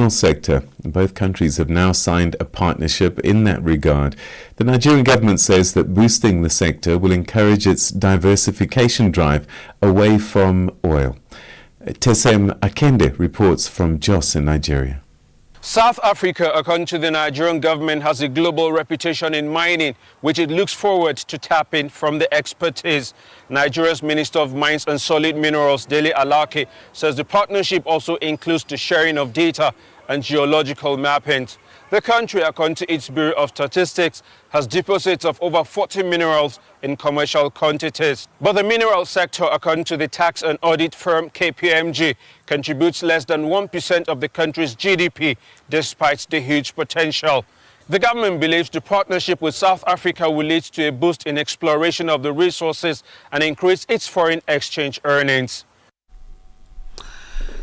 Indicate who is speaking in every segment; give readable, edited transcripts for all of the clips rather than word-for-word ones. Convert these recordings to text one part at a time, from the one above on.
Speaker 1: mineral sector. Both countries have now signed a partnership in that regard. The Nigerian government says that boosting the sector will encourage its diversification drive away from oil. Tesem Akende reports from Jos in Nigeria.
Speaker 2: South Africa, according to the Nigerian government, has a global reputation in mining, which it looks forward to tapping from the expertise. Nigeria's Minister of Mines and Solid Minerals, Dele Alake, says the partnership also includes the sharing of data and geological mappings. The country, according to its Bureau of Statistics, has deposits of over 40 minerals in commercial quantities. But the mineral sector, according to the tax and audit firm KPMG, contributes less than 1% of the country's GDP, despite the huge potential. The government believes the partnership with South Africa will lead to a boost in exploration of the resources and increase its foreign exchange earnings.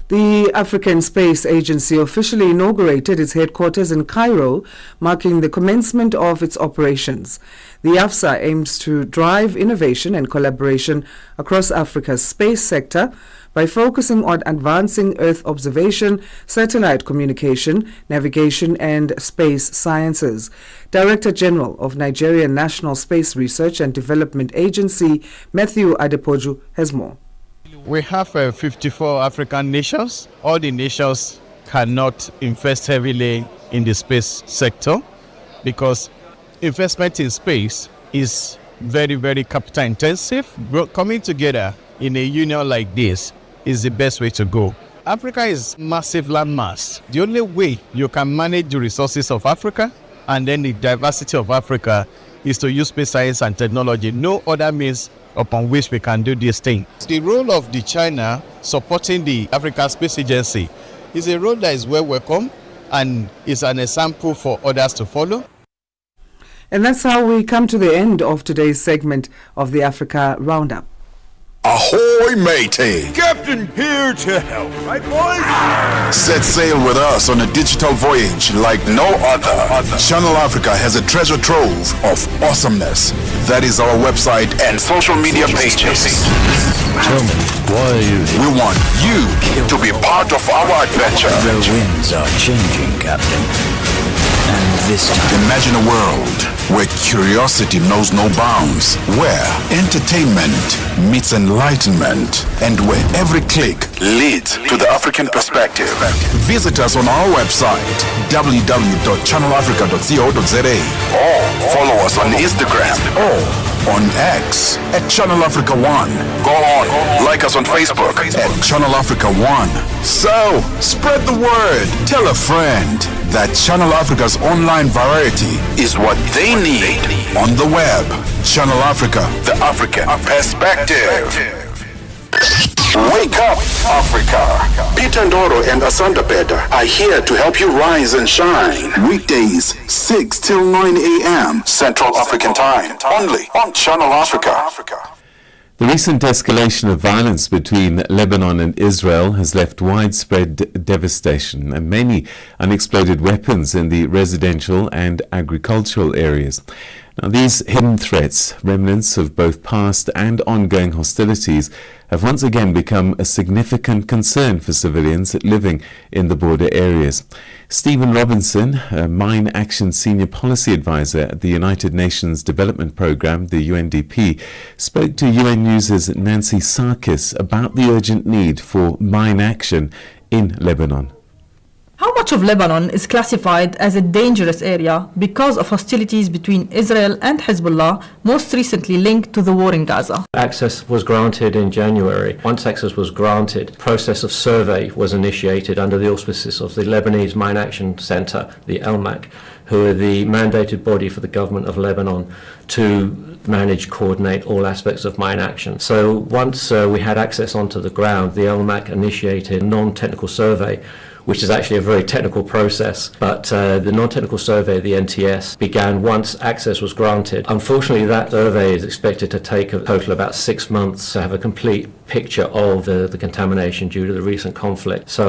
Speaker 3: The African Space Agency officially inaugurated its headquarters in Cairo, marking the commencement of its operations. The AFSA aims to drive innovation and collaboration across Africa's space sector by focusing on advancing Earth observation, satellite communication, navigation, and space sciences. Director General of Nigerian National Space Research and Development Agency, Matthew Adepoju, has more.
Speaker 4: We have 54 African nations. All the nations cannot invest heavily in the space sector because investment in space is very, very capital intensive. Coming together in a union like this is the best way to go. Africa is massive landmass. The only way you can manage the resources of Africa and then the diversity of Africa is to use space science and technology. No other means upon which we can do this thing. The role of the China supporting the African Space Agency is a role that is well welcome and is an example for others to follow.
Speaker 3: And that's how we come to the end of today's segment of the Africa Roundup.
Speaker 5: Ahoy, matey!
Speaker 6: Captain here to help, right, boys?
Speaker 5: Set sail with us on a digital voyage like no other. Channel Africa has a treasure trove of awesomeness. That is our website and social media pages.
Speaker 6: Tell me, why are you here?
Speaker 5: We want you to be part of our adventure.
Speaker 7: The winds are changing, Captain. And this time...
Speaker 5: Imagine a world where curiosity knows no bounds, where entertainment meets enlightenment, and where every click leads to the African perspective. Visit us on our website, www.channelafrica.co.za, or follow us on Instagram or on X at Channel Africa 1. Go on, like us on Facebook at Channel Africa 1. So, spread the word. Tell a friend that Channel Africa's online variety is what they need on the web. Channel Africa, the African perspective. Wake up, Africa. Peter Ndoro and Asanda Beda are here to help you rise and shine. Weekdays, 6 till 9 a.m. Central African Time. Only on Channel Africa.
Speaker 1: The recent escalation of violence between Lebanon and Israel has left widespread devastation and many unexploded weapons in the residential and agricultural areas. Now, these hidden threats, remnants of both past and ongoing hostilities, have once again become a significant concern for civilians living in the border areas. Stephen Robinson, a Mine Action Senior Policy Advisor at the United Nations Development Programme, the UNDP, spoke to UN News' Nancy Sarkis about the urgent need for mine action in Lebanon.
Speaker 8: How much of Lebanon is classified as a dangerous area because of hostilities between Israel and Hezbollah, most recently linked to the war in Gaza?
Speaker 9: Access was granted in January. Once access was granted, process of survey was initiated under the auspices of the Lebanese Mine Action Center, the LMAC, who are the mandated body for the government of Lebanon to manage, coordinate all aspects of mine action. So once we had access onto the ground, the LMAC initiated a non-technical survey, which is actually a very technical process, but the non-technical survey, the NTS, began once access was granted. Unfortunately, that survey is expected to take a total about 6 months to have a complete picture of the contamination due to the recent conflict. So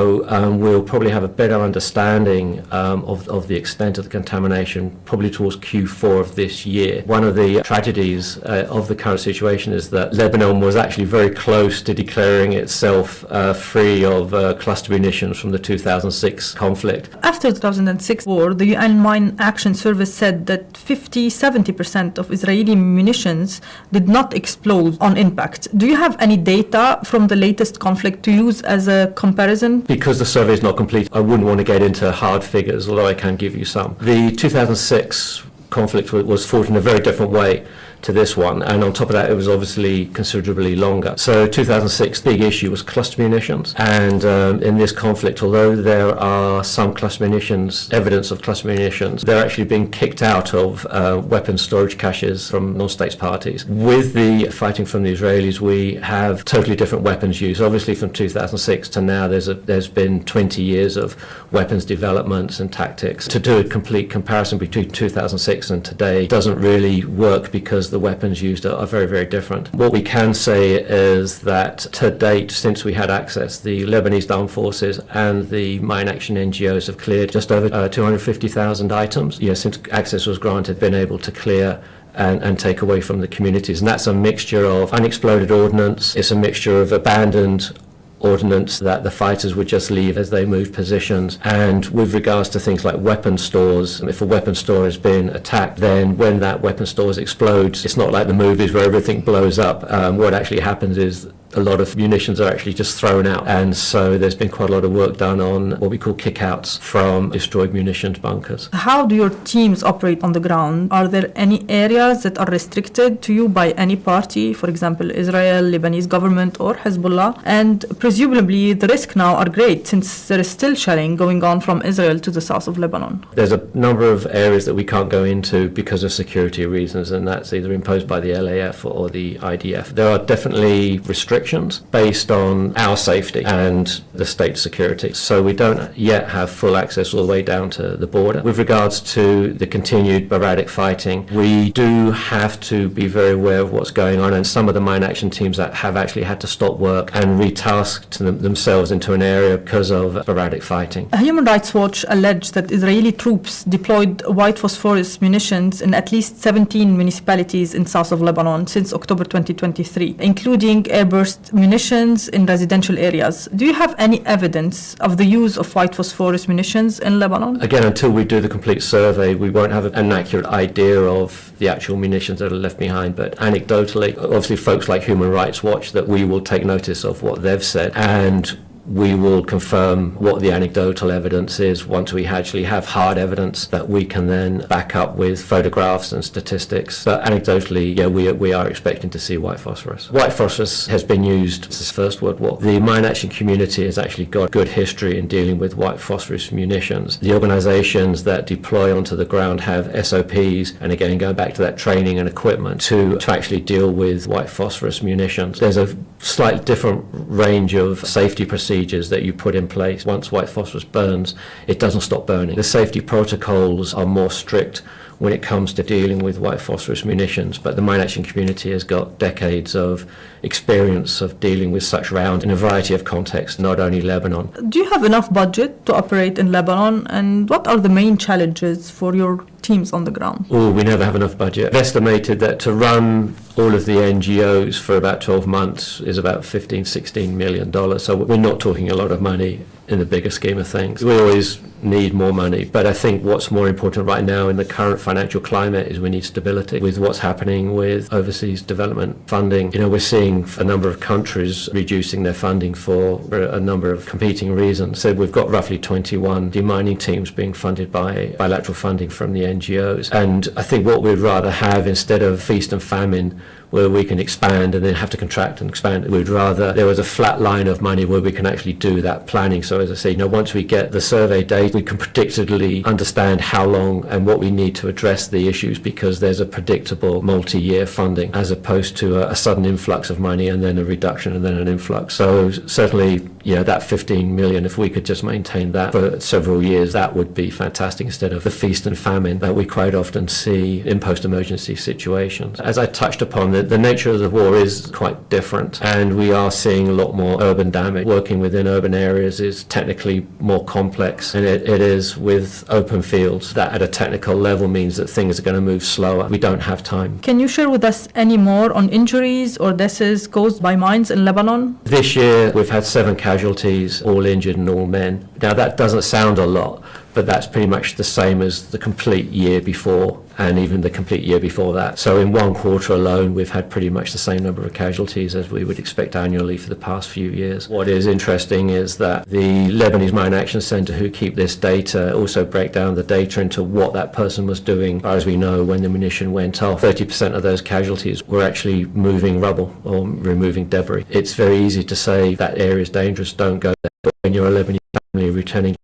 Speaker 9: we'll probably have a better understanding of the extent of the contamination probably towards Q4 of this year. One of the tragedies of the current situation is that Lebanon was actually very close to declaring itself free of cluster munitions from the 2006 conflict.
Speaker 8: After the 2006 war, the UN Mine Action Service said that 50-70% of Israeli munitions did not explode on impact. Do you have any data from the latest conflict to use as a comparison?
Speaker 9: Because the survey is not complete, I wouldn't want to get into hard figures, although I can give you some. The 2006 conflict was fought in a very different way to this one, and on top of that it was obviously considerably longer. So 2006 big issue was cluster munitions, and in this conflict, although there are some cluster munitions, evidence of cluster munitions, they're actually being kicked out of weapons storage caches from non-state parties. With the fighting from the Israelis, we have totally different weapons use. Obviously from 2006 to now there's been 20 years of weapons developments and tactics. To do a complete comparison between 2006 and today doesn't really work because the weapons used are very, very different. What we can say is that to date, since we had access, the Lebanese armed forces and the mine action NGOs have cleared just over 250,000 items. Since access was granted, been able to clear and take away from the communities. And that's a mixture of unexploded ordnance, it's a mixture of abandoned ordnance that the fighters would just leave as they moved positions. And with regards to things like weapon stores, if a weapon store has been attacked, then when that weapon store explodes, it's not like the movies where everything blows up. What actually happens is a lot of munitions are actually just thrown out, and so there's been quite a lot of work done on what we call kickouts from destroyed munitions bunkers.
Speaker 8: How do your teams operate on the ground? Are there any areas that are restricted to you by any party, for example Israel, Lebanese government or Hezbollah? And presumably the risk now are great since there is still shelling going on from Israel to the south of Lebanon.
Speaker 9: There's a number of areas that we can't go into because of security reasons, and that's either imposed by the LAF or the IDF. There are definitely restrictions based on our safety and the state's security. So we don't yet have full access all the way down to the border. With regards to the continued sporadic fighting, we do have to be very aware of what's going on, and some of the mine action teams that have actually had to stop work and retasked themselves into an area because of sporadic fighting.
Speaker 8: Human Rights Watch alleged that Israeli troops deployed white phosphorus munitions in at least 17 municipalities in south of Lebanon since October 2023, including airburst munitions in residential areas. Do you have any evidence of the use of white phosphorus munitions in Lebanon?
Speaker 9: Again, until we do the complete survey, we won't have an accurate idea of the actual munitions that are left behind. But anecdotally, obviously folks like Human Rights Watch, that we will take notice of what they've said, and we will confirm what the anecdotal evidence is once we actually have hard evidence that we can then back up with photographs and statistics. But anecdotally, we are expecting to see white phosphorus. White phosphorus has been used since the First World War. The mine action community has actually got good history in dealing with white phosphorus munitions. The organizations that deploy onto the ground have SOPs, and again, going back to that training and equipment to actually deal with white phosphorus munitions. There's a slightly different range of safety procedures that you put in place. Once white phosphorus burns, it doesn't stop burning. The safety protocols are more strict when it comes to dealing with white phosphorus munitions, but the mine action community has got decades of experience of dealing with such rounds in a variety of contexts, not only Lebanon.
Speaker 8: Do you have enough budget to operate in Lebanon, and what are the main challenges for your teams on the ground?
Speaker 9: We never have enough budget. It's estimated that to run all of the NGOs for about 12 months is about $15-16 million, so we're not talking a lot of money in the bigger scheme of things. We always need more money, but I think what's more important right now in the current financial climate is we need stability. With what's happening with overseas development funding, we're seeing a number of countries reducing their funding for a number of competing reasons. So we've got roughly 21 demining teams being funded by bilateral funding from the NGOs, and I think what we'd rather have, instead of feast and famine where we can expand and then have to contract and expand, we'd rather there was a flat line of money where we can actually do that planning. So as I say, once we get the survey data, we can predictably understand how long and what we need to address the issues, because there's a predictable multi-year funding as opposed to a sudden influx of money and then a reduction and then an influx. So certainly, that 15 million, if we could just maintain that for several years, that would be fantastic, instead of the feast and famine that we quite often see in post-emergency situations. As I touched upon, the nature of the war is quite different, and we are seeing a lot more urban damage. Working within urban areas is technically more complex, and it is with open fields. That at a technical level means that things are going to move slower. We don't have time.
Speaker 8: Can you share with us any more on injuries or deaths caused by mines in Lebanon?
Speaker 9: This year we've had 7 casualties, all injured and all men. Now that doesn't sound a lot, but that's pretty much the same as the complete year before and even the complete year before that. So in one quarter alone, we've had pretty much the same number of casualties as we would expect annually for the past few years. What is interesting is that the Lebanese Mine Action Centre, who keep this data, also break down the data into what that person was doing. As far as we know, when the munition went off, 30% of those casualties were actually moving rubble or removing debris. It's very easy to say that area is dangerous, don't go there. But when you're a Lebanese family returning,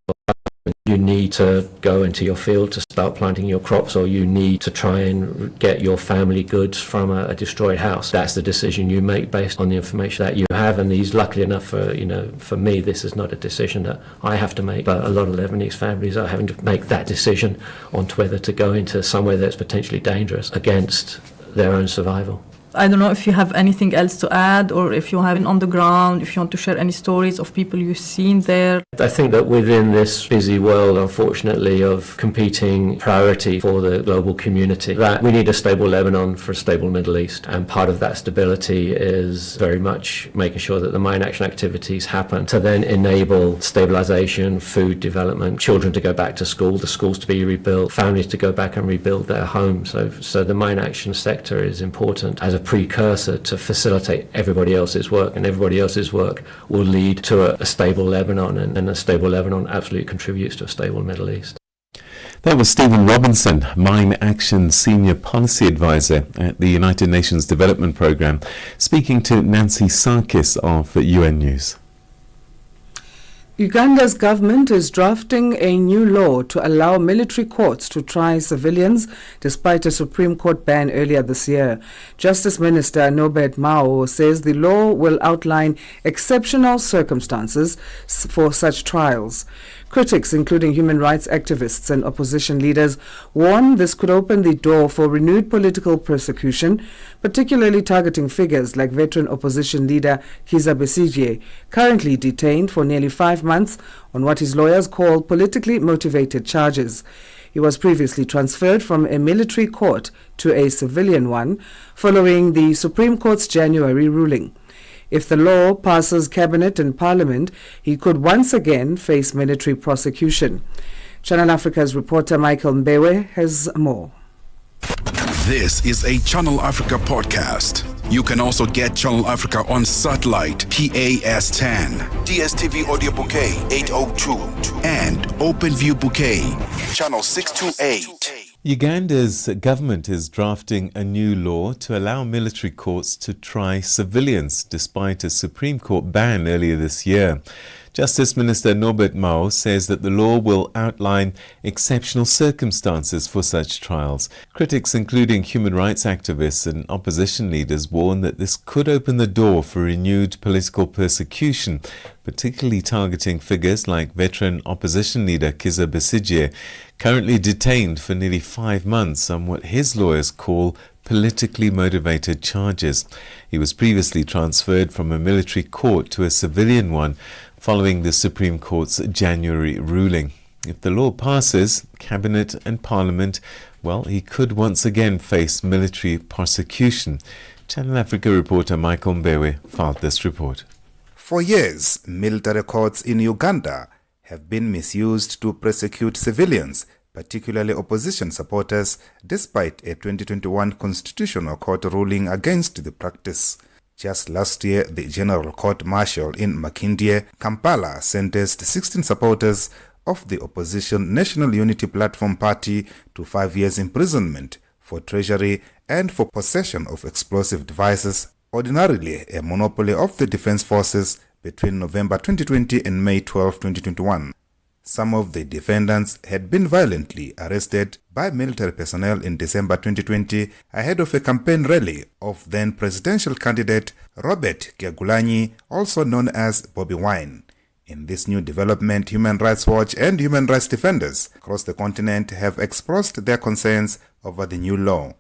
Speaker 9: you need to go into your field to start planting your crops, or you need to try and get your family goods from a destroyed house. That's the decision you make based on the information that you have, and these, luckily enough for me, this is not a decision that I have to make, but a lot of Lebanese families are having to make that decision on whether to go into somewhere that's potentially dangerous against their own survival.
Speaker 8: I don't know if you have anything else to add, or if you have it on the ground, if you want to share any stories of people you've seen there.
Speaker 9: I think that within this busy world, unfortunately, of competing priority for the global community, that we need a stable Lebanon for a stable Middle East. And part of that stability is very much making sure that the mine action activities happen to then enable stabilization, food development, children to go back to school, the schools to be rebuilt, families to go back and rebuild their homes. So the mine action sector is important as a precursor to facilitate everybody else's work, and everybody else's work will lead to a stable Lebanon, and a stable Lebanon absolutely contributes to a stable Middle East.
Speaker 1: That was Stephen Robinson, Mine Action Senior Policy Advisor at the United Nations Development Programme, speaking to Nancy Sarkis of UN News.
Speaker 3: Uganda's government is drafting a new law to allow military courts to try civilians despite a Supreme Court ban earlier this year. Justice Minister Norbert Mao says the law will outline exceptional circumstances for such trials. Critics, including human rights activists and opposition leaders, warn this could open the door for renewed political persecution, particularly targeting figures like veteran opposition leader Kizza Besigye, currently detained for nearly 5 months on what his lawyers call politically motivated charges. He was previously transferred from a military court to a civilian one following the Supreme Court's January ruling. If the law passes Cabinet and Parliament, he could once again face military prosecution. Channel Africa's reporter Michael Mbewe has more.
Speaker 5: This is a Channel Africa podcast. You can also get Channel Africa on satellite PAS10, DSTV audio bouquet 802, and OpenView bouquet channel 628.
Speaker 1: Uganda's government is drafting a new law to allow military courts to try civilians despite a Supreme Court ban earlier this year. Justice Minister Norbert Mao says that the law will outline exceptional circumstances for such trials. Critics, including human rights activists and opposition leaders, warn that this could open the door for renewed political persecution, particularly targeting figures like veteran opposition leader Kizza Besigye, currently detained for nearly 5 months on what his lawyers call politically motivated charges. He was previously transferred from a military court to a civilian one following the Supreme Court's January ruling. If the law passes, Cabinet and Parliament, well, he could once again face military prosecution. Channel Africa reporter Michael Mbewe filed this report.
Speaker 10: For years, military courts in Uganda have been misused to prosecute civilians, particularly opposition supporters, despite a 2021 Constitutional Court ruling against the practice. Just last year, the General Court Martial in Makindye, Kampala, sentenced 16 supporters of the opposition National Unity Platform Party to 5 years imprisonment for treasury and for possession of explosive devices, ordinarily a monopoly of the Defense Forces, between November 2020 and May 12, 2021. Some of the defendants had been violently arrested by military personnel in December 2020 ahead of a campaign rally of then presidential candidate Robert Kyagulanyi, also known as Bobi Wine. In this new development, Human Rights Watch and human rights defenders across the continent have expressed their concerns over the new law.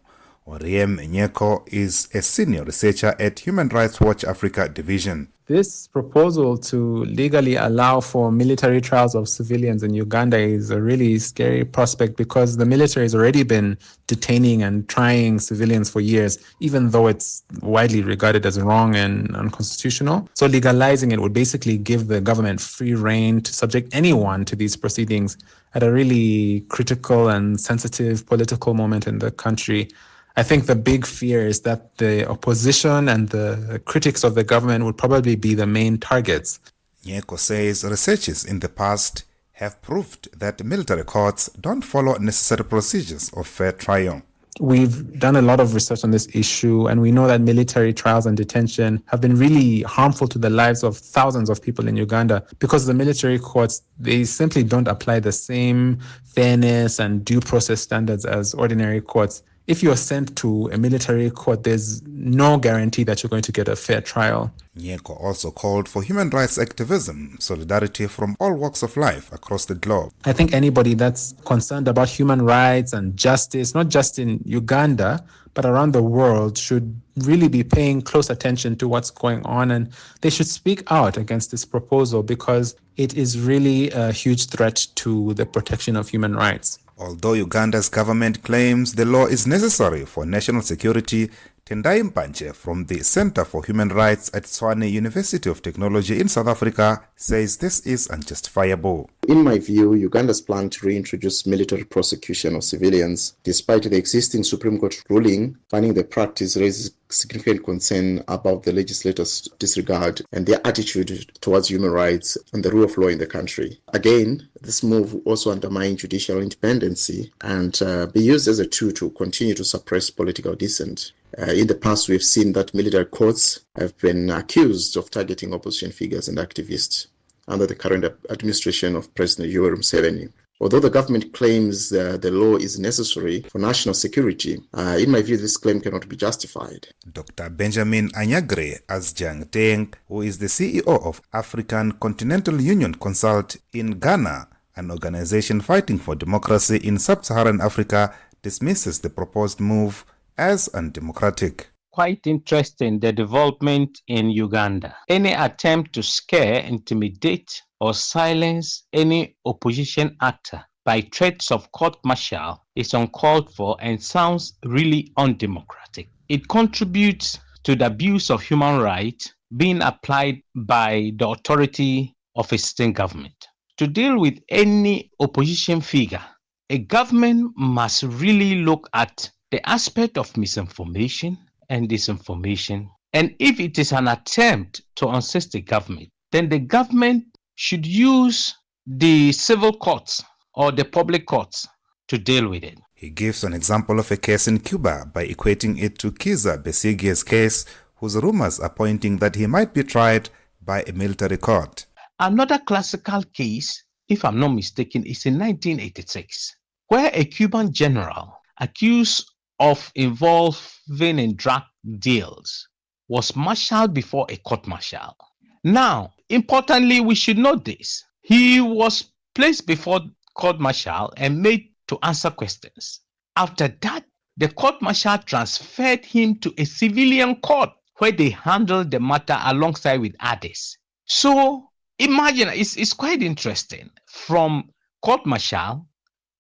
Speaker 10: Oriem Nyeko is a senior researcher at Human Rights Watch Africa Division.
Speaker 11: This proposal to legally allow for military trials of civilians in Uganda is a really scary prospect because the military has already been detaining and trying civilians for years, even though it's widely regarded as wrong and unconstitutional. So legalizing it would basically give the government free rein to subject anyone to these proceedings at a really critical and sensitive political moment in the country. I think the big fear is that the opposition and the critics of the government would probably be the main targets.
Speaker 10: Nyeko says researchers in the past have proved that military courts don't follow necessary procedures of fair trial.
Speaker 11: We've done a lot of research on this issue, and we know that military trials and detention have been really harmful to the lives of thousands of people in Uganda because the military courts, they simply don't apply the same fairness and due process standards as ordinary courts. If you're sent to a military court, there's no guarantee that you're going to get a fair trial.
Speaker 10: Nyeko also called for human rights activism, solidarity from all walks of life across the globe.
Speaker 11: I think anybody that's concerned about human rights and justice, not just in Uganda, but around the world, should really be paying close attention to what's going on, and they should speak out against this proposal because it is really a huge threat to the protection of human rights.
Speaker 10: Although Uganda's government claims the law is necessary for national security, Tendai Mpanche from the Center for Human Rights at Tshwane University of Technology in South Africa says this is unjustifiable.
Speaker 12: In my view, Uganda's plan to reintroduce military prosecution of civilians, despite the existing Supreme Court ruling finding the practice raises significant concern about the legislators' disregard and their attitude towards human rights and the rule of law in the country. Again, this move will also undermine judicial independence and be used as a tool to continue to suppress political dissent. In the past, we've seen that military courts have been accused of targeting opposition figures and activists under the current administration of President Yoweri Museveni. Although the government claims the law is necessary for national security, in my view, this claim cannot be justified.
Speaker 10: Dr. Benjamin Anyagre Asjang Teng, who is the CEO of African Continental Union Consult in Ghana, an organization fighting for democracy in sub-Saharan Africa, dismisses the proposed move as undemocratic.
Speaker 13: Quite interesting, the development in Uganda. Any attempt to scare, intimidate, or silence any opposition actor by threats of court-martial is uncalled for and sounds really undemocratic. It contributes to the abuse of human rights being applied by the authority of a state government. To deal with any opposition figure, a government must really look at the aspect of misinformation and disinformation. And if it is an attempt to unseat the government, then the government should use the civil courts or the public courts to deal with it.
Speaker 10: He gives an example of a case in Cuba by equating it to Kizza Besigye's case, whose rumors are pointing that he might be tried by a military court.
Speaker 13: Another classical case, if I'm not mistaken, is in 1986, where a Cuban general accused of involving in drug deals was marshaled before a court-martial. Now, importantly, we should note this. He was placed before court-martial and made to answer questions. After that, the court-martial transferred him to a civilian court where they handled the matter alongside with others. So, imagine, it's quite interesting. From court-martial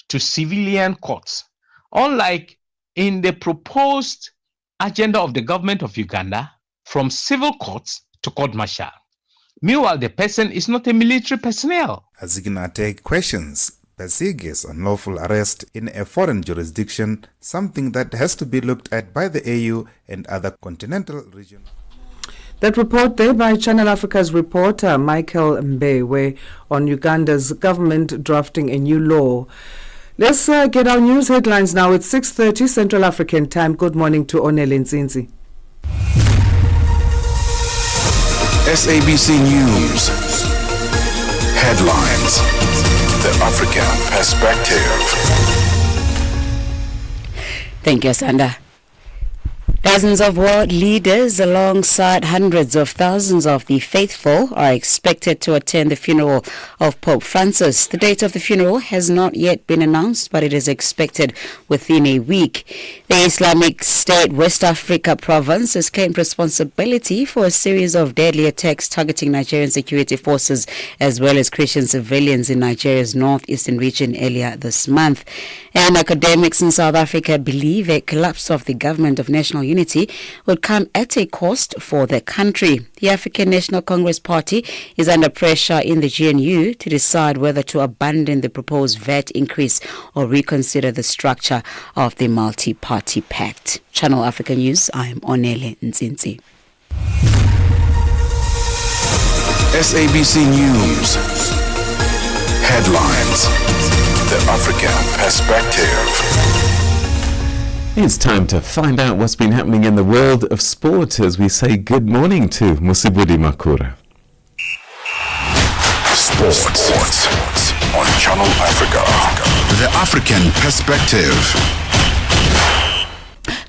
Speaker 13: to civilian courts. Unlike in the proposed agenda of the government of Uganda, from civil courts to court-martial. Meanwhile, the person is not a military personnel.
Speaker 10: Azignate questions Besigye's unlawful arrest in a foreign jurisdiction, something that has to be looked at by the AU and other continental regions.
Speaker 3: That report there by Channel Africa's reporter Michael Mbewe on Uganda's government drafting a new law. Let's get our news headlines now. It's 6:30 Central African time. Good morning to Onel Nzinzi.
Speaker 5: SABC News. Headlines. The African Perspective.
Speaker 14: Thank you, Asanda. Dozens of world leaders alongside hundreds of thousands of the faithful are expected to attend the funeral of Pope Francis. The date of the funeral has not yet been announced, but it is expected within a week. The Islamic State West Africa province has claimed responsibility for a series of deadly attacks targeting Nigerian security forces as well as Christian civilians in Nigeria's northeastern region earlier this month. And academics in South Africa believe a collapse of the government of national unity would come at a cost for the country. The African National Congress Party is under pressure in the GNU to decide whether to abandon the proposed VAT increase or reconsider the structure of the multi-party pact. Channel Africa News, I'm Onele Nzinzi.
Speaker 5: SABC News. Headlines. The African Perspective.
Speaker 1: It's time to find out what's been happening in the world of sport as we say good morning to Musibudi Makura.
Speaker 5: Sports on Channel Africa. The African Perspective.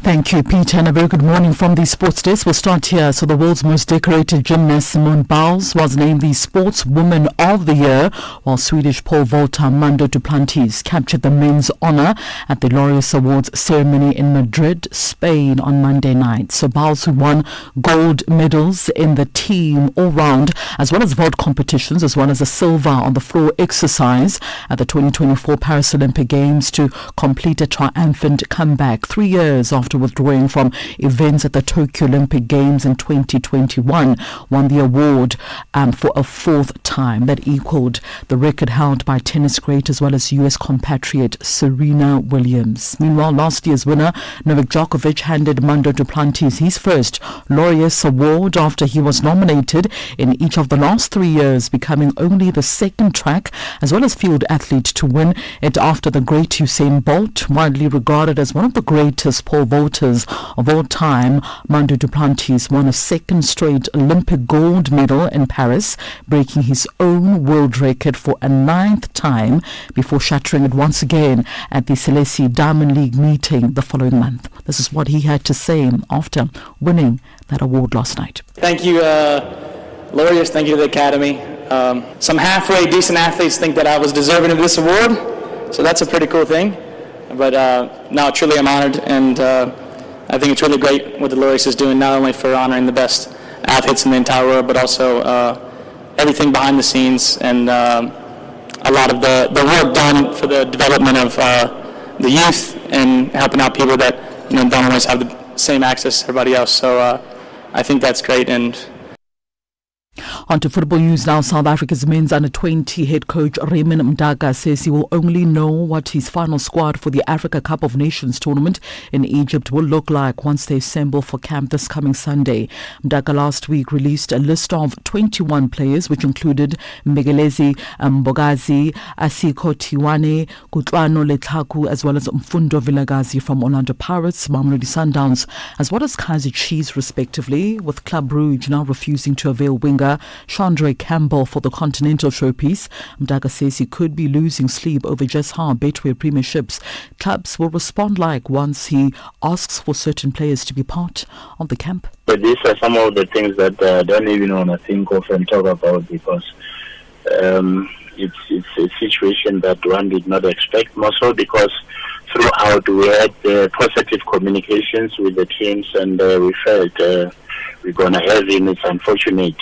Speaker 15: Thank you, Peter, and a very good morning from the Sports Desk. We'll start here. So the world's most decorated gymnast Simone Biles was named the Sportswoman of the Year, while Swedish pole vaulter Mando Duplantis captured the men's honour at the Laureus Awards ceremony in Madrid, Spain on Monday night. So Biles, who won gold medals in the team all-round as well as vault competitions, as well as a silver on the floor exercise at the 2024 Paris Olympic Games to complete a triumphant comeback 3 years after withdrawing from events at the Tokyo Olympic Games in 2021, won the award for a fourth time. That equaled the record held by tennis great as well as US compatriot Serena Williams. Meanwhile, last year's winner Novak Djokovic handed Mando Duplantis his first Laureus Award after he was nominated in each of the last 3 years, becoming only the second track as well as field athlete to win it after the great Usain Bolt, widely regarded as one of the greatest pole vaulters of all time. Mando Duplantis won a second straight Olympic gold medal in Paris, breaking his own world record for a 9th time before shattering it once again at the Celesi Diamond League meeting the following month. This is what he had to say after winning that award last night.
Speaker 16: Thank you, Laureus. Thank you to the Academy. Some halfway decent athletes think that I was deserving of this award, so that's a pretty cool thing. But now truly I'm honored, and I think it's really great what the Laureus is doing, not only for honoring the best athletes in the entire world, but also everything behind the scenes and a lot of the work done for the development of the youth and helping out people that don't always have the same access as everybody else. So I think that's great. And
Speaker 15: on to football news now. South Africa's men's under-20 head coach Raymond Mdaka says he will only know what his final squad for the Africa Cup of Nations tournament in Egypt will look like once they assemble for camp this coming Sunday. Mdaka last week released a list of 21 players, which included Mbegelezi Mbogazi, Asiko Tiwane, Kutlano Lethaku, as well as Mfundo Vilagazi from Orlando Pirates, Mamelodi Sundowns, as well as Kaizer Chiefs, respectively, with Club Brugge now refusing to avail winger Chandra Campbell for the Continental Showpiece. Mdaka says he could be losing sleep over just how Betway Premierships clubs will respond like once he asks for certain players to be part of the camp.
Speaker 17: But these are some of the things that I don't even want to think of and talk about, because it's a situation that one did not expect, more so because throughout we had positive communications with the teams, and we felt we're going to have him. It's unfortunate.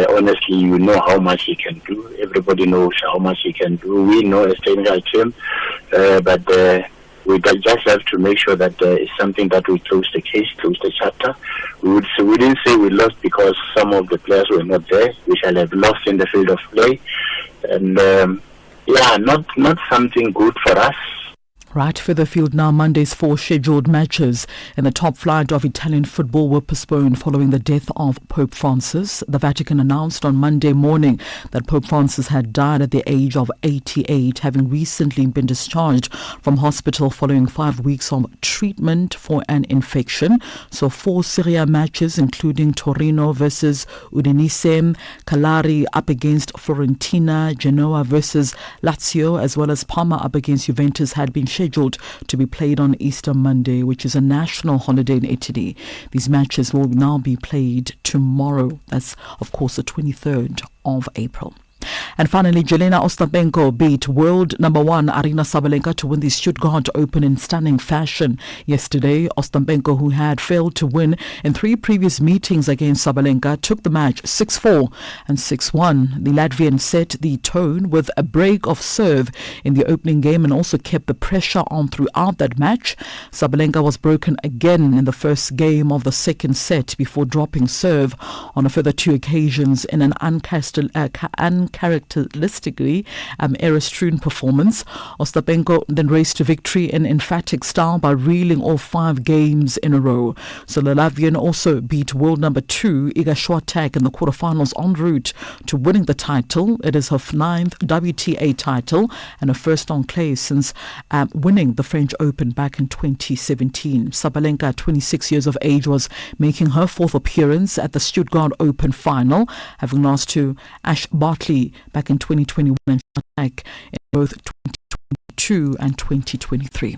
Speaker 17: Honestly, you know how much he can do. Everybody knows how much he can do. We know as technical team, but we just have to make sure that it's something that we close the case, close the chapter. We didn't say we lost because some of the players were not there. We shall have lost in the field of play, and not something good for us.
Speaker 15: Right, further field now. Monday's 4 scheduled matches in the top flight of Italian football were postponed following the death of Pope Francis. The Vatican announced on Monday morning that Pope Francis had died at the age of 88, having recently been discharged from hospital following 5 weeks of treatment for an infection. So 4 Serie A matches, including Torino versus Udinese, Cagliari up against Fiorentina, Genoa versus Lazio, as well as Parma up against Juventus, had been scheduled scheduled to be played on Easter Monday, which is a national holiday in Italy. These matches will now be played tomorrow. That's, of course, the 23rd of April. And finally, Jelena Ostapenko beat world number 1 Aryna Sabalenka to win the Stuttgart Open in stunning fashion yesterday. Ostapenko, who had failed to win in 3 previous meetings against Sabalenka, took the match 6-4 and 6-1. The Latvian set the tone with a break of serve in the opening game and also kept the pressure on throughout that match. Sabalenka was broken again in the first game of the second set before dropping serve on a further 2 occasions in an uncharacteristically error-strewn performance. Ostapenko then raced to victory in emphatic style by reeling off 5 games in a row. So the Latvian also beat world number 2 Iga Swiatek in the quarterfinals en route to winning the title. It is her 9th WTA title and her first on clay since winning the French Open back in 2017. Sabalenka, 26 years of age, was making her 4th appearance at the Stuttgart Open final, having lost to Ash Bartley back in 2021 and Swiatek in both 2022 and 2023.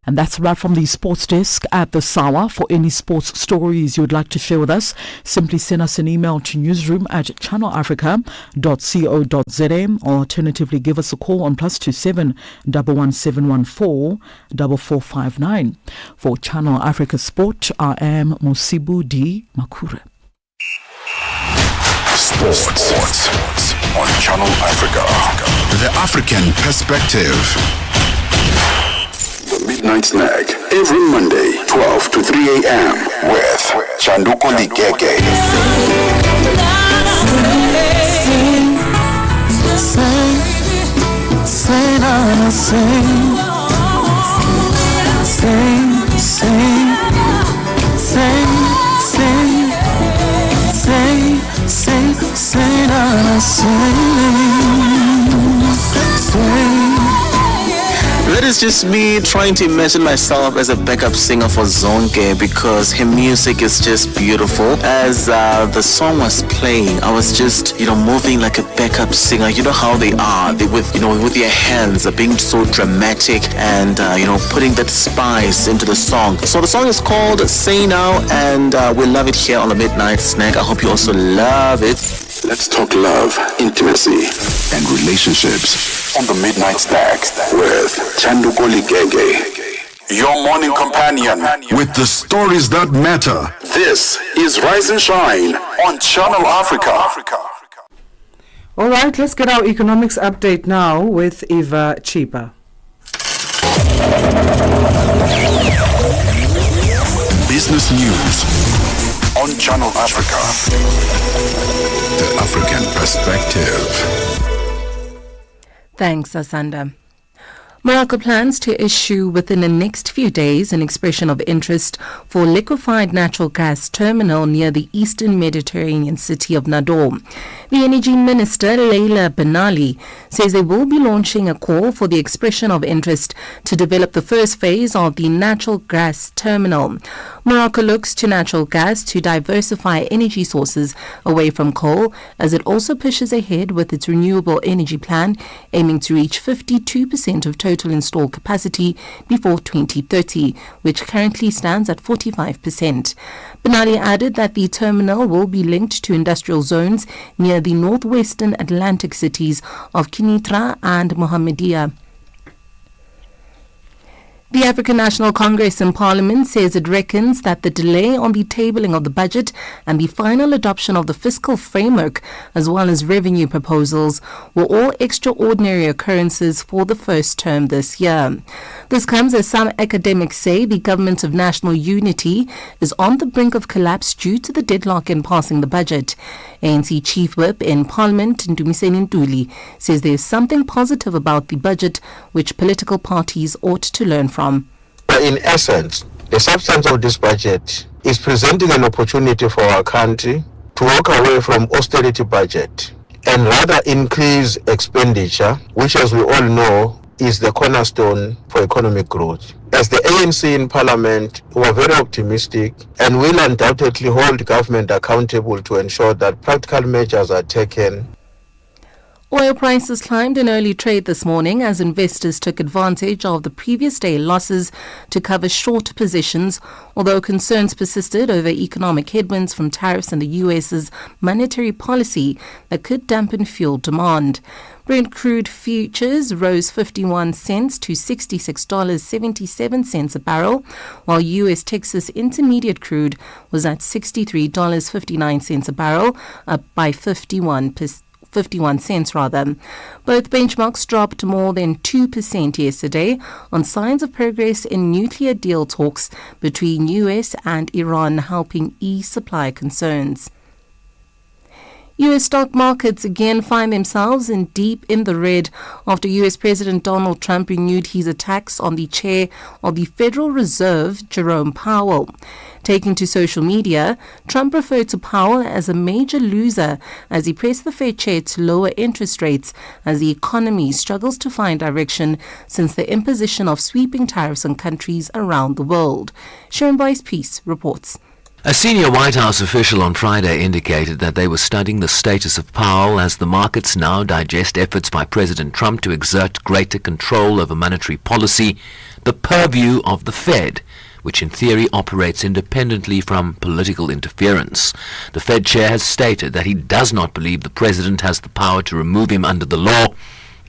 Speaker 15: And that's a wrap from the sports desk at the Sawa. For any sports stories you would like to share with us, simply send us an email to newsroom@channelafrica.co.za or alternatively give us a call on +27 11714 4459. For Channel Africa Sport, I am Mosibu D. Makure.
Speaker 5: Sports on Channel Africa. The African Perspective. The Midnight Snack every Monday, 12 to 3 a.m. with Chanduko Ligege.
Speaker 18: That is just me trying to imagine myself as a backup singer for Zonke because her music is just beautiful. As the song was playing, I was just, moving like a backup singer. You know how they are, with their hands being so dramatic and, putting that spice into the song. So the song is called Say Now and we love it here on the Midnight Snack. I hope you also love it.
Speaker 5: Let's talk love, intimacy, and relationships on the Midnight Snack with Chanduko Ligege. Your morning companion with the stories that matter. This is Rise and Shine on Channel Africa.
Speaker 3: All right, let's get our economics update now with Eva Chipa.
Speaker 5: Business news on Channel Africa. The African Perspective.
Speaker 19: Thanks, Asanda. Morocco plans to issue within the next few days an expression of interest for liquefied natural gas terminal near the eastern Mediterranean city of Ndoro. The Energy Minister, Leila Benali, says they will be launching a call for the expression of interest to develop the first phase of the natural gas terminal. Morocco looks to natural gas to diversify energy sources away from coal as it also pushes ahead with its renewable energy plan, aiming to reach 52% of total installed capacity before 2030, which currently stands at 45%. Benali added that the terminal will be linked to industrial zones near the northwestern Atlantic cities of Kenitra and Mohammedia. The African National Congress in Parliament says it reckons that the delay on the tabling of the budget and the final adoption of the fiscal framework, as well as revenue proposals, were all extraordinary occurrences for the first term this year. This comes as some academics say the government of national unity is on the brink of collapse due to the deadlock in passing the budget. ANC Chief Whip in Parliament, Ndumiseni Ntuli, says there is something positive about the budget which political parties ought to learn from.
Speaker 20: In essence, the substance of this budget is presenting an opportunity for our country to walk away from austerity budget and rather increase expenditure, which, as we all know, is the cornerstone for economic growth. As the ANC in Parliament, we are very optimistic and will undoubtedly hold government accountable to ensure that practical measures are taken.
Speaker 19: Oil prices climbed in early trade this morning as investors took advantage of the previous day losses to cover short positions, although concerns persisted over economic headwinds from tariffs and the US's monetary policy that could dampen fuel demand. Brent crude futures rose 51 cents to $66.77 a barrel, while U.S. Texas Intermediate crude was at $63.59 a barrel, up by 51 cents rather. Both benchmarks dropped more than 2% yesterday on signs of progress in nuclear deal talks between US and Iran helping ease supply concerns. U.S. stock markets again find themselves deep in the red after U.S. President Donald Trump renewed his attacks on the chair of the Federal Reserve, Jerome Powell. Taking to social media, Trump referred to Powell as a major loser as he pressed the Fed chair to lower interest rates as the economy struggles to find direction since the imposition of sweeping tariffs on countries around the world. Sharon Boyce-Peace reports.
Speaker 21: A senior White House official on Friday indicated that they were studying the status of Powell as the markets now digest efforts by President Trump to exert greater control over monetary policy, the purview of the Fed, which in theory operates independently from political interference. The Fed chair has stated that he does not believe the president has the power to remove him under the law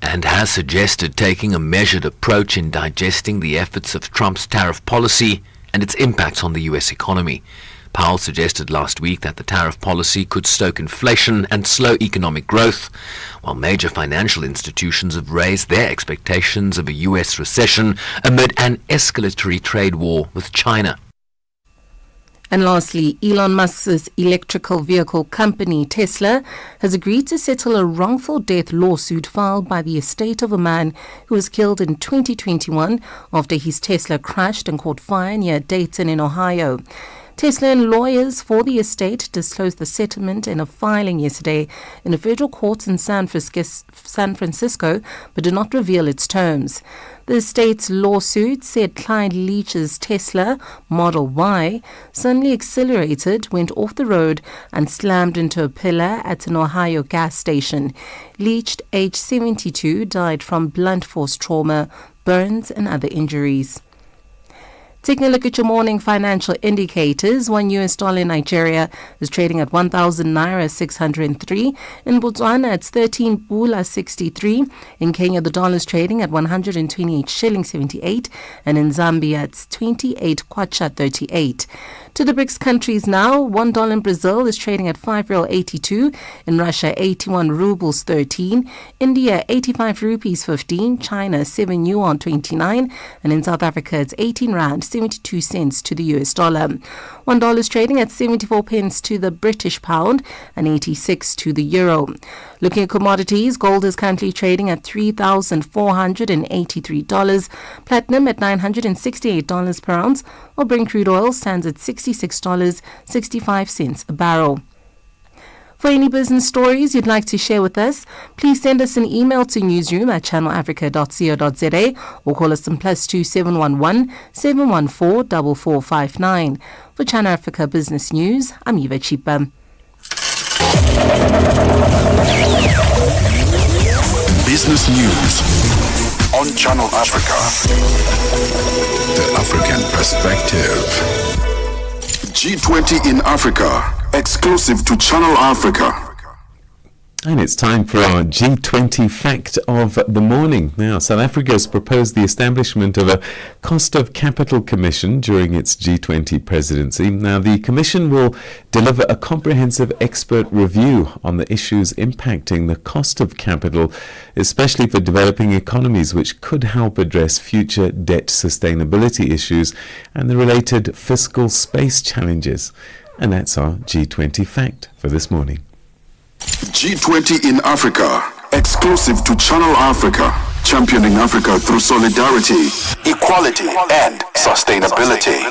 Speaker 21: and has suggested taking a measured approach in digesting the efforts of Trump's tariff policy and its impacts on the U.S. economy. Powell suggested last week that the tariff policy could stoke inflation and slow economic growth, while major financial institutions have raised their expectations of a U.S. recession amid an escalatory trade war with China.
Speaker 19: And lastly, Elon Musk's electrical vehicle company, Tesla, has agreed to settle a wrongful death lawsuit filed by the estate of a man who was killed in 2021 after his Tesla crashed and caught fire near Dayton in Ohio. Tesla and lawyers for the estate disclosed the settlement in a filing yesterday in a federal court in San Francisco, but did not reveal its terms. The estate's lawsuit said Clyde Leach's Tesla Model Y suddenly accelerated, went off the road, and slammed into a pillar at an Ohio gas station. Leach, age 72, died from blunt force trauma, burns, and other injuries. Taking a look at your morning financial indicators, $1 in Nigeria is trading at 1,000 naira 603. In Botswana, it's 13 pula 63. In Kenya, the dollar is trading at 128 shillings 78. And in Zambia, it's 28 kwacha 38. To the BRICS countries now, $1 in Brazil is trading at 5 real 82. In Russia, 81 rubles 13. India, 85 rupees 15. China, 7 yuan 29. And in South Africa, it's 18 rand 72 cents to the US dollar. $1 is trading at 74 pence to the British pound and 86 to the euro. Looking at commodities, gold is currently trading at $3,483. Platinum at $968 per ounce, while Brent crude oil stands at $66.65 a barrel. For any business stories you'd like to share with us, please send us an email to newsroom@channelafrica.co.za or call us on +2 711 714 4459. For Channel Africa Business News, I'm Eva Chipa.
Speaker 5: Business News on Channel Africa. The African Perspective. G20 in Africa. Exclusive to Channel Africa.
Speaker 1: And it's time for our G20 fact of the morning. Now, South Africa has proposed the establishment of a cost of capital commission during its G20 presidency. Now, the commission will deliver a comprehensive expert review on the issues impacting the cost of capital, especially for developing economies, which could help address future debt sustainability issues and the related fiscal space challenges. And that's our G20 fact for this morning.
Speaker 5: G20 in Africa, exclusive to Channel Africa, championing Africa through solidarity, equality, and sustainability.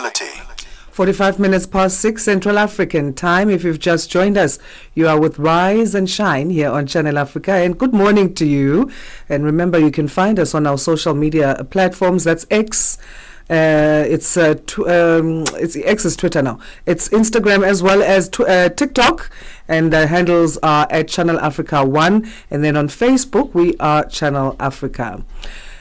Speaker 3: 45 minutes past 6 Central African time. If you've just joined us, you are with Rise and Shine here on Channel Africa. And good morning to you. And remember, you can find us on our social media platforms. That's X, It's X's Twitter now. It's Instagram as well as TikTok, and the handles are at Channel Africa 1, and then on Facebook we are Channel Africa.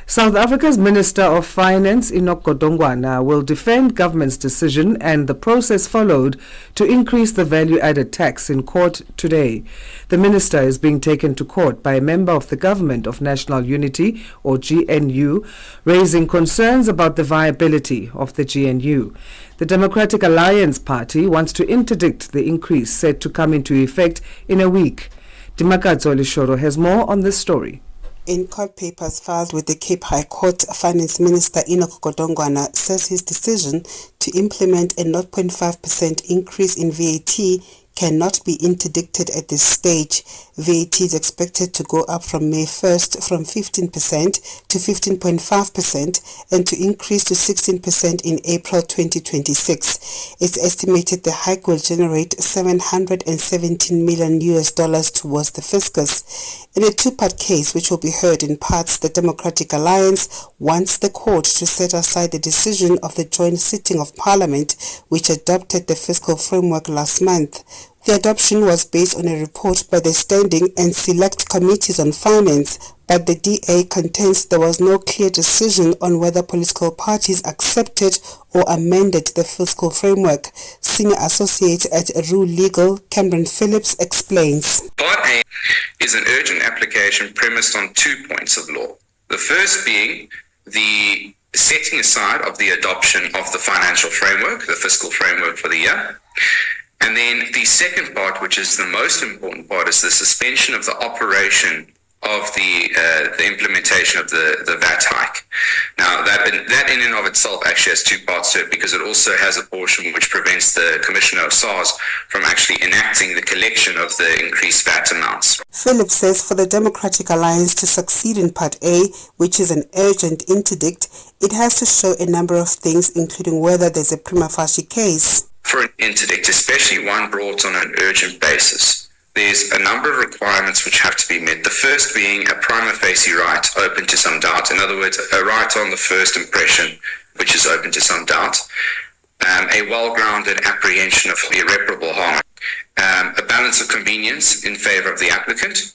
Speaker 3: South Africa's Minister of Finance, Enoch Godongwana, will defend government's decision and the process followed to increase the value-added tax in court today. The minister is being taken to court by a member of the Government of National Unity, or GNU, raising concerns about the viability of the GNU. The Democratic Alliance Party wants to interdict the increase set to come into effect in a week. Dimakadzo Lishoro has more on this story.
Speaker 2: In court papers filed with the Cape High Court, Finance Minister Enoch Godongwana says his decision to implement a 0.5% increase in VAT cannot be interdicted at this stage. VAT is expected to go up from May 1st from 15% to 15.5% and to increase to 16% in April 2026. It's estimated the hike will generate $717 million towards the fiscus. In a two-part case which will be heard in parts, the Democratic Alliance wants the court to set aside the decision of the joint sitting of Parliament which adopted the fiscal framework last month. The adoption was based on a report by the Standing and Select Committees on Finance, but the DA contends there was no clear decision on whether political parties accepted or amended the fiscal framework. Senior Associate at Rule Legal, Cameron Phillips, explains.
Speaker 22: Part A is an urgent application premised on 2 points of law. The first being the setting aside of the adoption of the financial framework, the fiscal framework for the year. And then the second part, which is the most important part, is the suspension of the operation of the implementation of the VAT hike. Now, that in and of itself actually has two parts to it, because it also has a portion which prevents the Commissioner of SARS from actually enacting the collection of the increased VAT amounts.
Speaker 2: Phillips says for the Democratic Alliance to succeed in Part A, which is an urgent interdict, it has to show a number of things, including whether there's a prima facie case.
Speaker 22: For an interdict, especially one brought on an urgent basis, there's a number of requirements which have to be met. The first being a prima facie right open to some doubt. In other words, a right on the first impression which is open to some doubt. A well-grounded apprehension of irreparable harm. A balance of convenience in favor of the applicant,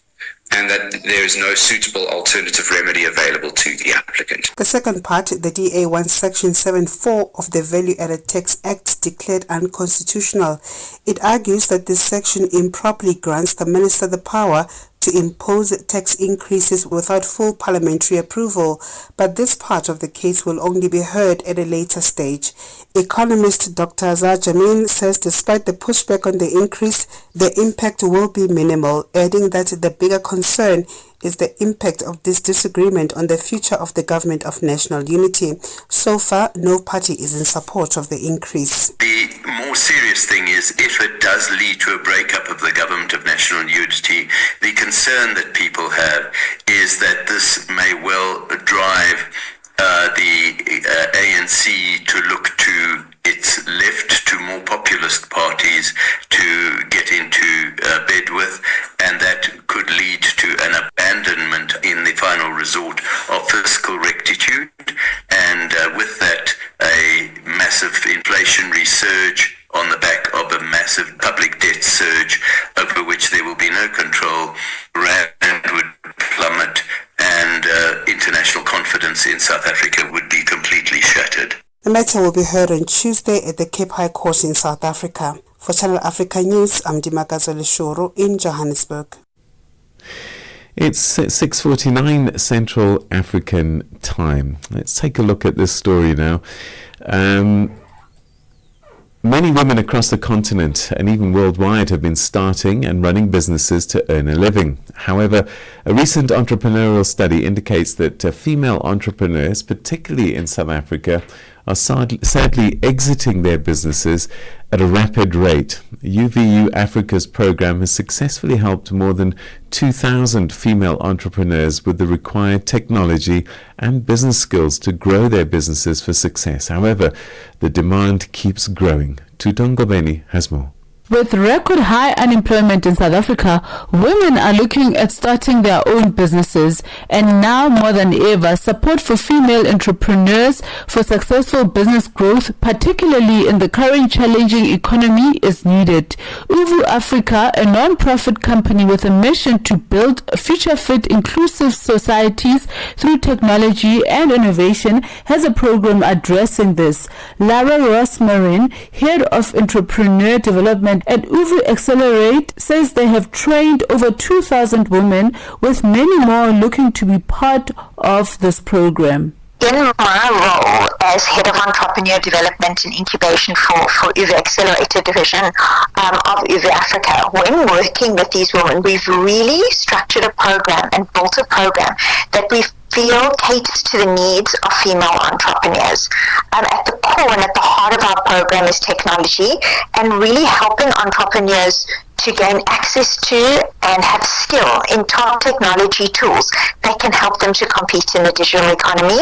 Speaker 22: and that there is no suitable alternative remedy available to the applicant.
Speaker 2: The second part, the DA wants Section 7.4 of the Value Added Tax Act declared unconstitutional. It argues that this section improperly grants the minister the power to impose tax increases without full parliamentary approval, but this part of the case will only be heard at a later stage. Economist Dr. Azar Jamin says despite the pushback on the increase, the impact will be minimal, adding that the bigger concern is the impact of this disagreement on the future of the Government of National Unity. So far, no party is in support of the increase.
Speaker 23: The more serious thing is if it does lead to a breakup of the Government of National Unity, the concern that people have is that this may well drive the ANC to look to its left, to more populist parties to get into bed with, and that could lead to an abandonment in the final resort of fiscal rectitude, and with that a massive inflationary surge on the back of a massive public debt surge over which there will be no control. Rand would plummet, and international confidence in South Africa would be completely shattered.
Speaker 2: The matter will be heard on Tuesday at the Cape High Court in South Africa. For Channel Africa News, I'm Dimakazo Lishoro in Johannesburg.
Speaker 1: It's 6:49 Central African time. Let's take a look at this story now. Many women across the continent and even worldwide have been starting and running businesses to earn a living. However, a recent entrepreneurial study indicates that female entrepreneurs, particularly in South Africa, are sadly exiting their businesses at a rapid rate. UVU Africa's program has successfully helped more than 2,000 female entrepreneurs with the required technology and business skills to grow their businesses for success. However, the demand keeps growing. Tutongobeni has more.
Speaker 15: With record high unemployment in South Africa, women are looking at starting their own businesses, and now more than ever, support for female entrepreneurs for successful business growth, particularly in the current challenging economy, is needed. Uvu Africa, a non-profit company with a mission to build future-fit inclusive societies through technology and innovation, has a program addressing this. Lara Rosmarin, head of entrepreneur development at Uvu Accelerate, says they have trained over 2,000 women, with many more looking to be part of this program.
Speaker 4: In my role as head of entrepreneur development and incubation for Uvu Accelerator division of Uvu Africa, when working with these women, we've really structured a program and built a program that we feel caters to the needs of female entrepreneurs. At the core and at the heart of our program is technology, and really helping entrepreneurs to gain access to and have skill in top technology tools that can help them to compete in the digital economy.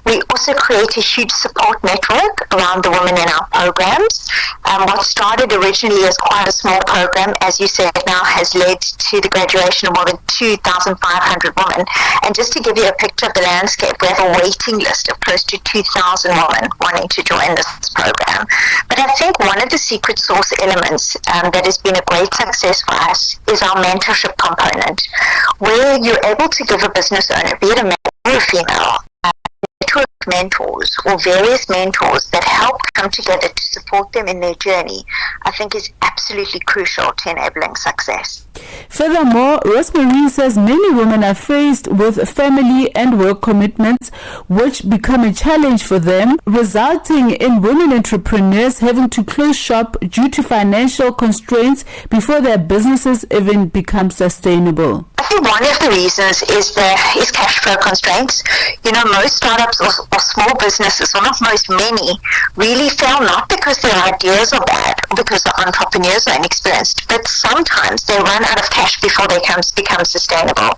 Speaker 4: We also create a huge support network around the women in our programs. What started originally as quite a small program, as you said, now has led to the graduation of more than 2,500 women. And just to give you a picture of the landscape, we have a waiting list of close to 2,000 women wanting to join this program. But I think one of the secret sauce elements that has been a great success for us is our mentorship component, where you're able to give a business owner, be it a male or a female, network mentors or various mentors that help come together to support them in their journey, I think is absolutely crucial to enabling success.
Speaker 15: Furthermore, Rosemary says many women are faced with family and work commitments which become a challenge for them, resulting in women entrepreneurs having to close shop due to financial constraints before their businesses even become sustainable.
Speaker 4: I think one of the reasons is cash flow constraints. You know, most startups or small businesses, or not most, many, really fail not because their ideas are bad or because the entrepreneurs are inexperienced, but sometimes they run out of cash before they become sustainable,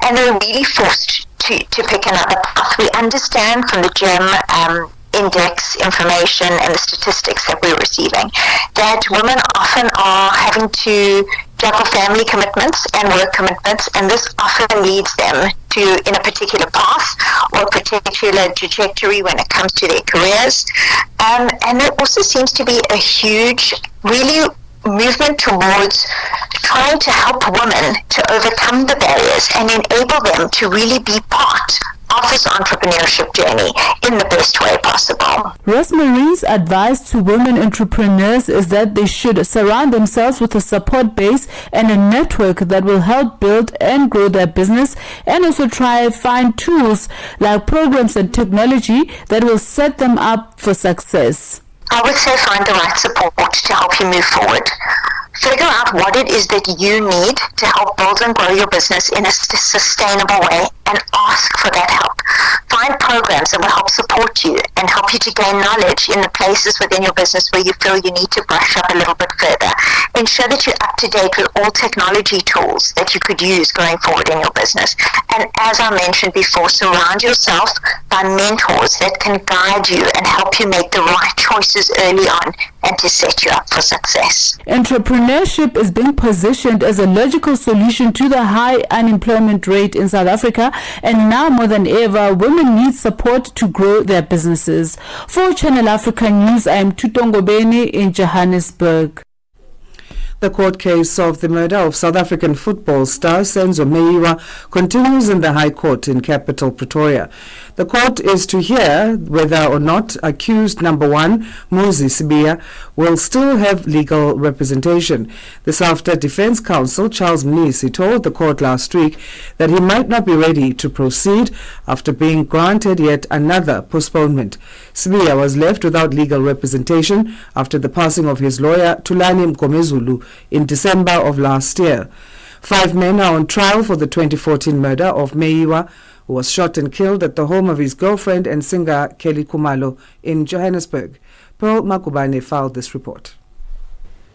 Speaker 4: and they're really forced to pick another path. We understand from the GEM index information and the statistics that we're receiving that women often are having to juggle family commitments and work commitments, and this often leads them to in a particular path or a particular trajectory when it comes to their careers. And there also seems to be a huge, really movement towards trying to help women to overcome the barriers and enable them to really be part of this entrepreneurship journey in the best way possible.
Speaker 15: Rosemary's advice to women entrepreneurs is that they should surround themselves with a support base and a network that will help build and grow their business, and also try and find tools like programs and technology that will set them up for success.
Speaker 4: I would say find the right support to help you move forward. Figure out what it is that you need to help build and grow your business in a sustainable way, and ask for that help. Find programs that will help support you and help you to gain knowledge in the places within your business where you feel you need to brush up a little bit further. Ensure that you're up to date with all technology tools that you could use going forward in your business. And as I mentioned before, surround yourself by mentors that can guide you and help you make the right choices early on and to set you up for success.
Speaker 15: Entrepreneurship is being positioned as a logical solution to the high unemployment rate in South Africa, and now more than ever, women need support to grow their businesses. For Channel Africa News, I am Tutongo Bene in Johannesburg.
Speaker 3: The court case of the murder of South African football star Senzo Meyiwa continues in the High Court in capital Pretoria. The court is to hear whether or not accused number 1, Muzi Sibiya, will still have legal representation. This after defense counsel Charles Mnisi told the court last week that he might not be ready to proceed after being granted yet another postponement. Sibiya was left without legal representation after the passing of his lawyer Thulani Mgomezulu in December of last year. 5 men are on trial for the 2014 murder of Meyiwa, who was shot and killed at the home of his girlfriend and singer Kelly Khumalo in Johannesburg. Pearl Makubane filed this report.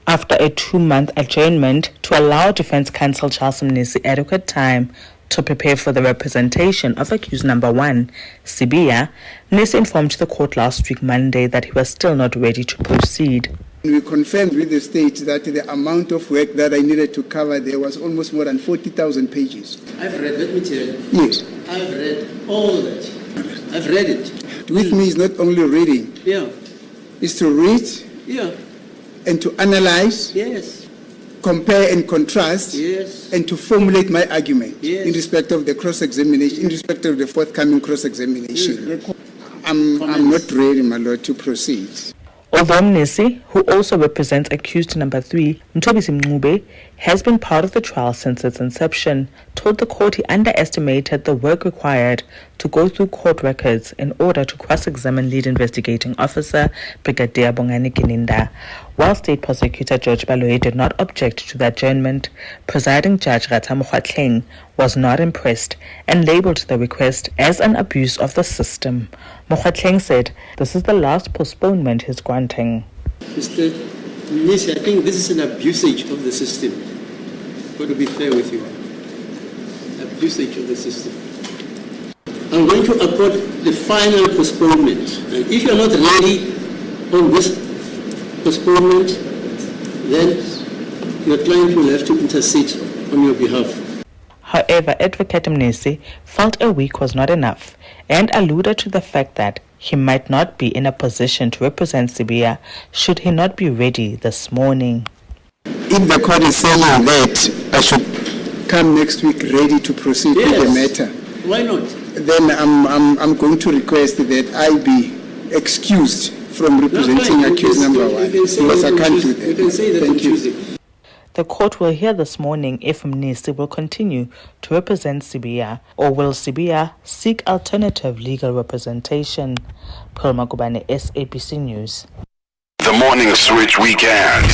Speaker 6: After a 2-month adjournment to allow defense counsel Charles Mnisi adequate time to prepare for the representation of accused number 1, Sibiya, Mnisi informed the court last week Monday that he was still not ready to proceed.
Speaker 7: We confirmed with the state that the amount of work that I needed to cover there was almost more than 40,000 pages.
Speaker 8: I've read that material.
Speaker 7: Yes.
Speaker 8: I've read all that. I've read it.
Speaker 7: With me is not only reading.
Speaker 8: Yeah.
Speaker 7: It's to read.
Speaker 8: Yeah.
Speaker 7: And to analyze.
Speaker 8: Yes.
Speaker 7: Compare and contrast.
Speaker 8: Yes.
Speaker 7: And to formulate my argument.
Speaker 8: Yes.
Speaker 7: In respect of the cross-examination, in respect of the forthcoming cross-examination.
Speaker 8: Yes.
Speaker 7: I'm not ready, my lord, to proceed.
Speaker 6: Although Mnisi, who also represents accused number 3, Mthobisi Mncube, has been part of the trial since its inception, told the court he underestimated the work required to go through court records in order to cross-examine lead investigating officer Brigadier Bongani Kininda. While State Prosecutor George Baloyi did not object to the adjournment, presiding judge Rata Mokgwatleng was not impressed and labeled the request as an abuse of the system. Mokgwatleng said this is the last postponement he's granting.
Speaker 8: Mr. Nisi, I think this is an abusage of the system. I've got to be fair with you. Abusage of the system. I'm going to accord the final postponement. And if you're not ready on this postponement, then your client will have to intercede on your behalf.
Speaker 6: However, Advocate Mnisi felt a week was not enough and alluded to the fact that he might not be in a position to represent Sibiya should he not be ready this morning.
Speaker 7: If the court is saying that I should come next week ready to proceed with the matter,
Speaker 8: why not?
Speaker 7: Then I'm going to request that I be excused from representing accused number 1 because I can't do that.
Speaker 8: You can say that on Tuesday.
Speaker 6: The court will hear this morning if Mnisi will continue to represent Sibiya or will Sibiya seek alternative legal representation. Paul Makubane, SABC News.
Speaker 5: The Morning Switch Weekend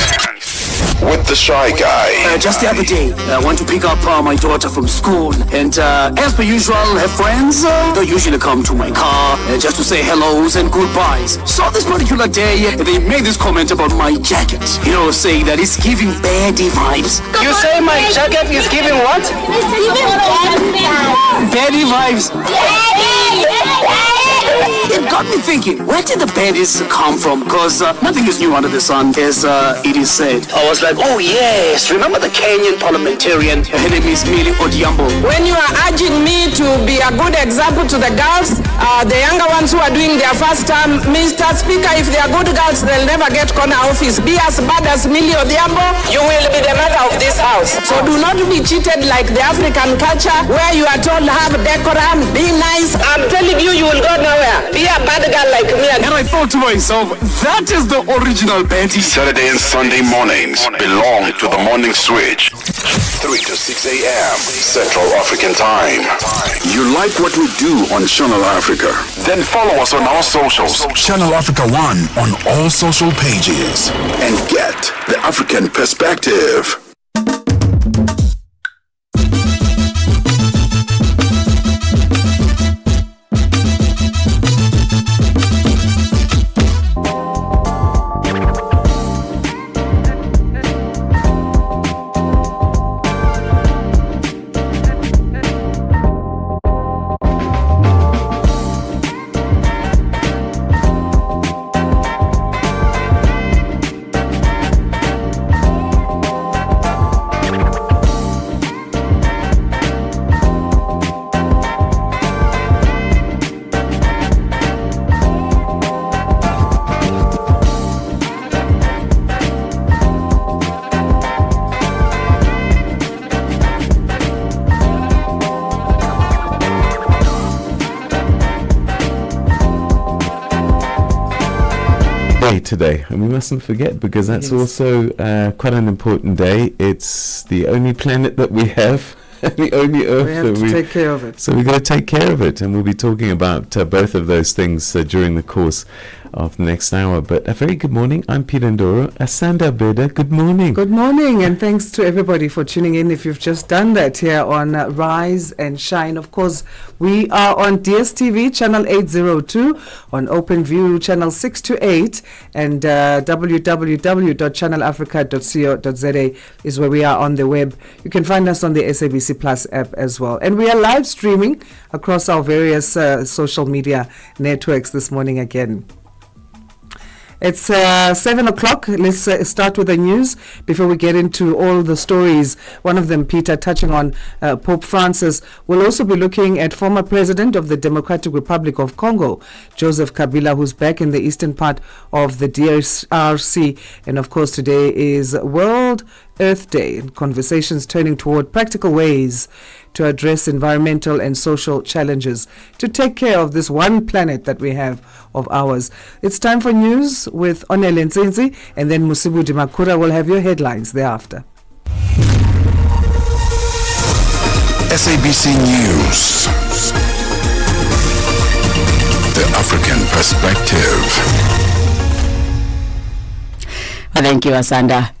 Speaker 5: with the Shy Guy.
Speaker 9: Just the other day, I went to pick up my daughter from school, and as per usual, her friends they usually come to my car just to say hellos and goodbyes. So this particular day, they made this comment about my jacket, saying that it's giving baddie vibes.
Speaker 24: You say my jacket is giving what?
Speaker 9: It's giving baddie vibes. It got me thinking, where did the baddies come from? Because nothing is new under the sun, as it is said. I was like, oh yes, remember the Kenyan parliamentarian? Her name is Millie Odhiambo.
Speaker 25: When you are urging me to be a good example to the girls, the younger ones who are doing their first time, Mr. Speaker, if they are good girls, they'll never get corner office. Be as bad as Millie Odhiambo, you will be the mother of this house. So do not be cheated like the African culture, where you are told have decorum, be nice. I'm telling you, you will go nowhere. Be a bad girl like me.
Speaker 9: And I thought to myself, that is the original Betty.
Speaker 5: Saturday and Sunday mornings belong to the Morning Switch. 3 to 6 a.m. Central African Time. You like what we do on Channel Africa? Then follow us on our socials. Channel Africa 1 on all social pages. And get the African perspective.
Speaker 1: Today, and we mustn't forget, because that's also quite an important day. It's the only planet that we have, and the only Earth
Speaker 3: we have to take care of it.
Speaker 1: So we've got to take care of it, and we'll be talking about both of those things during the course of the next hour. But a very good morning. I'm Peter Ndoro. Asanda, Beda, good morning.
Speaker 3: Good morning, and thanks to everybody for tuning in. If you've just done that here on Rise and Shine, of course, we are on DSTV channel 802, on OpenView channel 628, and www.channelafrica.co.za is where we are on the web. You can find us on the SABC Plus app as well. And we are live streaming across our various social media networks this morning again. It's 7 o'clock. Let's start with the news before we get into all the stories. One of them, Peter, touching on Pope Francis. We'll also be looking at former president of the Democratic Republic of Congo, Joseph Kabila, who's back in the eastern part of the DRC. And of course, today is World Earth Day, and conversations turning toward practical ways to address environmental and social challenges to take care of this one planet that we have of ours. It's time for news with Onele Nzinzi, and then Musibu Dimakura will have your headlines thereafter.
Speaker 5: SABC News. The African Perspective.
Speaker 10: Thank you, Asanda.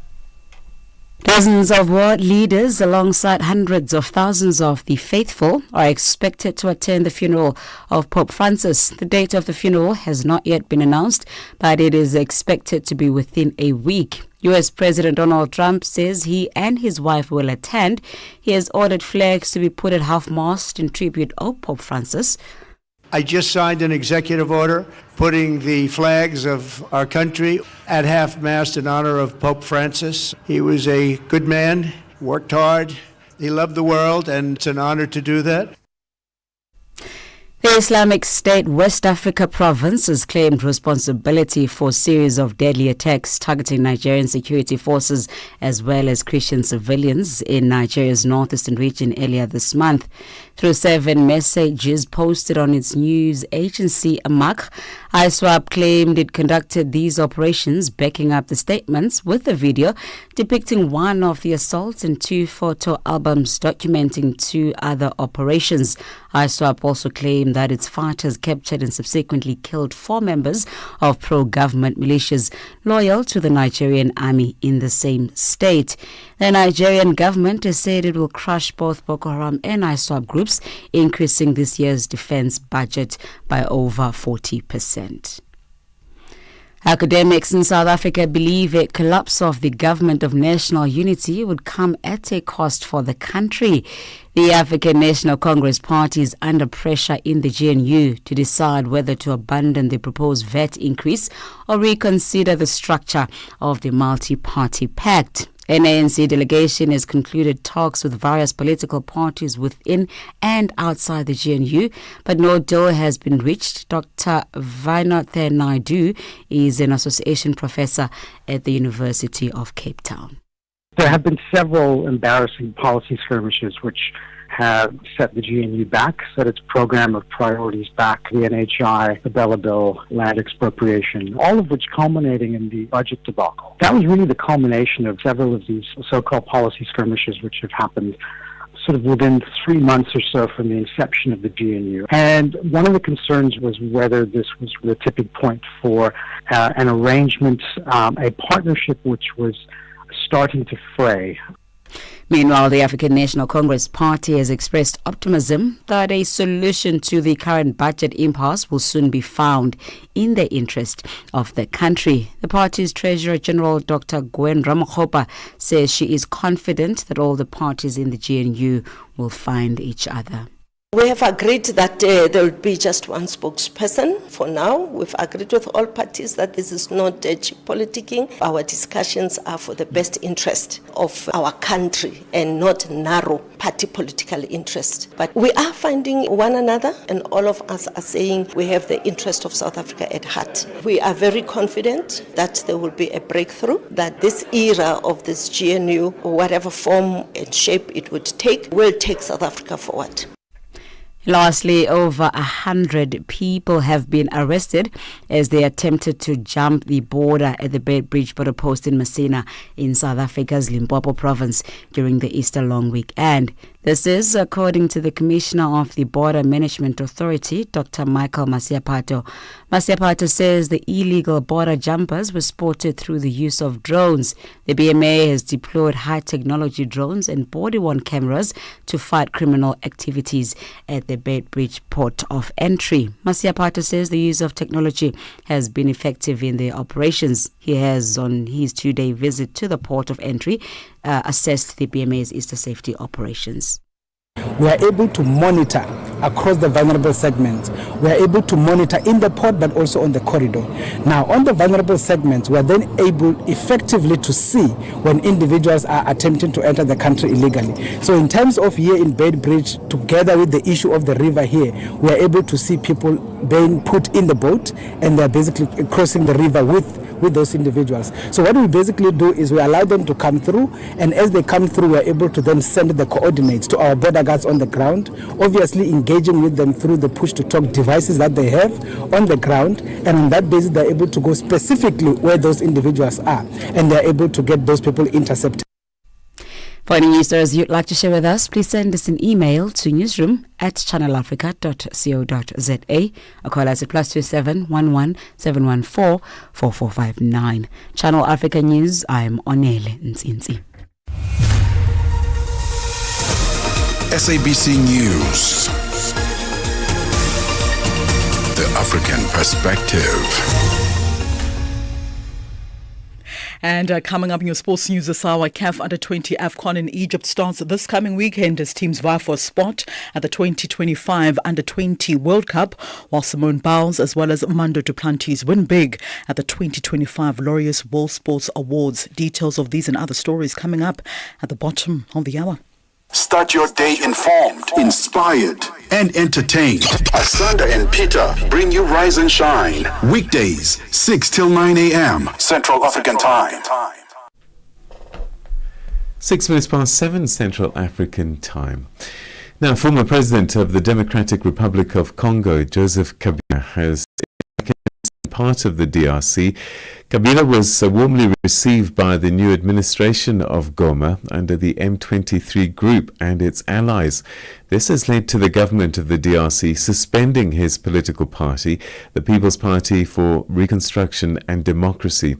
Speaker 10: Dozens of world leaders alongside hundreds of thousands of the faithful are expected to attend the funeral of Pope Francis. The date of the funeral has not yet been announced, but it is expected to be within a week. U.S. President Donald Trump says he and his wife will attend. He has ordered flags to be put at half-mast in tribute of Pope Francis.
Speaker 11: I just signed an executive order putting the flags of our country at half-mast in honor of Pope Francis. He was a good man, worked hard, he loved the world, and it's an honor to do that.
Speaker 10: The Islamic State West Africa province has claimed responsibility for a series of deadly attacks targeting Nigerian security forces as well as Christian civilians in Nigeria's northeastern region earlier this month. Through 7 messages posted on its news agency, AMAC, ISWAP claimed it conducted these operations, backing up the statements with a video depicting one of the assaults and 2 photo albums documenting 2 other operations. ISWAP also claimed that its fighters captured and subsequently killed 4 members of pro-government militias loyal to the Nigerian army in the same state. The Nigerian government has said it will crush both Boko Haram and ISWAP groups, increasing this year's defense budget by over 40%. Academics in South Africa believe a collapse of the government of national unity would come at a cost for the country. The African National Congress Party is under pressure in the GNU to decide whether to abandon the proposed VAT increase or reconsider the structure of the multi-party pact. An ANC delegation has concluded talks with various political parties within and outside the GNU, but no deal has been reached. Dr. Vinothe Naidu is an association professor at the University of Cape Town.
Speaker 12: There have been several embarrassing policy skirmishes which have set the GNU back, set its program of priorities back, the NHI, the Bella Bill, land expropriation, all of which culminating in the budget debacle. That was really the culmination of several of these so-called policy skirmishes which have happened sort of within 3 months or so from the inception of the GNU. And one of the concerns was whether this was the tipping point for an arrangement, a partnership which was starting to fray.
Speaker 10: Meanwhile, the African National Congress Party has expressed optimism that a solution to the current budget impasse will soon be found in the interest of the country. The party's Treasurer General Dr. Gwen Ramokgopa says she is confident that all the parties in the GNU will find each other.
Speaker 13: We have agreed that there will be just one spokesperson for now. We've agreed with all parties that this is not cheap politicking. Our discussions are for the best interest of our country and not narrow party political interest. But we are finding one another, and all of us are saying we have the interest of South Africa at heart. We are very confident that there will be a breakthrough, that this era of this GNU, whatever form and shape it would take, will take South Africa forward.
Speaker 10: Lastly, over 100 people have been arrested as they attempted to jump the border at the Bridge border post in Messina in South Africa's Limpopo province during the Easter long weekend. This is according to the Commissioner of the Border Management Authority, Dr. Michael Masiapato. Masiapato says the illegal border jumpers were spotted through the use of drones. The BMA has deployed high-technology drones and body-worn cameras to fight criminal activities at the Bridge port of entry. Masiapato says the use of technology has been effective in their operations. He has, on his 2-day visit to the port of entry, assessed the BMA's Easter safety operations.
Speaker 14: we are able to monitor across the vulnerable segments. We are able to monitor in the port but also on the corridor. Now, on the vulnerable segments, we are then able effectively to see when individuals are attempting to enter the country illegally. So in terms of here in Bed Bridge, together with the issue of the river here, we are able to see people being put in the boat and they are basically crossing the river with those individuals. So what we basically do is we allow them to come through, and as they come through, we are able to then send the coordinates to our border guards on the ground, obviously engaging with them through the push-to-talk devices that they have on the ground, and on that basis they're able to go specifically where those individuals are, and they're able to get those people intercepted.
Speaker 10: For any news stories you'd like to share with us, please send us an email to newsroom@channelafrica.co.za or call us at +27 11 714 4459. Channel Africa News, I'm Onele Nzinzi.
Speaker 5: SABC News. The African Perspective.
Speaker 15: And coming up in your sports news this hour, CAF Under-20 AFCON in Egypt starts this coming weekend as teams vie for a spot at the 2025 Under-20 World Cup, while Simone Biles as well as Mando Duplantis win big at the 2025 Laureus World Sports Awards. Details of these and other stories coming up at the bottom of the hour.
Speaker 5: Start your day informed, inspired, and entertained. Asanda and Peter bring you Rise and Shine. Weekdays, 6 till 9 a.m. Central African Time.
Speaker 1: 6 minutes past 7 Central African Time. Now, former President of the Democratic Republic of Congo, Joseph Kabila, has part of the DRC. Kabila was warmly received by the new administration of Goma under the M23 group and its allies. This has led to the government of the DRC suspending his political party, the People's Party for Reconstruction and Democracy.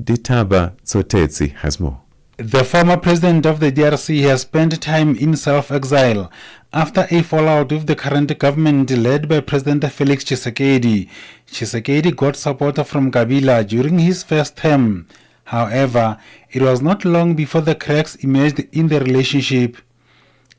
Speaker 1: Ditaba Tsotetsi has more.
Speaker 16: The former president of the DRC has spent time in self-exile after a fallout with the current government led by President Felix Tshisekedi. Tshisekedi got support from Kabila during his first term. However, it was not long before the cracks emerged in the relationship.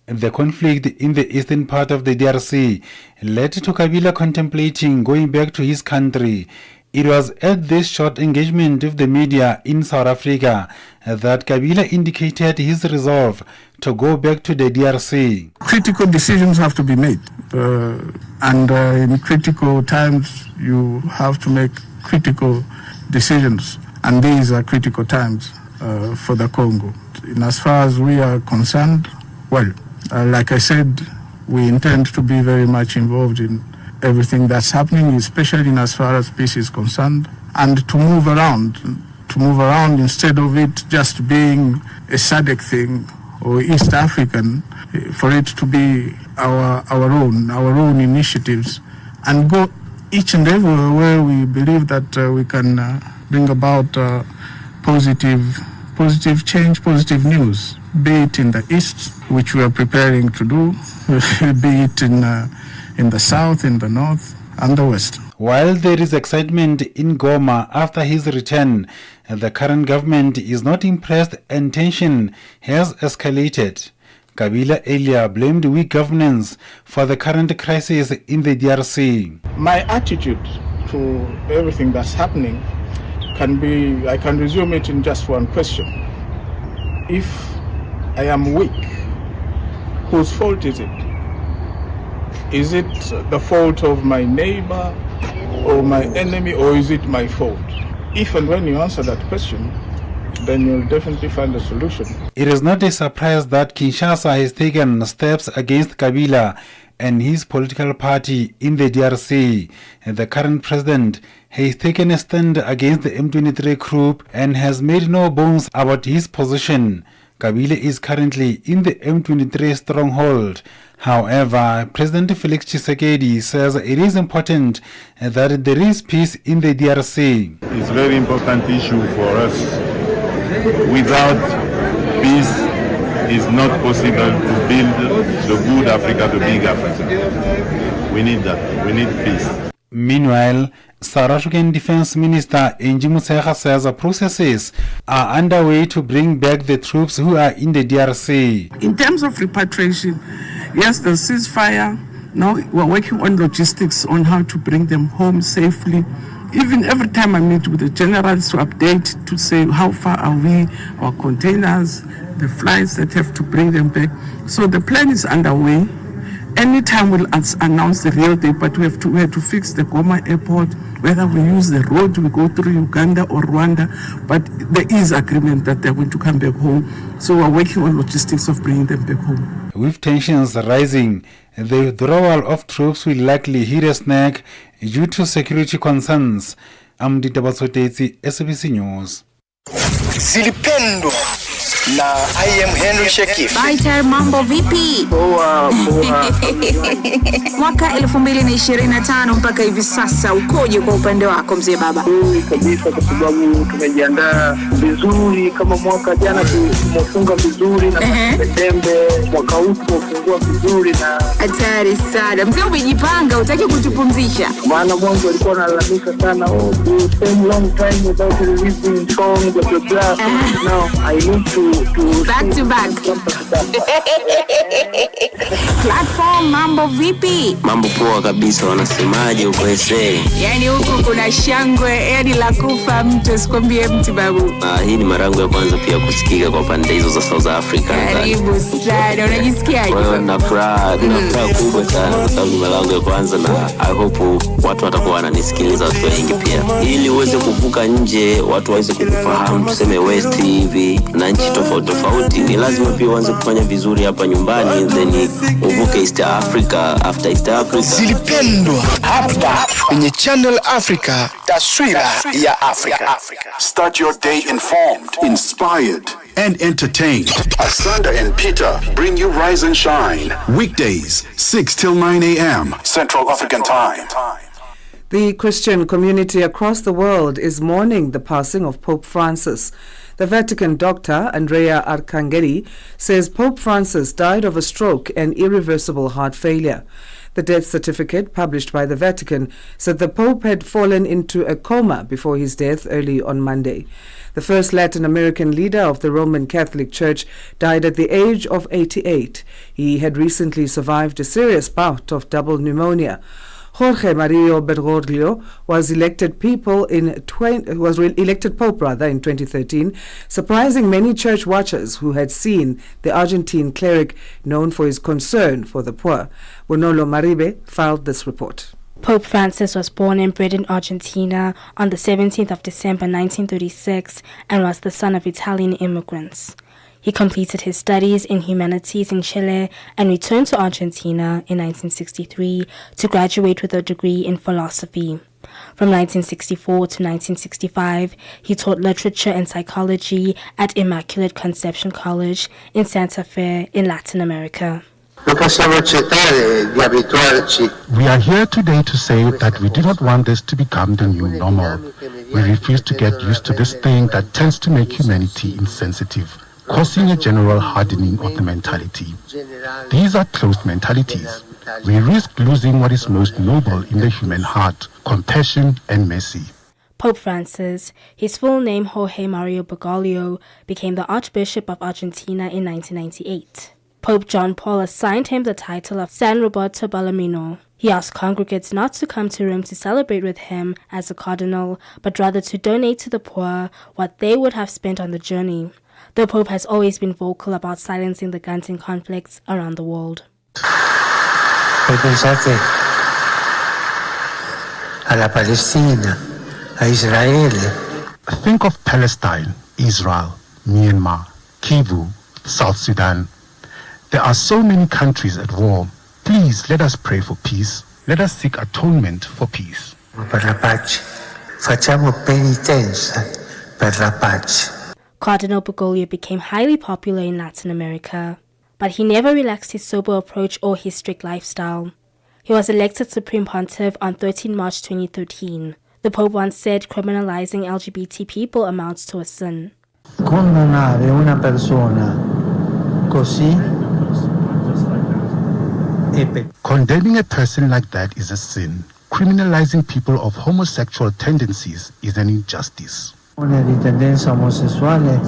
Speaker 16: The conflict in the eastern part of the DRC led to Kabila contemplating going back to his country. It was at this short engagement with the media in South Africa that Kabila indicated his resolve to go back to the DRC.
Speaker 7: Critical decisions have to be made, and in critical times you have to make critical decisions, and these are critical times for the Congo. And as far as we are concerned, well, like I said, we intend to be very much involved in everything that's happening, especially in as far as peace is concerned, and to move around instead of it just being a SADC thing or East African, for it to be our own initiatives, and go each and everywhere where we believe that we can bring about positive change, positive news, be it in the East, which we are preparing to do, be it in the South, in the North, and the West.
Speaker 16: While there is excitement in Goma after his return, the current government is not impressed and tension has escalated. Kabila earlier blamed weak governance for the current crisis in the DRC.
Speaker 7: My attitude to everything that's happening I can resume it in just one question. If I am weak, whose fault is it? Is it the fault of my neighbor or my enemy, or is it my fault? If and when you answer that question, then you'll definitely find a solution.
Speaker 16: It is not a surprise that Kinshasa has taken steps against Kabila and his political party in the DRC. The current president has taken a stand against the M23 group and has made no bones about his position. Kabila is currently in the M23 stronghold. However, President Felix Tshisekedi says it is important that there is peace in the DRC.
Speaker 17: It's a very important issue for us. Without peace, it's not possible to build the good Africa, the big Africa. We need that. We need peace.
Speaker 16: Meanwhile, South African Defence Minister Angie Motshekga says processes are underway to bring back the troops who are in the DRC.
Speaker 18: In terms of repatriation, yes, the ceasefire. Now we're working on logistics on how to bring them home safely. Even every time I meet with the generals to update to say how far are we, our containers, the flights that have to bring them back. So the plan is underway. Anytime we'll announce the real date, but we have to fix the Goma airport, whether we use the road, we go through Uganda or Rwanda, but there is agreement that they're going to come back home. So we're working on logistics of bringing them back home.
Speaker 16: With tensions rising, the withdrawal of troops will likely hit a snag due to security concerns. I'm Dita Batsotezi, SABC News.
Speaker 19: Zilipendwa na I am Henry Shekif.
Speaker 20: Baiter, mambo vipi?
Speaker 19: Poa.
Speaker 20: Mwaka 2025 mpaka hivi sasa ukoje kwa upande wako mzee baba?
Speaker 19: Kabisa, kwa sababu tumejiandaa vizuri. Kama mwaka jana tumefunga vizuri na Septemba, mwaka huu tumefungua vizuri na
Speaker 20: hatari sana. Mzee umejipanga, utaki kutupumzisha?
Speaker 19: Maana mwanzo alikuwa analalamika sana, we spend long time without releasing songs blah blah. Now I need to
Speaker 20: back to back. Platform, mambo vipi?
Speaker 21: Mambo poa kabisa, wanasemaje huko SA?
Speaker 20: Yani huko kuna shangwe, yani la kufa mtu asikwambie mtu babu.
Speaker 21: Hii ni marango ya kwanza pia kusikika kwa pande hizo za South Africa.
Speaker 20: Karibu sana, unajisikiaje?
Speaker 21: Nina furaha kubwa sana kwa sababu ni marango ya kwanza, na I hope watu watakuwa wananisikiliza watu wengi pia. Ili uweze kuvuka nje, watu waweze kukufahamu, tuseme West hivi na nchi tofauti, ni lazima pia uanze kufanya vizuri hapa nyumbani, then uvuke East Africa. After East Africa,
Speaker 19: Zilipendwa hapa kwenye Channel Africa, taswira ya Afrika.
Speaker 5: Start your day informed, inspired, and entertained. Asanda and Peter bring you Rise and Shine. Weekdays, 6 till 9 a.m. Central African Time.
Speaker 3: The Christian community across the world is mourning the passing of Pope Francis. The Vatican doctor, Andrea Arcangeli, says Pope Francis died of a stroke and irreversible heart failure. The death certificate published by the Vatican said the Pope had fallen into a coma before his death early on Monday. The first Latin American leader of the Roman Catholic Church died at the age of 88. He had recently survived a serious bout of double pneumonia. Jorge Mario Bergoglio was elected Pope in 2013, surprising many church watchers who had seen the Argentine cleric known for his concern for the poor. Bonolo Maribe filed this report.
Speaker 22: Pope Francis was born and bred in Argentina on the 17th of December 1936 and was the son of Italian immigrants. He completed his studies in humanities in Chile and returned to Argentina in 1963 to graduate with a degree in philosophy. From 1964 to 1965, he taught literature and psychology at Immaculate Conception College in Santa Fe in Latin America.
Speaker 26: We are here today to say that we do not want this to become the new normal. We refuse to get used to this thing that tends to make humanity insensitive, causing a general hardening of the mentality. These are closed mentalities. We risk losing what is most noble in the human heart, compassion and mercy.
Speaker 22: Pope Francis, his full name Jorge Mario Bergoglio, became the Archbishop of Argentina in 1998. Pope John Paul assigned him the title of San Roberto Bellarmino. He asked congregants not to come to Rome to celebrate with him as a cardinal, but rather to donate to the poor what they would have spent on the journey. The Pope has always been vocal about silencing the guns and conflicts around the world.
Speaker 26: Pensate alla Palestina, a Israele. Think of Palestine, Israel, Myanmar, Kivu, South Sudan. There are so many countries at war. Please let us pray for peace. Let us seek atonement for peace.
Speaker 22: Per la pace. Facciamo penitenza per la pace. Cardinal Bergoglio became highly popular in Latin America, but he never relaxed his sober approach or his strict lifestyle. He was elected Supreme Pontiff on 13 March 2013. The Pope once said criminalizing LGBT people amounts to a sin.
Speaker 26: Condannare una persona così. Condemning a person like that is a sin. criminalizing people of homosexual tendencies is an injustice.
Speaker 2: Di tendenza omosessuale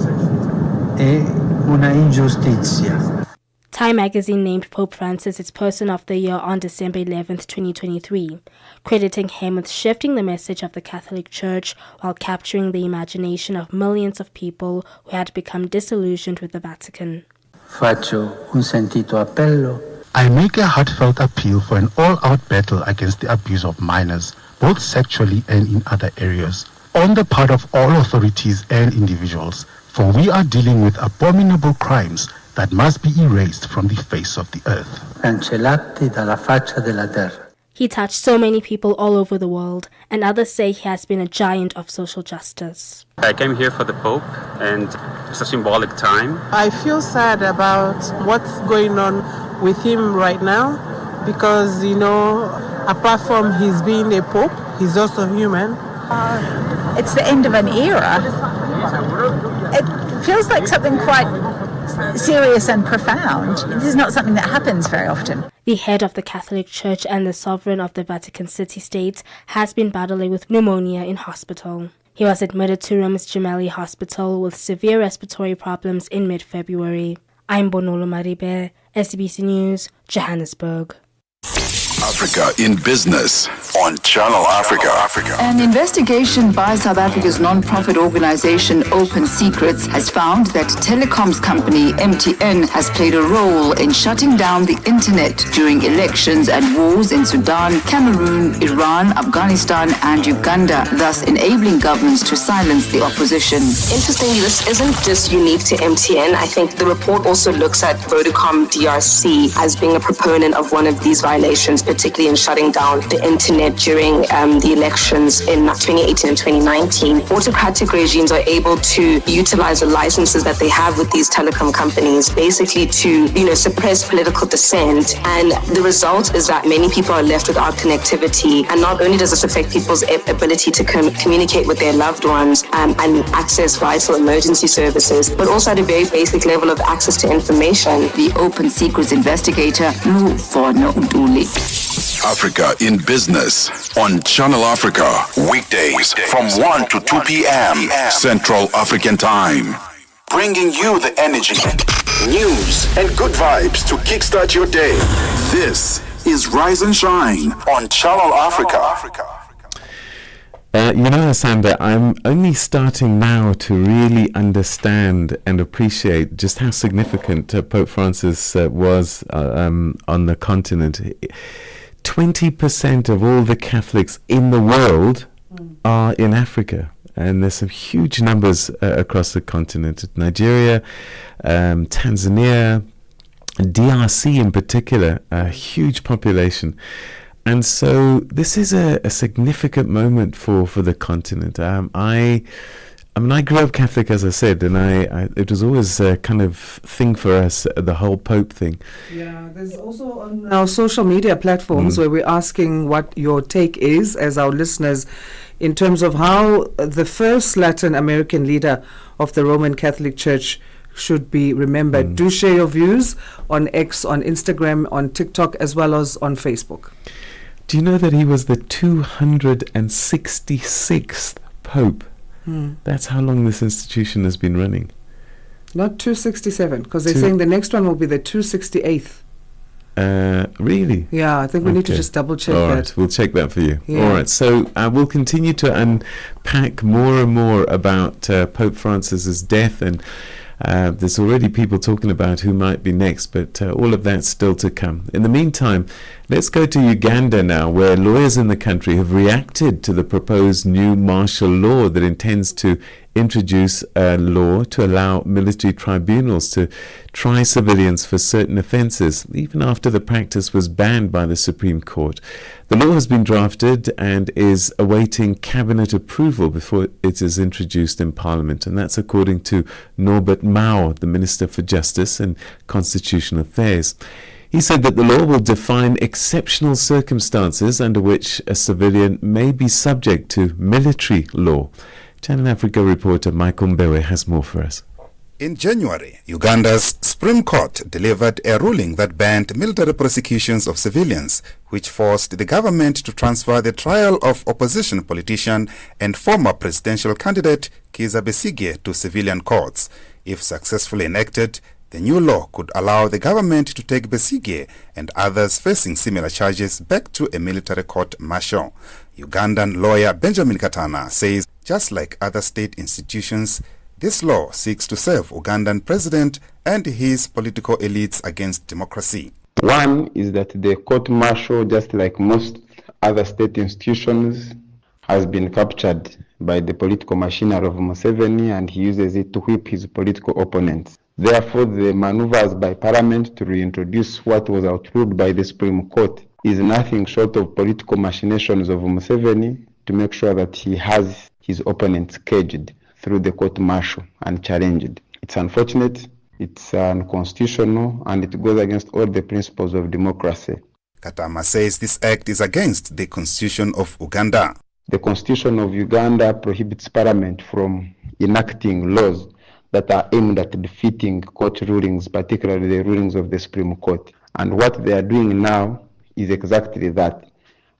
Speaker 2: è una ingiustizia.
Speaker 22: Time magazine named Pope Francis its Person of the Year on December 11th, 2023, crediting him with shifting the message of the Catholic Church while capturing the imagination of millions of people who had become disillusioned with the Vatican.
Speaker 2: Faccio un sentito appello.
Speaker 26: I make a heartfelt appeal for an all-out battle against the abuse of minors, both sexually and in other areas, on the part of all authorities and individuals, for we are dealing with abominable crimes that must be erased from the face of the earth.
Speaker 2: Cancellati dalla faccia della terra.
Speaker 22: He touched so many people all over the world, and others say he has been a giant of social justice.
Speaker 4: I came here for the Pope, and it's a symbolic time.
Speaker 6: I feel sad about what's going on with him right now because, apart from his being a Pope, he's also human.
Speaker 8: It's the end of an era. It feels like something quite serious and profound. This is not something that happens very often.
Speaker 22: The head of the Catholic Church and the sovereign of the Vatican City-State has been battling with pneumonia in hospital. He was admitted to Rome's Gemelli Hospital with severe respiratory problems in mid-February. I'm Bonolo Maribe, SBC News, Johannesburg.
Speaker 5: Africa in Business on Channel Africa.
Speaker 23: An investigation by South Africa's non-profit organization Open Secrets has found that telecoms company MTN has played a role in shutting down the internet during elections and wars in Sudan, Cameroon, Iran, Afghanistan and Uganda, thus enabling governments to silence the opposition.
Speaker 24: Interestingly, this isn't just unique to MTN. I think the report also looks at Vodacom DRC as being a proponent of one of these violations, particularly in shutting down the internet during the elections in 2018 and 2019. Autocratic regimes are able to utilize the licenses that they have with these telecom companies, basically to, suppress political dissent. And the result is that many people are left without connectivity. And not only does this affect people's ability to communicate with their loved ones and access vital emergency services, but also at a very basic level of access to information.
Speaker 23: The Open Secrets investigator, Lu Forno Ntuli.
Speaker 5: Africa in Business on Channel Africa. Weekdays from 1 to 2 p.m. Central African Time. Bringing you the energy, news, and good vibes to kickstart your day. This is Rise and Shine on Channel Africa.
Speaker 1: Asanda, I'm only starting now to really understand and appreciate just how significant Pope Francis was on the continent. 20% of all the Catholics in the world are in Africa, and there's some huge numbers across the continent. Nigeria, Tanzania, DRC in particular, a huge population. And so this is a significant moment for the continent. I grew up Catholic, as I said, and it was always a kind of thing for us, the whole Pope thing.
Speaker 3: Yeah, there's also on our social media platforms where we're asking what your take is as our listeners in terms of how the first Latin American leader of the Roman Catholic Church should be remembered. Do share your views on X, on Instagram, on TikTok, as well as on Facebook.
Speaker 1: Do you know that he was the 266th Pope? That's how long this institution has been running.
Speaker 3: Not 267, because they're saying the next one will be the 268th.
Speaker 1: Really?
Speaker 3: Yeah, I think we need to just double check
Speaker 1: that.
Speaker 3: All
Speaker 1: right, we'll check that for you.
Speaker 3: Yeah.
Speaker 1: All right, so we'll continue to unpack more and more about Pope Francis's death, and there's already people talking about who might be next, but all of that's still to come. In the meantime, let's go to Uganda now, where lawyers in the country have reacted to the proposed new martial law that intends to introduce a law to allow military tribunals to try civilians for certain offences, even after the practice was banned by the Supreme Court. The law has been drafted and is awaiting cabinet approval before it is introduced in Parliament, and that's according to Norbert Mao, the Minister for Justice and Constitutional Affairs. He said that the law will define exceptional circumstances under which a civilian may be subject to military law. Channel Africa reporter Michael Mbewe has more for us.
Speaker 9: In January, Uganda's Supreme Court delivered a ruling that banned military prosecutions of civilians, which forced the government to transfer the trial of opposition politician and former presidential candidate Kizza Besigye to civilian courts. If successfully enacted, the new law could allow the government to take Besigye and others facing similar charges back to a military court-martial. Ugandan lawyer Benjamin Katana says, just like other state institutions, this law seeks to save Ugandan president and his political elites against democracy.
Speaker 11: One is that the court-martial, just like most other state institutions, has been captured by the political machinery of Museveni, and he uses it to whip his political opponents. Therefore, the maneuvers by Parliament to reintroduce what was outruled by the Supreme Court is nothing short of political machinations of Museveni to make sure that he has his opponents caged through the court-martial and challenged. It's unfortunate, it's unconstitutional, and it goes against all the principles of democracy.
Speaker 9: Katama says this act is against the Constitution of Uganda.
Speaker 11: The Constitution of Uganda prohibits Parliament from enacting laws that are aimed at defeating court rulings, particularly the rulings of the Supreme Court. And what they are doing now is exactly that.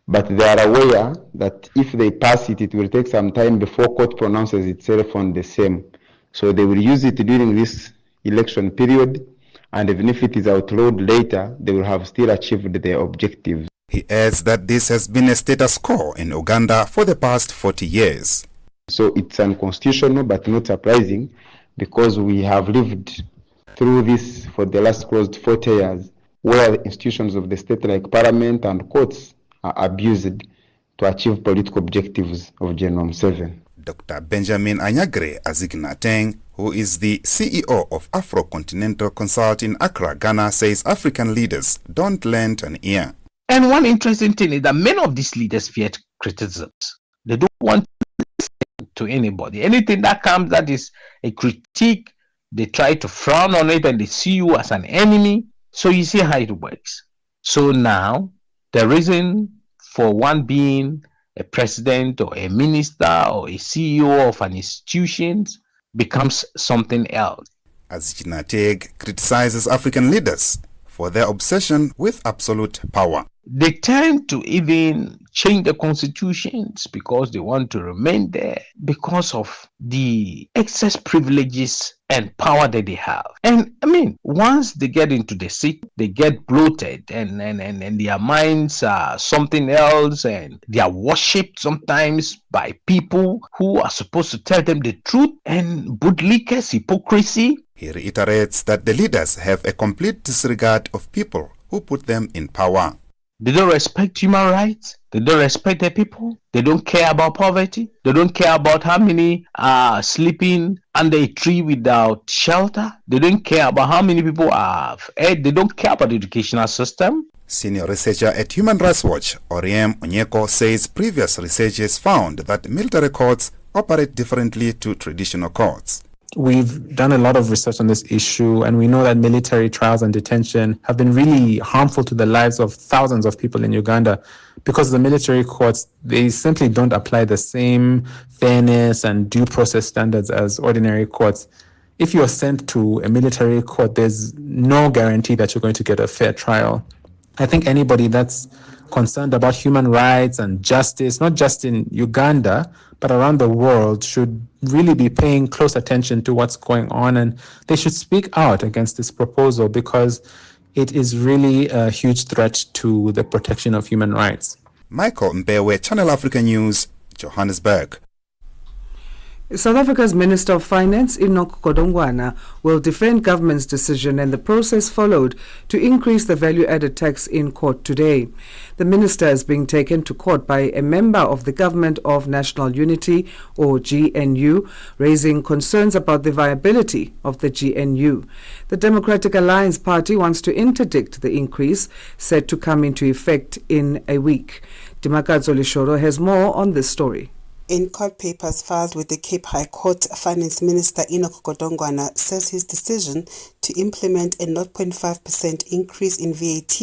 Speaker 11: But they are aware that if they pass it, it will take some time before court pronounces itself on the same. So they will use it during this election period, and even if it is outlawed later, they will have still achieved their objectives.
Speaker 9: He adds that this has been a status quo in Uganda for the past 40 years.
Speaker 11: So it's unconstitutional, but not surprising, because we have lived through this for the last close to 40 years, where institutions of the state like Parliament and courts are abused to achieve political objectives of General Museveni.
Speaker 9: Dr. Benjamin Anyagre Azignateng, who is the CEO of Afro-Continental Consult in Accra, Ghana, says African leaders don't lend an ear.
Speaker 12: And one interesting thing is that many of these leaders fear criticisms. They don't want to listen to anybody. Anything that comes that is a critique, they try to frown on it and they see you as an enemy. So you see how it works. So now, the reason for one being a president or a minister or a CEO of an institution becomes something else.
Speaker 9: As Jinateg criticizes African leaders for their obsession with absolute power.
Speaker 12: They tend to even change the constitutions because they want to remain there because of the excess privileges and power that they have. And I mean, once they get into the seat, they get bloated and their minds are something else, and they are worshipped sometimes by people who are supposed to tell them the truth, and bootlickers, hypocrisy.
Speaker 9: He reiterates that the leaders have a complete disregard of people who put them in power.
Speaker 12: They don't respect human rights. They don't respect their people. They don't care about poverty. They don't care about how many are sleeping under a tree without shelter. They don't care about how many people have. They don't care about the educational system.
Speaker 9: Senior researcher at Human Rights Watch, Oriem Onyeko, says previous researchers found that military courts operate differently to traditional courts.
Speaker 13: We've done a lot of research on this issue, and we know that military trials and detention have been really harmful to the lives of thousands of people in Uganda, because the military courts, they simply don't apply the same fairness and due process standards as ordinary courts. If you are sent to a military court, there's no guarantee that you're going to get a fair trial. I think anybody that's concerned about human rights and justice, not just in Uganda, but around the world, should really be paying close attention to what's going on, and they should speak out against this proposal, because it is really a huge threat to the protection of human rights.
Speaker 9: Michael Mbewe, Channel Africa News, Johannesburg.
Speaker 3: South Africa's Minister of Finance, Enoch Godongwana, will defend government's decision and the process followed to increase the value-added tax in court today. The minister is being taken to court by a member of the Government of National Unity, or GNU, raising concerns about the viability of the GNU. The Democratic Alliance Party wants to interdict the increase, set to come into effect in a week. Dimakadzo Lishoro has more on this story.
Speaker 14: In court papers filed with the Cape High Court, Finance Minister Enoch Godongwana says his decision to implement a 0.5% increase in VAT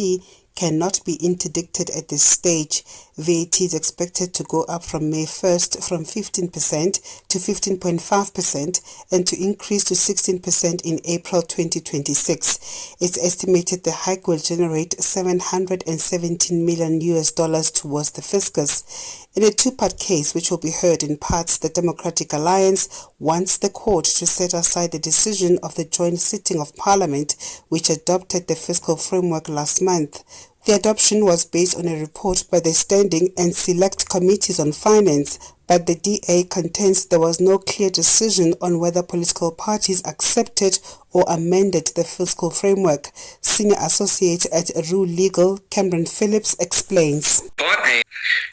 Speaker 14: cannot be interdicted at this stage. VAT is expected to go up from May 1st from 15% to 15.5% and to increase to 16% in April 2026. It's estimated the hike will generate $717 million towards the fiscus. In a two-part case which will be heard in parts, the Democratic Alliance wants the court to set aside the decision of the joint sitting of Parliament which adopted the fiscal framework last month. The adoption was based on a report by the Standing and Select Committees on Finance, but the DA contends there was no clear decision on whether political parties accepted or amended the fiscal framework. Senior Associate at Rule Legal, Cameron Phillips, explains.
Speaker 7: Part A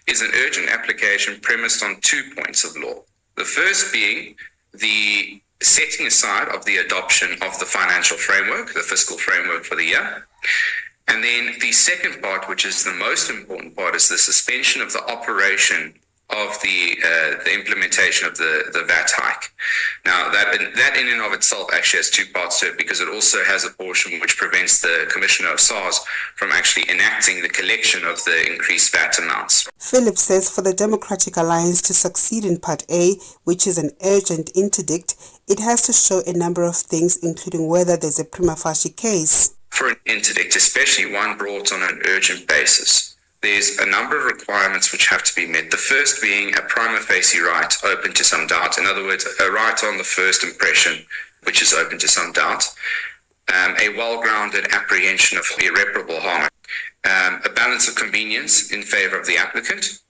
Speaker 7: is an urgent application premised on 2 points of law. The first being the setting aside of the adoption of the financial framework, the fiscal framework for the year. And then the second part, which is the most important part, is the suspension of the operation of the implementation of the VAT hike. Now, that in and of itself actually has 2 parts to it, because it also has a portion which prevents the Commissioner of SARS from actually enacting the collection of the increased VAT amounts.
Speaker 14: Phillips says for the Democratic Alliance to succeed in Part A, which is an urgent interdict, it has to show a number of things, including whether there's a prima facie case.
Speaker 7: For an interdict, especially one brought on an urgent basis, there's a number of requirements which have to be met. The first being a prima facie right open to some doubt. In other words, a right on the first impression, which is open to some doubt. A well-grounded apprehension of irreparable harm. A balance of convenience in favor of the applicant,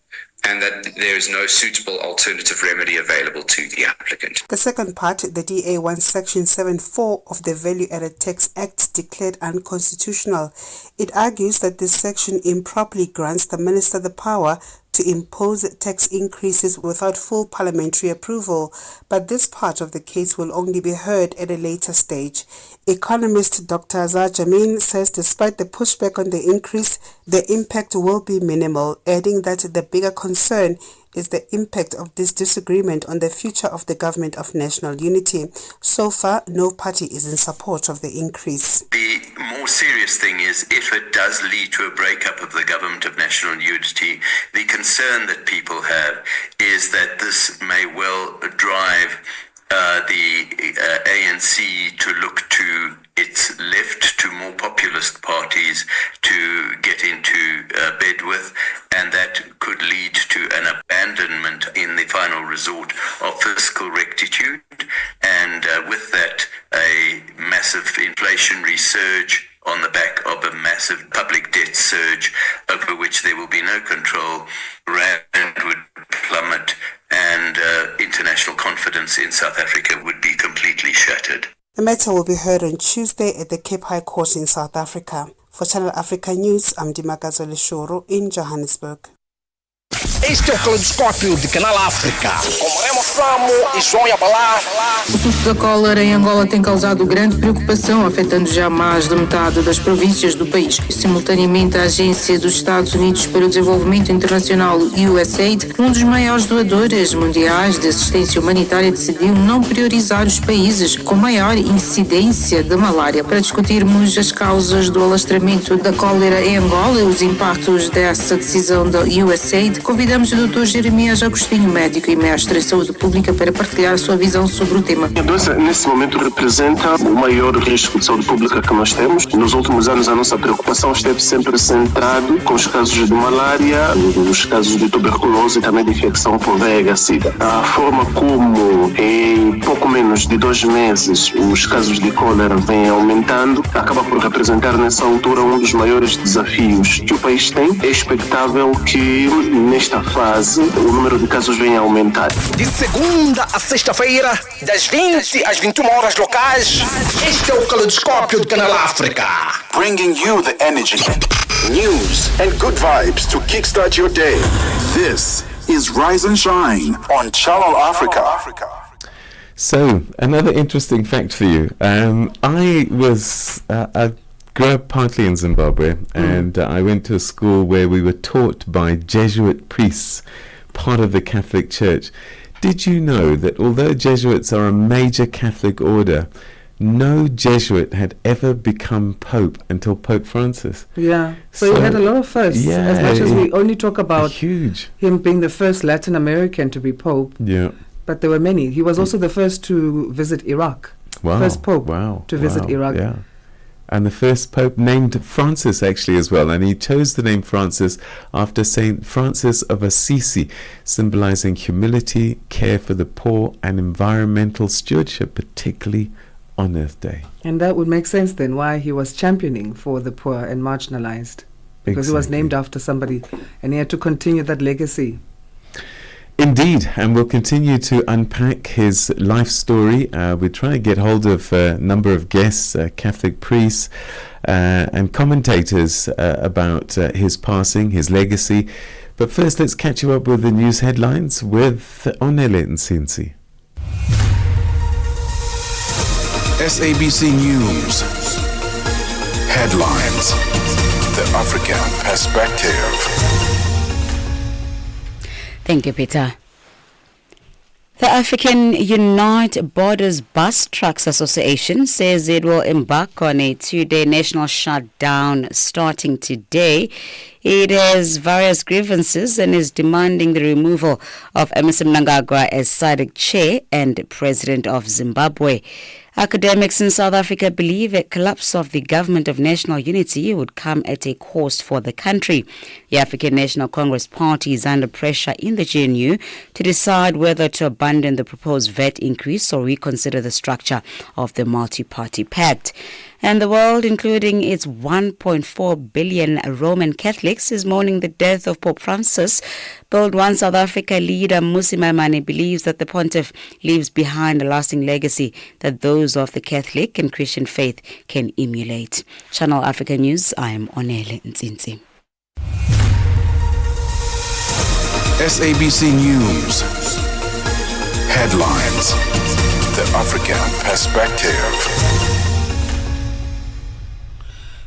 Speaker 7: and that there is no suitable alternative remedy available to the applicant.
Speaker 14: The second part, the DA wants Section 7.4 of the Value Added Tax Act declared unconstitutional. It argues that this section improperly grants the minister the power to impose tax increases without full parliamentary approval, but this part of the case will only be heard at a later stage. Economist Dr. Azar Jamin says despite the pushback on the increase, the impact will be minimal, adding that the bigger concern is the impact of this disagreement on the future of the government of national unity. So far, no party is in support of the increase.
Speaker 10: The more serious thing is if it does lead to a breakup of the government of national unity, the concern that people have is that this may well drive the ANC to look to its left, to more populist parties to get into bed with, and that could lead to an abandonment in the final resort of fiscal rectitude, and with that a massive inflationary surge on the back of a massive public debt surge over which there will be no control. Rand would plummet, and international confidence in South Africa would be completely shattered.
Speaker 14: The matter will be heard on Tuesday at the Cape High Court in South Africa. For Channel Africa News, I'm Dimakazo Leshoro in Johannesburg.
Speaker 15: Este é o Caleidoscópio de Canal África, com Remo Framo e João Yabalá.
Speaker 17: O surto da cólera em Angola tem causado grande preocupação, afetando já mais de metade das províncias do país. Simultaneamente, a Agência dos Estados Unidos para o Desenvolvimento Internacional, USAID, um dos maiores doadores mundiais de assistência humanitária, decidiu não priorizar os países com maior incidência de malária. Para discutirmos as causas do alastramento da cólera em Angola e os impactos dessa decisão da USAID, convidamos o Dr. Jeremias Agostinho, médico e mestre em saúde pública, para partilhar a sua visão sobre o tema.
Speaker 18: A doença, nesse momento, representa o maior risco de saúde pública que nós temos. Nos últimos anos, a nossa preocupação esteve sempre centrada com os casos de malária, os casos de tuberculose e também de infecção por VIH-Sida. A forma como, em pouco menos de 2 meses, os casos de cólera vêm aumentando, acaba por representar, nessa altura, um dos maiores desafios que o país tem. É expectável que, nesta fase, o número de casos venha a aumentar.
Speaker 15: De segunda a sexta-feira, das 20 às 21 horas locais, este é o Caleidoscópio de Canal África.
Speaker 5: Bringing you the energy, news and good vibes to kickstart your day. This is Rise and Shine on Channel Africa.
Speaker 1: So, another interesting fact for you. I grew up partly in Zimbabwe, and I went to a school where we were taught by Jesuit priests, part of the Catholic Church. Did you know that although Jesuits are a major Catholic order, no Jesuit had ever become Pope until Pope Francis.
Speaker 3: Yeah, so he had a lot of firsts.
Speaker 1: Yeah,
Speaker 3: as much as we only talk about
Speaker 1: huge.
Speaker 3: him being the first Latin American to be Pope.
Speaker 1: Yeah.
Speaker 3: But there were many. He was also the first to visit Iraq.
Speaker 1: Wow.
Speaker 3: First Pope to visit
Speaker 1: Wow.
Speaker 3: Iraq.
Speaker 1: Yeah. And the first Pope named Francis actually as well. And he chose the name Francis after Saint Francis of Assisi, symbolizing humility, care for the poor, and environmental stewardship, particularly on Earth Day.
Speaker 3: And that would make sense then why he was championing for the poor and marginalized. Because he was named after somebody and he had to continue that legacy.
Speaker 1: Indeed, and we'll continue to unpack his life story. We try and get hold of a number of guests, Catholic priests and commentators about his passing, his legacy. But first, let's catch you up with the news headlines with Onele Nsinsi.
Speaker 5: SABC News. Headlines. The African Perspective.
Speaker 16: Thank you, Peter. The African Unite Borders Bus Trucks Association says it will embark on a 2-day national shutdown starting today. It has various grievances and is demanding the removal of Emmerson Mnangagwa as SADC chair and president of Zimbabwe. Academics in South Africa believe a collapse of the government of national unity would come at a cost for the country. The African National Congress Party is under pressure in the GNU to decide whether to abandon the proposed VAT increase or reconsider the structure of the multi-party pact. And the world, including its 1.4 billion Roman Catholics, is mourning the death of Pope Francis. Bold One South Africa leader Mmusi Maimane believes that the pontiff leaves behind a lasting legacy that those of the Catholic and Christian faith can emulate. Channel Africa News, I am Onele Nsinsi.
Speaker 5: SABC News. Headlines. The African Perspective.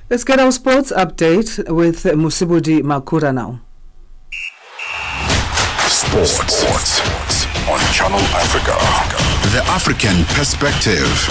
Speaker 3: Let's get our sports update with Musibudi Makura now.
Speaker 5: Sports on Channel Africa. The African Perspective.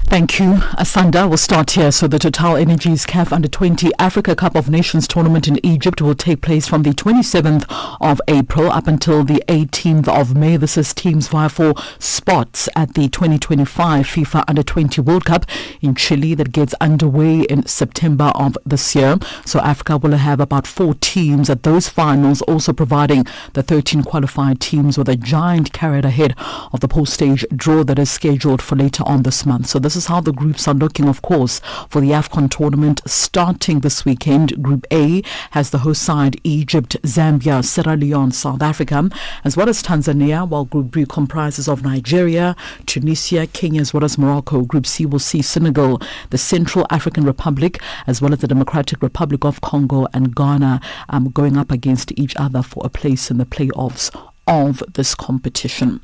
Speaker 19: Thank you. Asanda will start here. So the Total Energies CAF Under-20 Africa Cup of Nations tournament in Egypt will take place from the 27th of April up until the 18th of May. This is teams vie for spots at the 2025 FIFA Under-20 World Cup in Chile that gets underway in September of this year. So Africa will have about 4 teams at those finals, also providing the 13 qualified teams with a giant carrot ahead of the post-stage draw that is scheduled for later on this month. So this is how the groups are looking, of course, for the AFCON tournament starting this weekend. Group A has the host side Egypt, Zambia, Sierra Leone, South Africa, as well as Tanzania, while Group B comprises of Nigeria, Tunisia, Kenya, as well as Morocco. Group C will see Senegal, the Central African Republic, as well as the Democratic Republic of Congo and Ghana going up against each other for a place in the playoffs of this competition.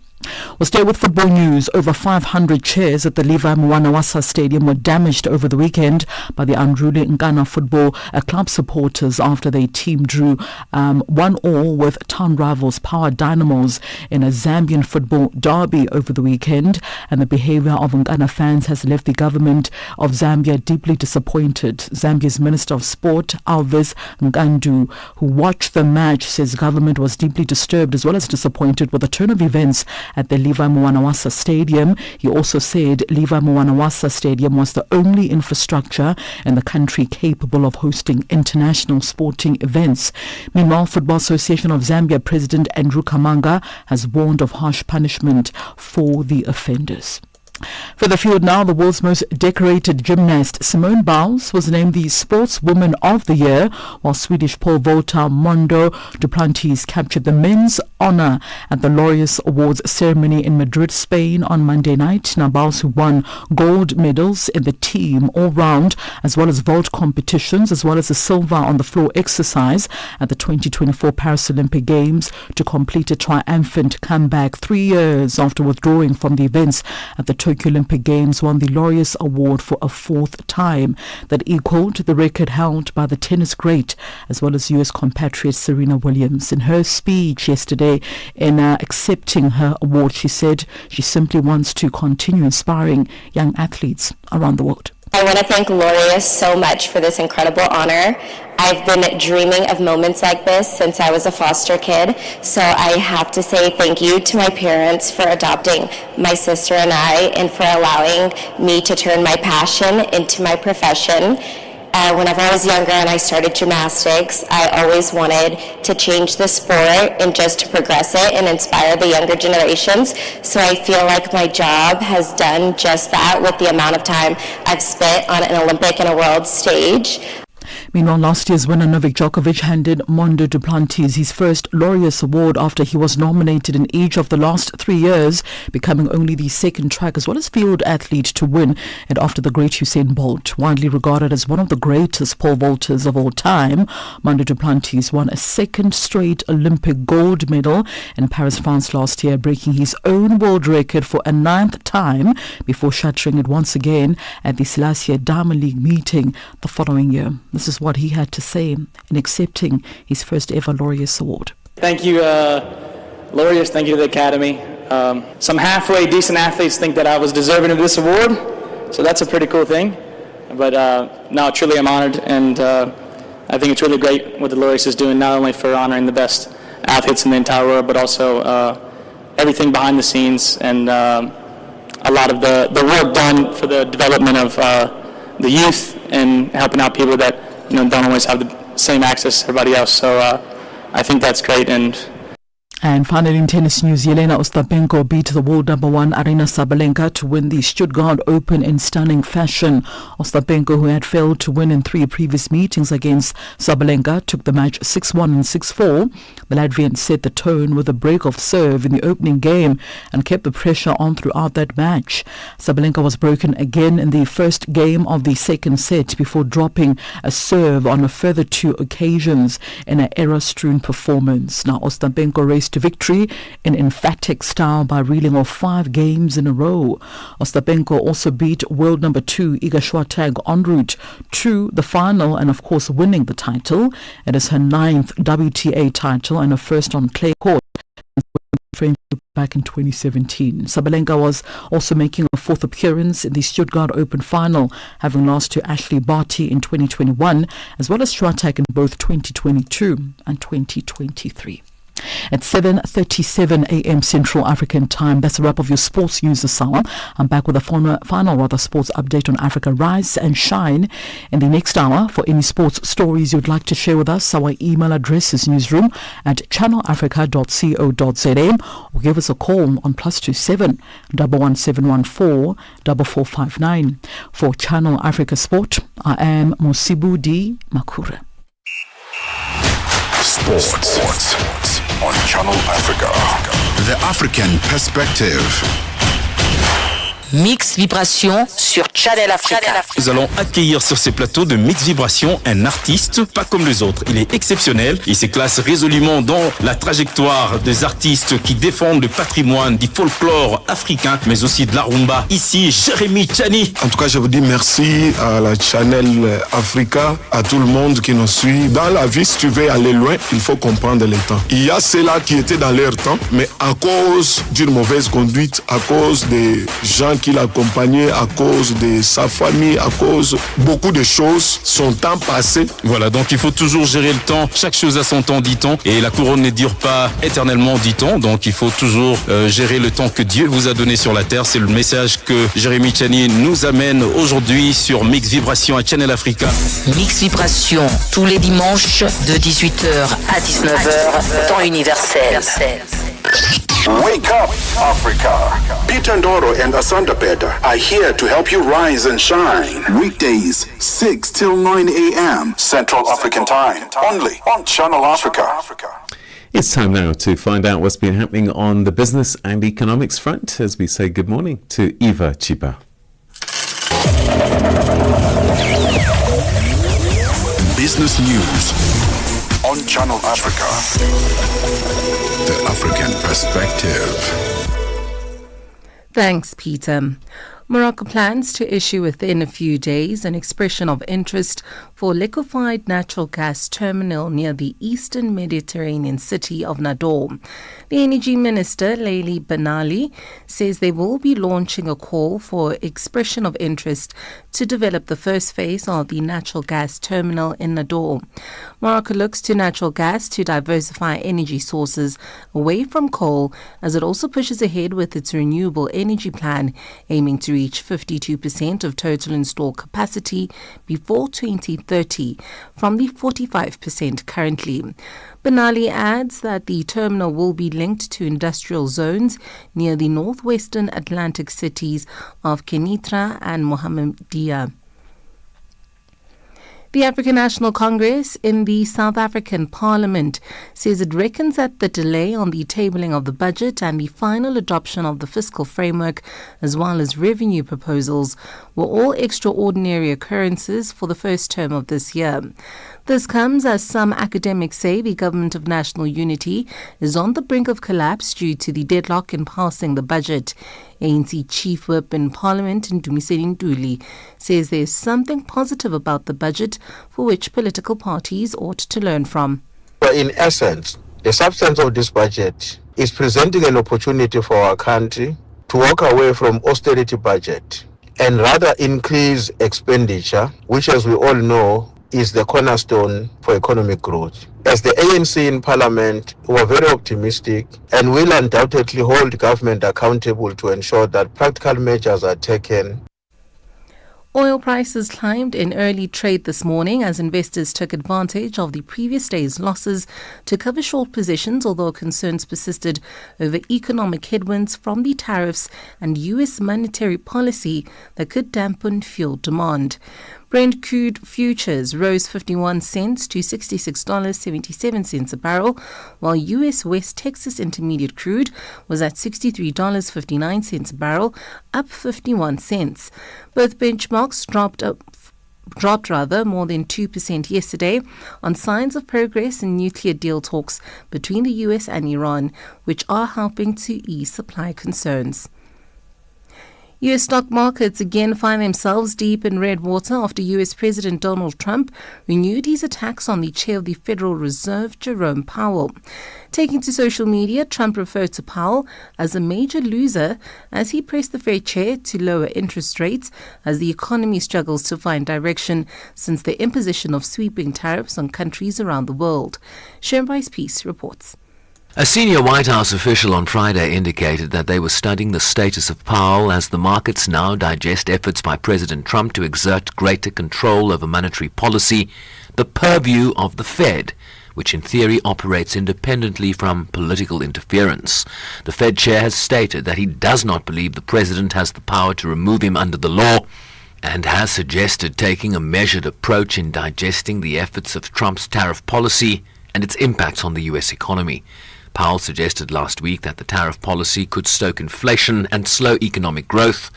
Speaker 19: We'll stay with football news. Over 500 chairs at the Levi Mwanawasa Stadium were damaged over the weekend by the unruly Nkana Football Club supporters after their team drew 1-1 with town rivals Power Dynamos in a Zambian football derby over the weekend. And the behavior of Nkana fans has left the government of Zambia deeply disappointed. Zambia's Minister of Sport, Alves Ngandu, who watched the match, says government was deeply disturbed as well as disappointed with the turn of events at the Levi Mwanawasa Stadium. He also said Levi Mwanawasa Stadium was the only infrastructure in the country capable of hosting international sporting events. Meanwhile, Football Association of Zambia President Andrew Kamanga has warned of harsh punishment for the offenders. For the field now, the world's most decorated gymnast Simone Biles was named the Sportswoman of the Year, while Swedish pole vaulter Mondo Duplantis captured the men's honor at the Laureus Awards ceremony in Madrid, Spain on Monday night. Now, Biles, who won gold medals in the team all-round as well as vault competitions, as well as a silver on the floor exercise at the 2024 Paris Olympic Games, to complete a triumphant comeback 3 years after withdrawing from the events at the Tokyo Olympic Games won the Laureus Award for a fourth time. That equaled the record held by the tennis great as well as US compatriot Serena Williams. In her speech yesterday in accepting her award, she said she simply wants to continue inspiring young athletes around the world.
Speaker 24: I want to thank Laureus so much for this incredible honor. I've been dreaming of moments like this since I was a foster kid, so I have to say thank you to my parents for adopting my sister and I and for allowing me to turn my passion into my profession. Whenever I was younger and I started gymnastics, I always wanted to change the sport and just to progress it and inspire the younger generations. So I feel like my job has done just that with the amount of time I've spent on an Olympic and a world stage.
Speaker 19: Meanwhile, last year's winner Novak Djokovic handed Mondo Duplantis his first Laureus Award after he was nominated in each of the last 3 years, becoming only the second track as well as field athlete to win it after the great Usain Bolt. Widely regarded as one of the greatest pole vaulters of all time, Mondo Duplantis won a second straight Olympic gold medal in Paris, France last year, breaking his own world record for a 9th time before shattering it once again at the Selassie Diamond League meeting the following year. This is what he had to say in accepting his first ever Laureus Award.
Speaker 2: Thank you, Laureus. Thank you to the Academy. Some halfway decent athletes think that I was deserving of this award, so that's a pretty cool thing. But no, truly I'm honored, and I think it's really great what the Laureus is doing, not only for honoring the best athletes in the entire world, but also everything behind the scenes and a lot of the work done for the development of the youth and helping out people that don't always have the same access as everybody else. So I think that's great.
Speaker 19: And finally in tennis news, Jelena Ostapenko beat the world number 1 Aryna Sabalenka to win the Stuttgart Open in stunning fashion. Ostapenko, who had failed to win in 3 previous meetings against Sabalenka, took the match 6-1 and 6-4. The Latvian set the tone with a break-off serve in the opening game and kept the pressure on throughout that match. Sabalenka was broken again in the first game of the second set before dropping a serve on a further 2 occasions in an error-strewn performance. Now Ostapenko raced to victory in emphatic style by reeling off 5 games in a row. Ostapenko also beat world number 2 Iga Swiatek en route to the final and of course winning the title. It is her 9th WTA title and her first on clay court back in 2017. Sabalenka was also making a 4th appearance in the Stuttgart Open final, having lost to Ashley Barty in 2021 as well as Swiatek in both 2022 and 2023. At 7:37 a.m. Central African Time. That's a wrap of your sports news this hour. I'm back with a final sports update on Africa Rise and Shine in the next hour. For any sports stories you'd like to share with us, our email address is newsroom@channelafrica.co.za or give us a call on +27 11714 4459. For Channel Africa Sport, I am Mosibudi Makura.
Speaker 5: Sports on Channel Africa. The African Perspective.
Speaker 4: Mix Vibration sur Channel Africa.
Speaker 20: Nous allons accueillir sur ces plateaux de Mix Vibration un artiste pas comme les autres. Il est exceptionnel. Il se classe résolument dans la trajectoire des artistes qui défendent le patrimoine du folklore africain, mais aussi de la rumba. Ici, Jérémy Tchani.
Speaker 21: En tout cas, je vous dis merci à la Channel Africa, à tout le monde qui nous suit. Dans la vie, si tu veux aller loin, il faut comprendre les temps. Il y a ceux-là qui étaient dans leur temps, mais à cause d'une mauvaise conduite, à cause des gens qui l'accompagnait, à cause de sa famille, à cause beaucoup de choses, son temps passé.
Speaker 20: Voilà, donc il faut toujours gérer le temps. Chaque chose a son temps, dit-on, et la couronne ne dure pas éternellement, dit-on. Donc il faut toujours gérer le temps que Dieu vous a donné sur la terre. C'est le message que Jérémy Tchani nous amène aujourd'hui sur Mix Vibration à Channel Africa.
Speaker 4: Mix Vibration, tous les dimanches de 18h à 19h, temps universel.
Speaker 5: Wake up, Africa. Peter Ndoro and Asanda Beda are here to help you rise and shine. Weekdays, 6 till 9 a.m. Central African Time. Only on Channel Africa.
Speaker 1: It's time now to find out what's been happening on the business and economics front as we say good morning to Eva Chipa.
Speaker 5: Business news on Channel Africa. The African Perspective.
Speaker 17: Thanks, Peter. Morocco plans to issue within a few days an expression of interest for a liquefied natural gas terminal near the eastern Mediterranean city of Ndoro. The Energy Minister, Laili Benali, says they will be launching a call for expression of interest to develop the first phase of the natural gas terminal in Ndoro. Morocco looks to natural gas to diversify energy sources away from coal, as it also pushes ahead with its renewable energy plan, aiming to reach 52% of total installed capacity before 2030 from the 45% currently. Benali adds that the terminal will be linked to industrial zones near the northwestern Atlantic cities of Kenitra and Mohammedia. The African National Congress in the South African Parliament says it reckons that the delay on the tabling of the budget and the final adoption of the fiscal framework, as well as revenue proposals, were all extraordinary occurrences for the first term of this year. This comes as some academics say the Government of National Unity is on the brink of collapse due to the deadlock in passing the budget. ANC Chief Whip in Parliament, Ndumiseni Ntuli, says there is something positive about the budget for which political parties ought to learn from.
Speaker 6: In essence, the substance of this budget is presenting an opportunity for our country to walk away from austerity budget and rather increase expenditure, which, as we all know, is the cornerstone for economic growth. As the ANC in Parliament were very optimistic and will undoubtedly hold government accountable to ensure that practical measures are taken.
Speaker 17: Oil prices climbed in early trade this morning as investors took advantage of the previous day's losses to cover short positions, although concerns persisted over economic headwinds from the tariffs and U.S. monetary policy that could dampen fuel demand. Brent crude futures rose 51 cents to $66.77 a barrel, while U.S. West Texas Intermediate crude was at $63.59 a barrel, up 51 cents. Both benchmarks dropped more than 2% yesterday on signs of progress in nuclear deal talks between the U.S. and Iran, which are helping to ease supply concerns. U.S. stock markets again find themselves deep in red water after U.S. President Donald Trump renewed his attacks on the chair of the Federal Reserve, Jerome Powell. Taking to social media, Trump referred to Powell as a major loser as he pressed the Fed chair to lower interest rates as the economy struggles to find direction since the imposition of sweeping tariffs on countries around the world. Sharon Bryce-Peace reports.
Speaker 8: A senior White House official on Friday indicated that they were studying the status of Powell as the markets now digest efforts by President Trump to exert greater control over monetary policy, the purview of the Fed, which in theory operates independently from political interference. The Fed chair has stated that he does not believe the president has the power to remove him under the law and has suggested taking a measured approach in digesting the efforts of Trump's tariff policy and its impacts on the U.S. economy. Powell suggested last week that the tariff policy could stoke inflation and slow economic growth,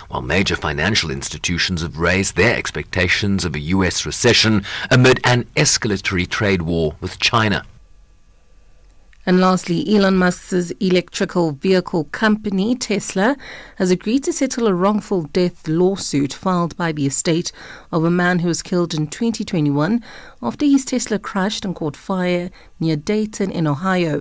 Speaker 8: while major financial institutions have raised their expectations of a U.S. recession amid an escalatory trade war with China.
Speaker 17: And lastly, Elon Musk's electrical vehicle company, Tesla, has agreed to settle a wrongful death lawsuit filed by the estate of a man who was killed in 2021 after his Tesla crashed and caught fire near Dayton in Ohio.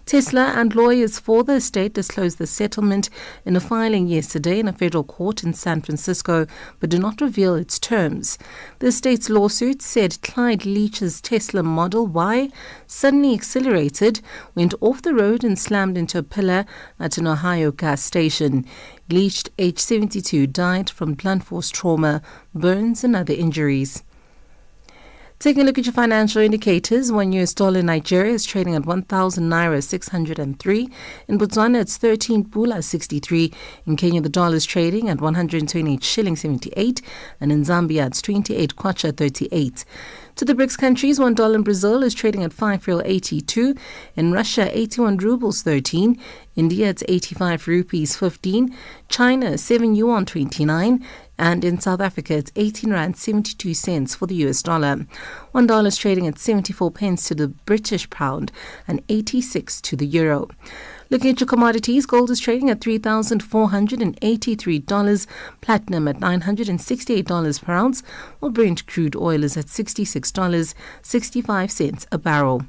Speaker 17: Tesla and lawyers for the estate disclosed the settlement in a filing yesterday in a federal court in San Francisco, but did not reveal its terms. The estate's lawsuit said Clyde Leach's Tesla Model Y suddenly accelerated, went off the road and slammed into a pillar at an Ohio gas station. Leach, age 72, died from blunt force trauma, burns and other injuries. Taking a look at your financial indicators, $1 in Nigeria is trading at 1,000 naira 603. In Botswana, it's 13 pula 63. In Kenya, the dollar is trading at 128 shillings 78. And in Zambia, it's 28 kwacha 38. To the BRICS countries, $1 in Brazil is trading at 5 real 82. In Russia, 81 rubles 13. India, it's 85 rupees 15. China, 7 yuan 29. And in South Africa, it's 18 rand 72 cents for the US dollar. $1 is trading at 74 pence to the British pound and 86 to the euro.
Speaker 11: Looking at your commodities, gold is trading at $3,483, platinum at $968 per ounce, while Brent crude oil is at $66.65 a barrel.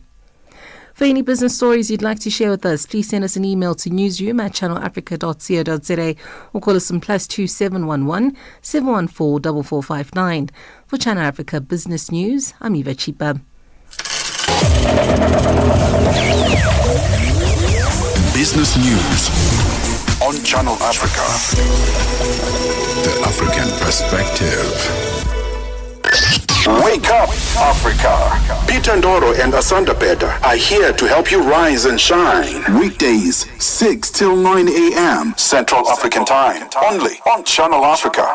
Speaker 11: For any business stories you'd like to share with us, please send us an email to newsroom@channelafrica.co.za or call us on +2 711 714 4459. For Channel Africa Business News, I'm Eva Chipa.
Speaker 5: Business News on Channel Africa. The African Perspective. Wake up, Africa. Peter Ndoro and Asanda Beda are here to help you rise and shine. Weekdays, 6 till 9 a.m. Central African Time. Only on Channel Africa.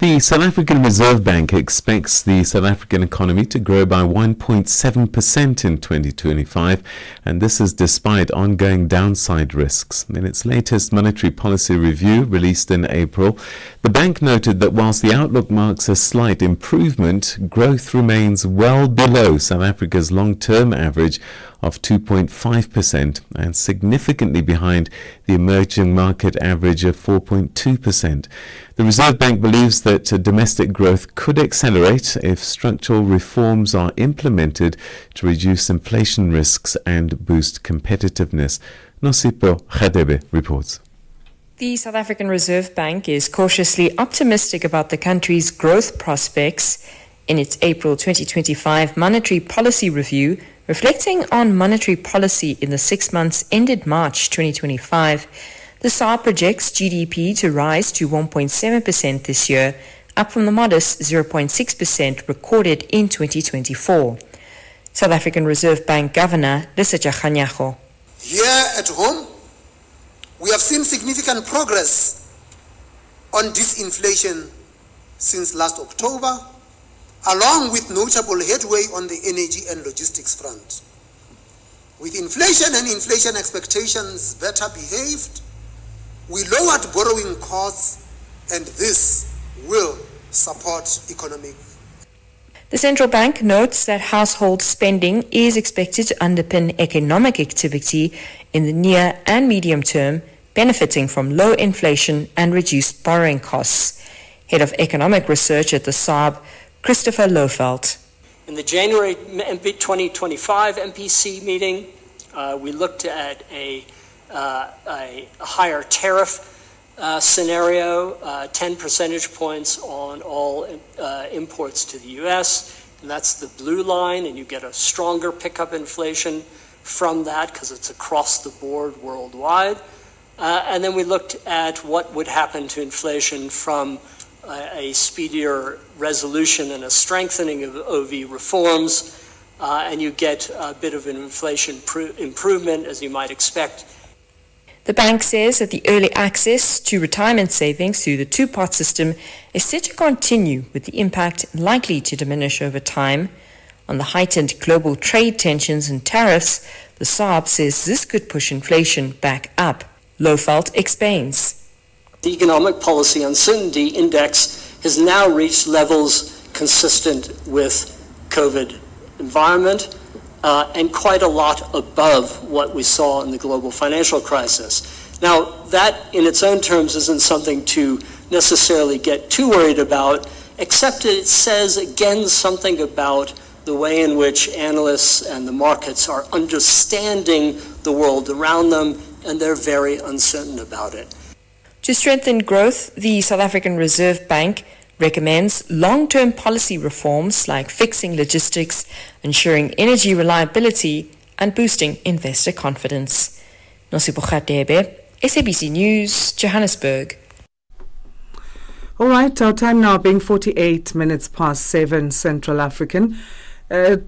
Speaker 1: The South African Reserve Bank expects the South African economy to grow by 1.7% in 2025, and this is despite ongoing downside risks. In its latest monetary policy review released in April, the bank noted that whilst the outlook marks a slight improvement, growth remains well below South Africa's long-term average of 2.5% and significantly behind the emerging market average of 4.2%. The Reserve Bank believes that domestic growth could accelerate if structural reforms are implemented to reduce inflation risks and boost competitiveness. Nosipo Khadebe reports.
Speaker 12: The South African Reserve Bank is cautiously optimistic about the country's growth prospects. In its April 2025 monetary policy review, reflecting on monetary policy in the 6 months ended March 2025, the SARB projects GDP to rise to 1.7% this year, up from the modest 0.6% recorded in 2024. South African Reserve Bank Governor Lesetja Kganyago.
Speaker 22: Here at home, we have seen significant progress on disinflation since last October, along with notable headway on the energy and logistics front. With inflation and inflation expectations better behaved, we lowered borrowing costs, and this will support economic.
Speaker 12: The central bank notes that household spending is expected to underpin economic activity in the near and medium term, benefiting from low inflation and reduced borrowing costs. Head of Economic Research at the SARB, Christopher Lofelt.
Speaker 23: In the January 2025 MPC meeting, we looked at a higher tariff scenario, 10 percentage points on all imports to the U.S., and that's the blue line, and you get a stronger pickup inflation from that because it's across the board worldwide. And then we looked at what would happen to inflation from a speedier resolution and a strengthening of OV reforms, and you get a bit of an inflation improvement, as you might expect.
Speaker 12: The bank says that the early access to retirement savings through the two-part system is set to continue, with the impact likely to diminish over time. On the heightened global trade tensions and tariffs, the SARB says this could push inflation back up. Lofelt explains.
Speaker 23: The Economic Policy Uncertainty Index has now reached levels consistent with COVID environment, and quite a lot above what we saw in the global financial crisis. Now, that in its own terms isn't something to necessarily get too worried about, except it says again something about the way in which analysts and the markets are understanding the world around them, and they're very uncertain about it.
Speaker 12: To strengthen growth, the South African Reserve Bank recommends long-term policy reforms like fixing logistics, ensuring energy reliability, and boosting investor confidence. Nosipo Khadebe, SABC News, Johannesburg.
Speaker 3: All right, our time now being 48 minutes past 7 Central African.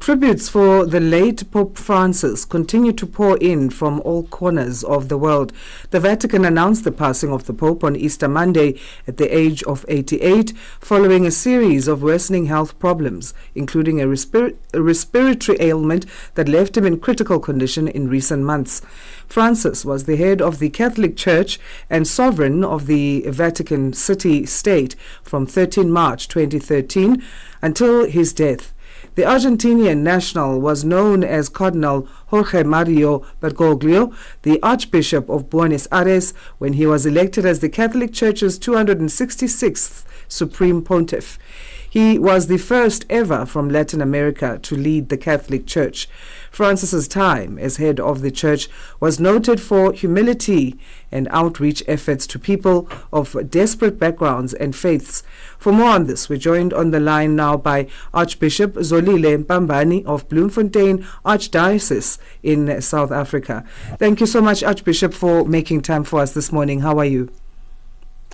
Speaker 3: Tributes for the late Pope Francis continue to pour in from all corners of the world. The Vatican announced the passing of the Pope on Easter Monday at the age of 88, following a series of worsening health problems, including a respiratory ailment that left him in critical condition in recent months. Francis was the head of the Catholic Church and sovereign of the Vatican City-State from 13 March 2013 until his death. The Argentinian national was known as Cardinal Jorge Mario Bergoglio, the Archbishop of Buenos Aires, when he was elected as the Catholic Church's 266th Supreme Pontiff. He was the first ever from Latin America to lead the Catholic Church. Francis's time as head of the Church was noted for humility and outreach efforts to people of desperate backgrounds and faiths. For more on this, we're joined on the line now by Archbishop Zolile Mpambani of Bloemfontein Archdiocese in South Africa. Thank you so much, Archbishop, for making time for us this morning. How are you?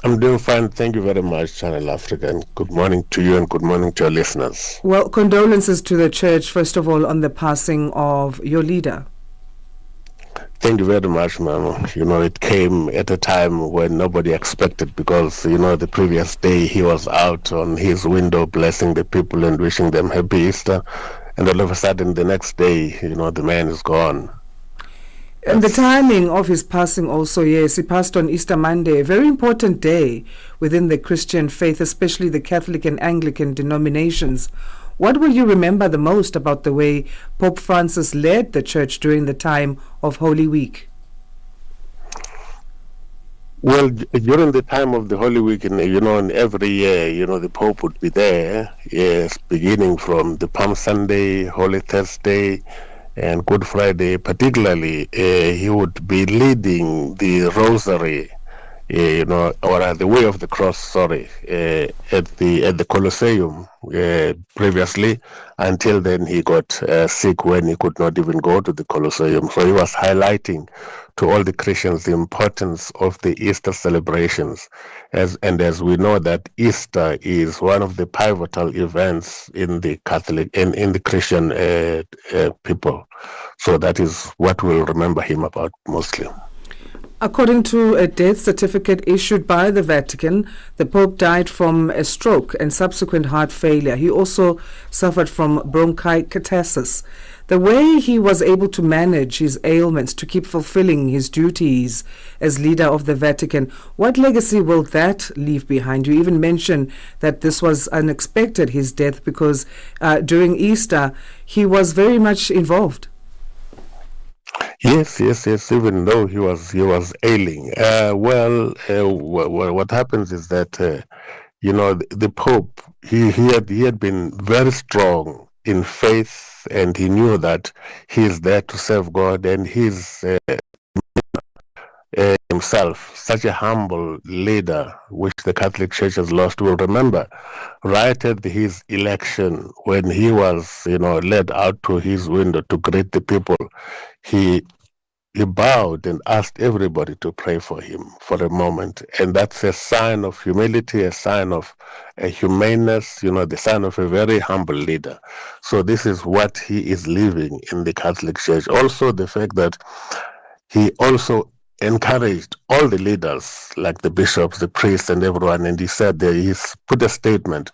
Speaker 7: I'm doing fine. Thank you very much, Channel Africa, and good morning to you and good morning to your listeners.
Speaker 3: Well, condolences to the Church, first of all, on the passing of your leader.
Speaker 7: Thank you very much, ma'am. It came at a time when nobody expected because, the previous day he was out on his window blessing the people and wishing them happy Easter. And all of a sudden, the next day, the man is gone.
Speaker 3: And the timing of his passing also, yes, he passed on Easter Monday, a very important day within the Christian faith, especially the Catholic and Anglican denominations. What will you remember the most about the way Pope Francis led the Church during the time of Holy Week?
Speaker 7: Well, during the time of the Holy Week, and every year, the Pope would be there, yes, beginning from the Palm Sunday, Holy Thursday, and Good Friday, particularly, he would be leading the Rosary, or the Way of the Cross, at the Colosseum previously. Until then, he got sick when he could not even go to the Colosseum. So he was highlighting to all the Christians the importance of the Easter celebrations, as we know that Easter is one of the pivotal events in the Catholic and in the Christian people. So that is what we'll remember him about mostly.
Speaker 3: According to a death certificate issued by the Vatican, the Pope died from a stroke and subsequent heart failure. He also suffered from bronchiectasis. The way he was able to manage his ailments to keep fulfilling his duties as leader of the Vatican, what legacy will that leave behind? You even mentioned that this was unexpected, his death, because during Easter he was very much involved.
Speaker 7: Yes. Even though he was ailing, what happens is that the Pope he had been very strong in faith, and he knew that he is there to serve God, and he's himself such a humble leader, which the Catholic Church has lost. Will remember right at his election when he was led out to his window to greet the people. He bowed and asked everybody to pray for him for a moment. And that's a sign of humility, a sign of a humaneness, the sign of a very humble leader. So this is what he is living in the Catholic Church. Also, the fact that he also encouraged all the leaders, like the bishops, the priests, and everyone, and he said he's put a statement,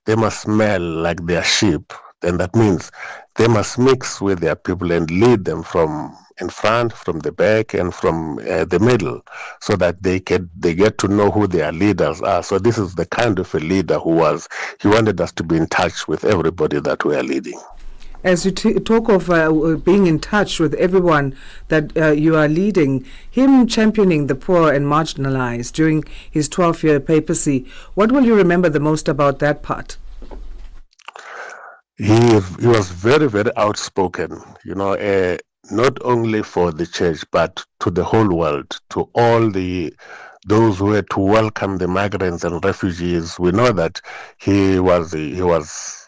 Speaker 7: they must smell like their sheep. Then that means they must mix with their people and lead them from in front, from the back, and from the middle, so that they get to know who their leaders are. So this is the kind of a leader he wanted us to be in touch with everybody that we are leading.
Speaker 3: As you talk of being in touch with everyone that you are leading, him championing the poor and marginalized during his 12-year papacy, what will you remember the most about that part?
Speaker 7: He was very, very outspoken, not only for the church, but to the whole world, to all those who were to welcome the migrants and refugees. We know that he was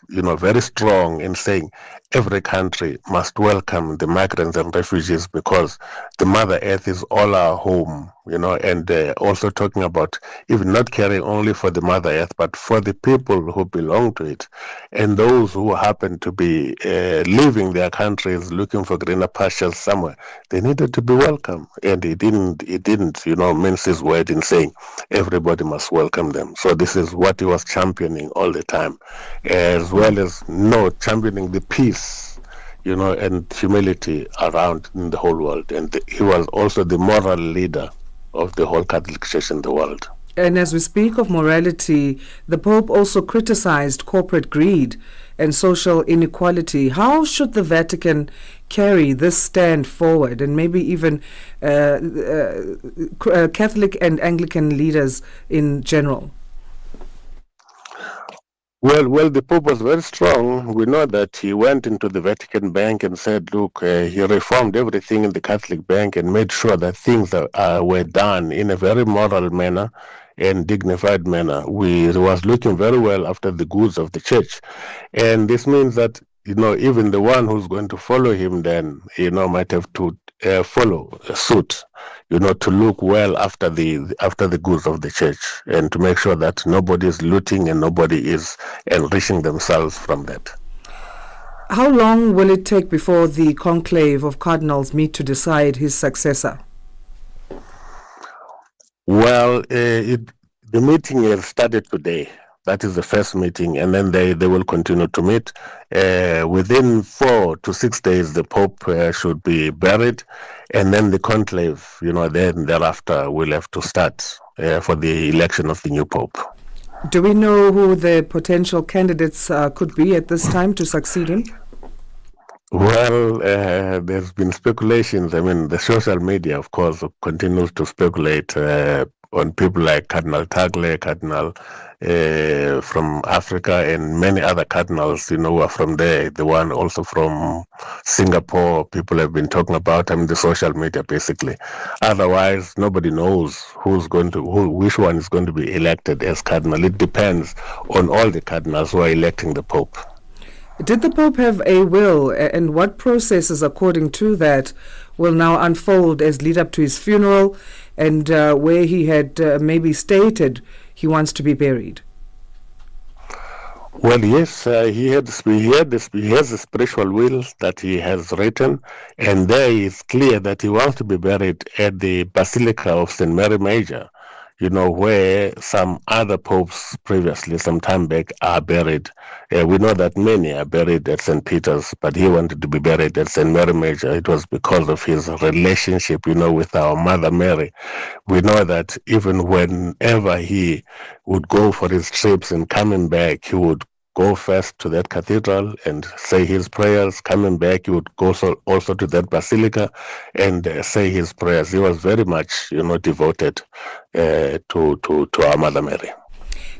Speaker 7: very strong in saying every country must welcome the migrants and refugees because the Mother Earth is all our home, and also talking about even not caring only for the Mother Earth, but for the people who belong to it, and those who happen to be leaving their countries looking for greener pastures somewhere. They needed to be welcome, and he didn't mince his word in saying everybody must welcome them. So this is what he was championing all the time, as well as championing the peace, and humility around in the whole world. And he was also the moral leader of the whole Catholic Church in the world.
Speaker 3: And as we speak of morality, the Pope also criticized corporate greed and social inequality. How should the Vatican carry this stand forward, and maybe even Catholic and Anglican leaders in general?
Speaker 7: Well, the Pope was very strong. We know that he went into the Vatican Bank and said, look, he reformed everything in the Catholic Bank and made sure that things were done in a very moral manner and dignified manner. He was looking very well after the goods of the church. And this means that, even the one who's going to follow him then, might have to follow suit, to look well after the goods of the church and to make sure that nobody is looting and nobody is enriching themselves from that.
Speaker 3: How long will it take before the conclave of cardinals meet to decide his successor?
Speaker 7: Well, the meeting has started today. That is the first meeting, and then they will continue to meet. Within 4 to 6 days, the Pope should be buried, and then the conclave, then thereafter will have to start for the election of the new Pope.
Speaker 3: Do we know who the potential candidates could be at this time to succeed him?
Speaker 7: Well, there's been speculations. I mean, the social media, of course, continues to speculate on people like Cardinal Tagle, Cardinal from Africa, and many other cardinals, who are from there. The one also from Singapore, people have been talking about, the social media, basically. Otherwise, nobody knows which one is going to be elected as cardinal. It depends on all the cardinals who are electing the Pope.
Speaker 3: Did the Pope have a will, and what processes according to that will now unfold as lead up to his funeral, and where he had maybe stated he wants to be buried?
Speaker 7: Well, yes, he has a spiritual will that he has written, and there is clear that he wants to be buried at the Basilica of St. Mary Major, where some other popes previously, some time back, are buried. We know that many are buried at St. Peter's, but he wanted to be buried at St. Mary Major. It was because of his relationship, with our Mother Mary. We know that even whenever he would go for his trips and coming back, he would go first to that cathedral and say his prayers. Coming back, he would go also to that basilica and say his prayers. He was very much, devoted to our Mother Mary.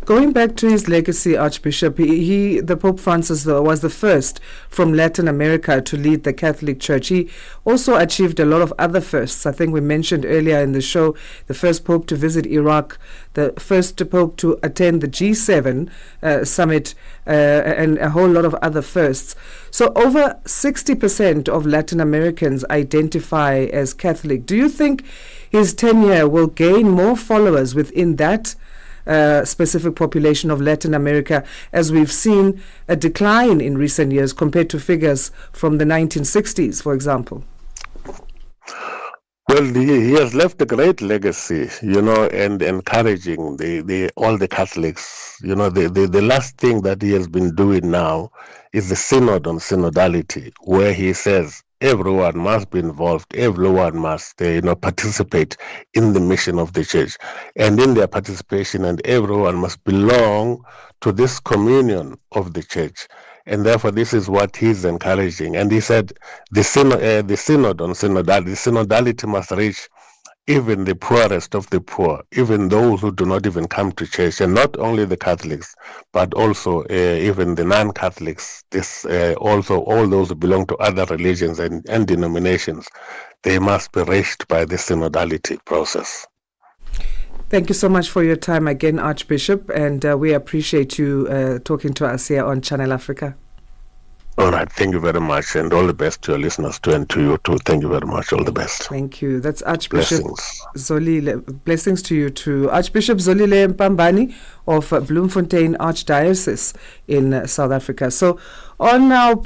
Speaker 3: Going back to his legacy, Archbishop, the Pope Francis was the first from Latin America to lead the Catholic Church. He also achieved a lot of other firsts. I think we mentioned earlier in the show, the first Pope to visit Iraq, the first Pope to attend the G7 summit, and a whole lot of other firsts. So over 60% of Latin Americans identify as Catholic. Do you think his tenure will gain more followers within that specific population of Latin America, as we've seen a decline in recent years compared to figures from the 1960s, for example?
Speaker 7: Well, he has left a great legacy, and encouraging all the Catholics. The last thing that he has been doing now is the synod on synodality, where he says everyone must be involved, everyone must participate in the mission of the church, and in their participation, and everyone must belong to this communion of the church. And therefore, this is what he's encouraging. And he said the synod on synodality must reach even the poorest of the poor, even those who do not even come to church, and not only the Catholics, but also even the non-Catholics. Also all those who belong to other religions and denominations, they must be reached by the synodality process.
Speaker 3: Thank you so much for your time again, Archbishop, and we appreciate you talking to us here on Channel Africa.
Speaker 7: All right, thank you very much, and all the best to your listeners too, and to you too. Thank you very much. All the best.
Speaker 3: Thank you. That's Archbishop Zolile. Blessings to you too. Archbishop Zolile Mpambani of Bloemfontein Archdiocese in South Africa. So on our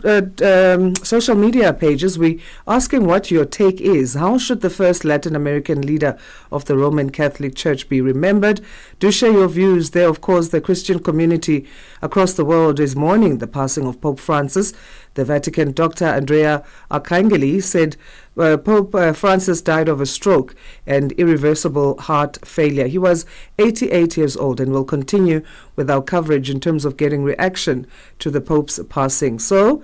Speaker 3: social media pages, we're asking what your take is. How should the first Latin American leader of the Roman Catholic Church be remembered? Do share your views there. Of course, the Christian community across the world is mourning the passing of Pope Francis. The Vatican Dr. Andrea Arcangeli said Pope Francis died of a stroke and irreversible heart failure. He was 88 years old and will continue with our coverage in terms of getting reaction to the Pope's passing. So,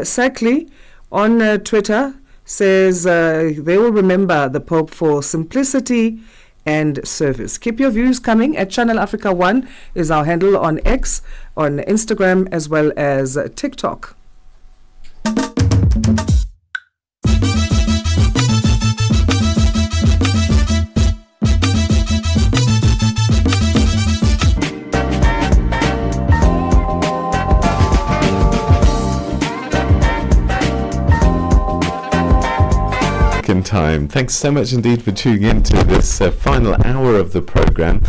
Speaker 3: Sackley on Twitter says they will remember the Pope for simplicity and service. Keep your views coming at Channel Africa 1 is our handle on X, on Instagram, as well as TikTok.
Speaker 1: Time. Thanks so much indeed for tuning in to this final hour of the program.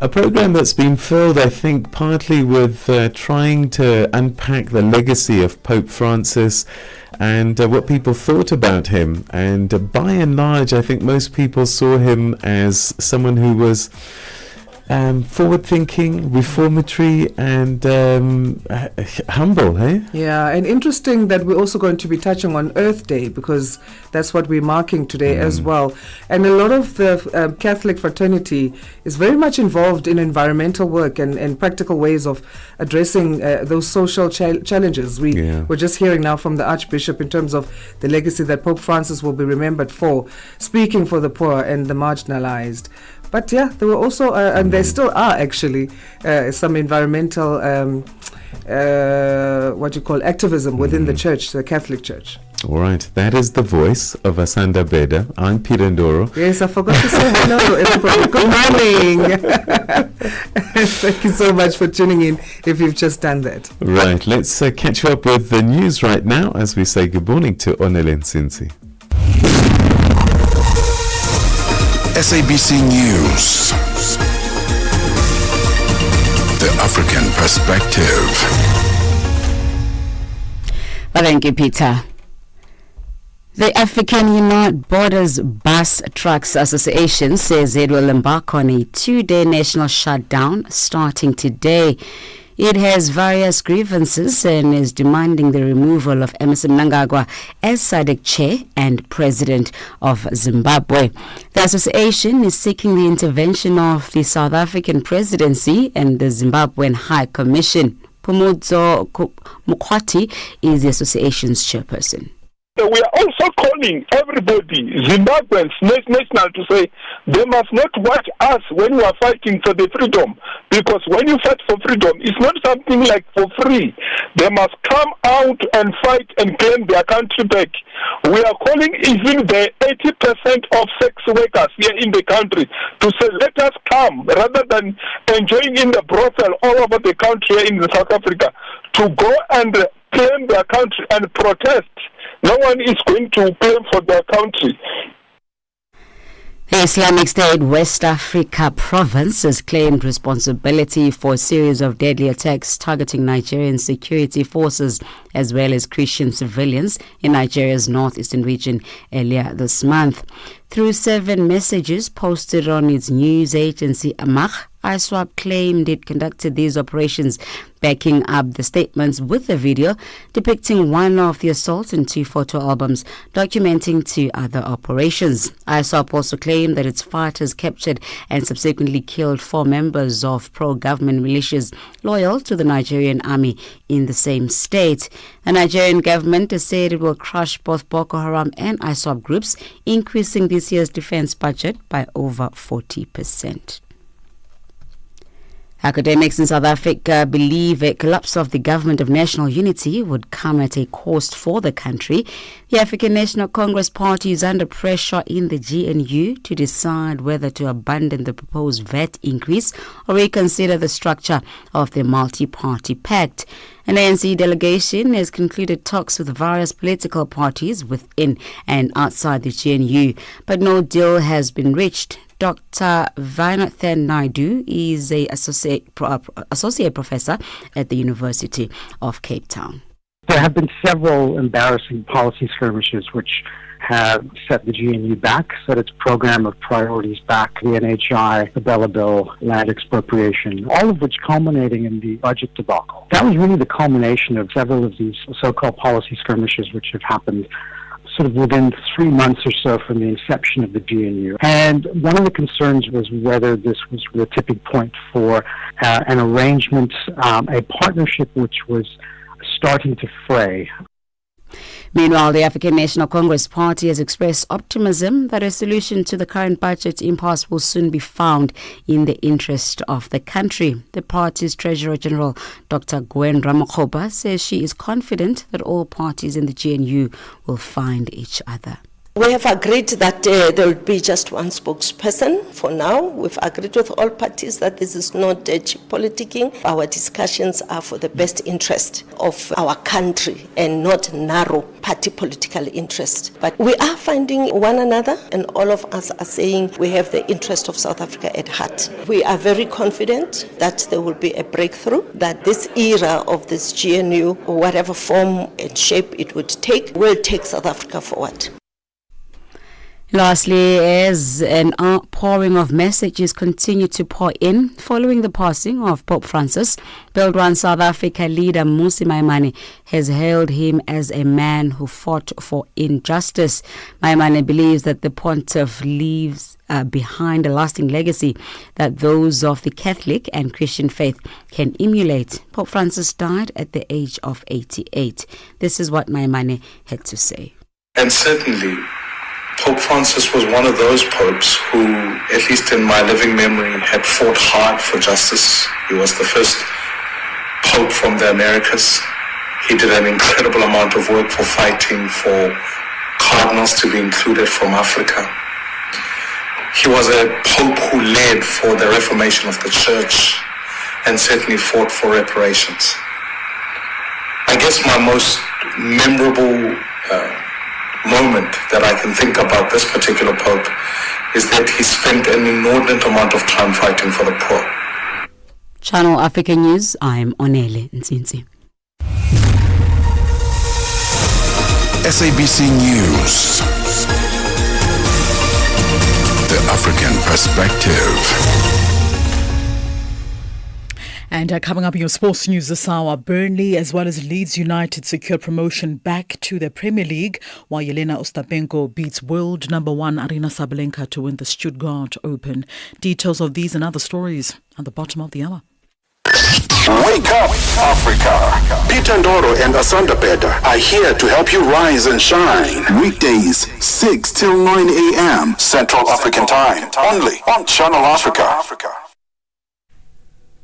Speaker 1: A program that's been filled, I think, partly with trying to unpack the legacy of Pope Francis and what people thought about him. And by and large, I think most people saw him as someone who was forward-thinking, reformatory, and humble, hey?
Speaker 3: Yeah, and interesting that we're also going to be touching on Earth Day, because that's what we're marking today as well. And a lot of the Catholic fraternity is very much involved in environmental work and practical ways of addressing those social challenges. We're just hearing now from the Archbishop in terms of the legacy that Pope Francis will be remembered for, speaking for the poor and the marginalized. But yeah, there were also, and there still are actually, some environmental, activism within the church, the Catholic Church.
Speaker 1: All right, that is the voice of Asanda Beda. I'm Peter Ndoro.
Speaker 3: Yes, I forgot to say hello, everybody. Good morning. Thank you so much for tuning in if you've just done that.
Speaker 1: Right, let's catch you up with the news right now as we say good morning to Onelen Sinsi.
Speaker 5: SABC News. The African Perspective.
Speaker 16: Well, thank you, Peter. The African United Borders Bus Trucks Association says it will embark on a 2-day national shutdown starting today. It has various grievances and is demanding the removal of Emmerson Mnangagwa as SADC chair and president of Zimbabwe. The association is seeking the intervention of the South African presidency and the Zimbabwean High Commission. Pumudzo Mukwati is the association's chairperson.
Speaker 9: We are also calling everybody, Zimbabweans, national, to say they must not watch us when we are fighting for the freedom. Because when you fight for freedom, it's not something like for free. They must come out and fight and claim their country back. We are calling even the 80% of sex workers here in the country to say, let us come, rather than enjoying in the brothel all over the country in South Africa, to go and claim their country and protest. No one is going to pay for their country.
Speaker 16: The Islamic State West Africa province has claimed responsibility for a series of deadly attacks targeting Nigerian security forces as well as Christian civilians in Nigeria's northeastern region earlier this month. Through 7 messages posted on its news agency Amach, ISWAP claimed it conducted these operations, backing up the statements with a video depicting one of the assaults and 2 photo albums documenting 2 other operations. ISWAP also claimed that its fighters captured and subsequently killed 4 members of pro-government militias loyal to the Nigerian army in the same state. The Nigerian government has said it will crush both Boko Haram and ISWAP groups, increasing this year's defense budget by over 40%. Academics in South Africa believe a collapse of the government of national unity would come at a cost for the country. The African National Congress Party is under pressure in the GNU to decide whether to abandon the proposed VAT increase or reconsider the structure of the multi-party pact. An ANC delegation has concluded talks with various political parties within and outside the GNU, but no deal has been reached. Dr. Vinathan Naidu is an associate professor at the University of Cape Town.
Speaker 10: There have been several embarrassing policy skirmishes which have set the GNU back, set its program of priorities back, the NHI, the Bella Bill, land expropriation, all of which culminating in the budget debacle. That was really the culmination of several of these so-called policy skirmishes which have happened sort of within 3 months or so from the inception of the GNU. And one of the concerns was whether this was the tipping point for an arrangement, a partnership which was starting to fray.
Speaker 16: Meanwhile, the African National Congress Party has expressed optimism that a solution to the current budget impasse will soon be found in the interest of the country. The party's Treasurer General, Dr. Gwen Ramakgopa, says she is confident that all parties in the GNU will find each other.
Speaker 13: We have agreed that there will be just one spokesperson for now. We've agreed with all parties that this is not cheap politicking. Our discussions are for the best interest of our country and not narrow party political interest. But we are finding one another, and all of us are saying we have the interest of South Africa at heart. We are very confident that there will be a breakthrough, that this era of this GNU, whatever form and shape it would take, will take South Africa forward.
Speaker 16: Lastly, as an outpouring of messages continue to pour in following the passing of Pope Francis, Build One South Africa leader Mmusi Maimane has hailed him as a man who fought for injustice. Maimane believes that the pontiff leaves behind a lasting legacy that those of the Catholic and Christian faith can emulate. Pope Francis died at the age of 88. This is what Maimane had to say.
Speaker 14: And certainly, Pope Francis was one of those popes who, at least in my living memory, had fought hard for justice. He was the first pope from the Americas. He did an incredible amount of work for fighting for cardinals to be included from Africa. He was a pope who led for the reformation of the church and certainly fought for reparations. I guess my most memorable moment that I can think about this particular pope is that he spent an inordinate amount of time fighting for the poor.
Speaker 16: Channel Africa News, I'm Onele Nzinzi.
Speaker 5: SABC News. The African Perspective.
Speaker 19: And coming up in your sports news this hour, Burnley as well as Leeds United secured promotion back to the Premier League, while Yelena Ostapenko beats world number 1 Aryna Sabalenka to win the Stuttgart Open. Details of these and other stories at the bottom of the hour.
Speaker 5: Wake up, Africa. Peter Ndoro and Asanda Beda are here to help you rise and shine. Weekdays, 6 till 9 a.m. Central African Time. Only on Channel Africa.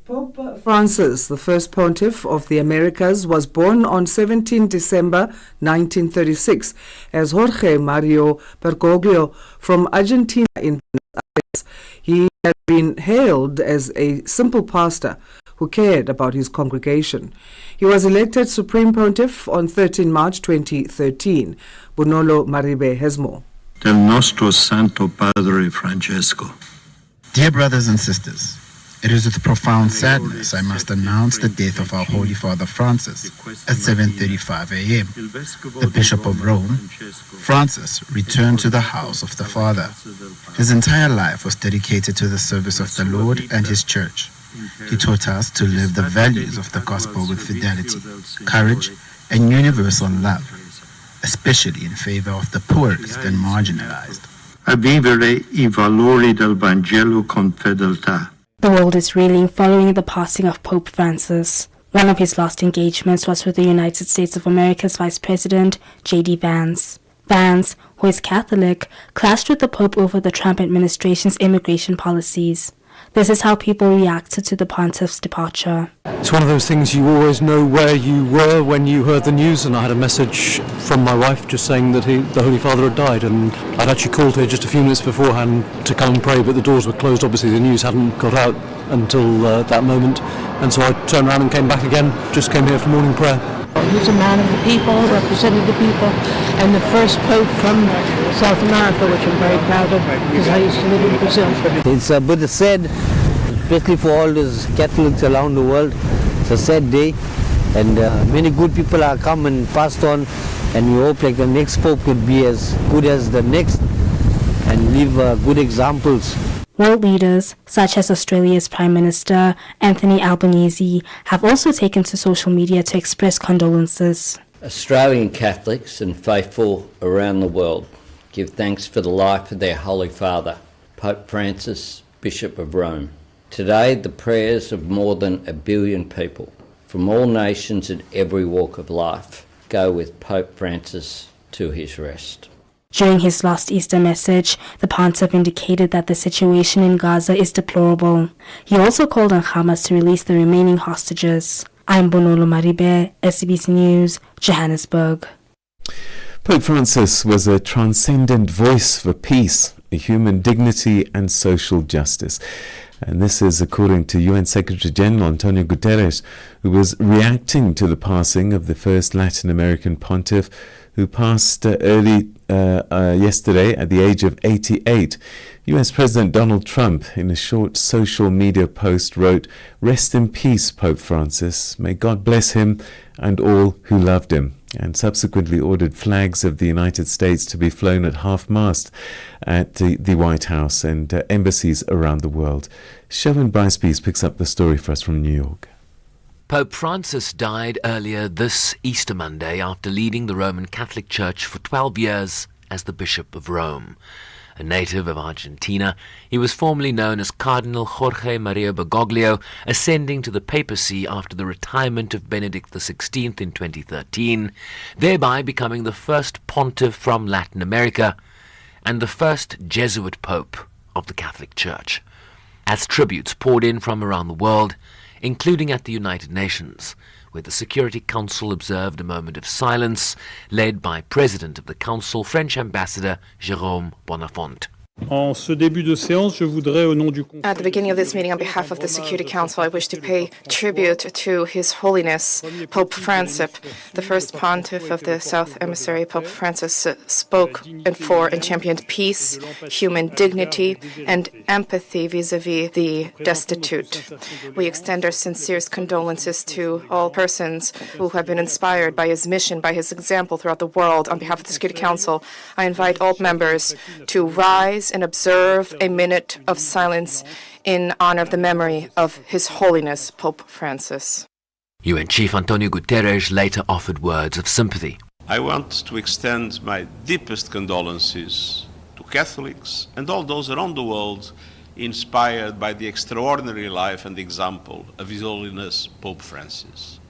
Speaker 3: Pope Francis, the first pontiff of the Americas, was born on 17 December 1936 as Jorge Mario Bergoglio from Argentina in Buenos Aires. He has been hailed as a simple pastor who cared about his congregation. He was elected Supreme Pontiff on 13 March 2013. Bunolo Maribe has more.
Speaker 18: Del nostro Santo Padre Francesco.
Speaker 25: Dear brothers and sisters, it is with profound sadness I must announce the death of our Holy Father Francis at 7:35 a.m. The Bishop of Rome, Francis, returned to the house of the Father. His entire life was dedicated to the service of the Lord and His Church. He taught us to live the values of the gospel with fidelity, courage, and universal love, especially in favor of the poorest and marginalized.
Speaker 18: A vivere I valori del Vangelo con fedeltà.
Speaker 26: The world is reeling following the passing of Pope Francis. One of his last engagements was with the United States of America's Vice President, J.D. Vance. Vance, who is Catholic, clashed with the Pope over the Trump administration's immigration policies. This is how people reacted to the pontiff's departure.
Speaker 27: It's one of those things you always know where you were when you heard the news, and I had a message from my wife just saying that the Holy Father had died, and I'd actually called her just a few minutes beforehand to come and pray, but the doors were closed. Obviously the news hadn't got out until that moment, and so I turned around and came back again, just came here for morning prayer.
Speaker 28: He's a man of the people, representing the people, and the first Pope from South America, which I'm very proud of, because I used to live in Brazil.
Speaker 29: It's a bit sad, especially for all those Catholics around the world. It's a sad day, and many good people are come and passed on, and we hope like the next Pope could be as good as the next and leave good examples.
Speaker 26: World leaders, such as Australia's Prime Minister Anthony Albanese, have also taken to social media to express condolences.
Speaker 2: Australian Catholics and faithful around the world give thanks for the life of their Holy Father, Pope Francis, Bishop of Rome. Today, the prayers of more than 1 billion people from all nations and every walk of life go with Pope Francis to his rest.
Speaker 26: During his last Easter message, the Pontiff indicated that the situation in Gaza is deplorable. He also called on Hamas to release the remaining hostages. I'm Bonolo Maribe, SABC News, Johannesburg.
Speaker 1: Pope Francis was a transcendent voice for peace, human dignity and social justice. And this is according to UN Secretary General Antonio Guterres, who was reacting to the passing of the first Latin American pontiff, who passed early yesterday at the age of 88. US President Donald Trump, in a short social media post, wrote, "Rest in peace, Pope Francis. May God bless him and all who loved him," and subsequently ordered flags of the United States to be flown at half-mast at the White House and embassies around the world. Sherwin Bryce-Pease picks up the story for us from New York.
Speaker 4: Pope Francis died earlier this Easter Monday after leading the Roman Catholic Church for 12 years as the Bishop of Rome. A native of Argentina, he was formerly known as Cardinal Jorge Maria Bergoglio, ascending to the papacy after the retirement of Benedict XVI in 2013, thereby becoming the first pontiff from Latin America and the first Jesuit pope of the Catholic Church. As tributes poured in from around the world, including at the United Nations, where the Security Council observed a moment of silence, led by President of the Council, French Ambassador Jérôme Bonafont.
Speaker 6: En ce début de séance, je voudrais, au nom du
Speaker 8: At the beginning of this meeting, on behalf of the Security Council, I wish to pay tribute to His Holiness Pope Francis, the first pontiff of the South Emissary. Pope Francis spoke for and championed peace, human dignity, and empathy vis-à-vis the destitute. We extend our sincerest condolences to all persons who have been inspired by his mission, by his example throughout the world. On behalf of the Security Council, I invite all members to rise and observe a minute of silence in honor of the memory of His Holiness Pope Francis.
Speaker 4: UN Chief Antonio Guterres later offered words of sympathy.
Speaker 15: I want to extend my deepest condolences to Catholics and all those around the world inspired by the extraordinary life and example of His Holiness Pope Francis.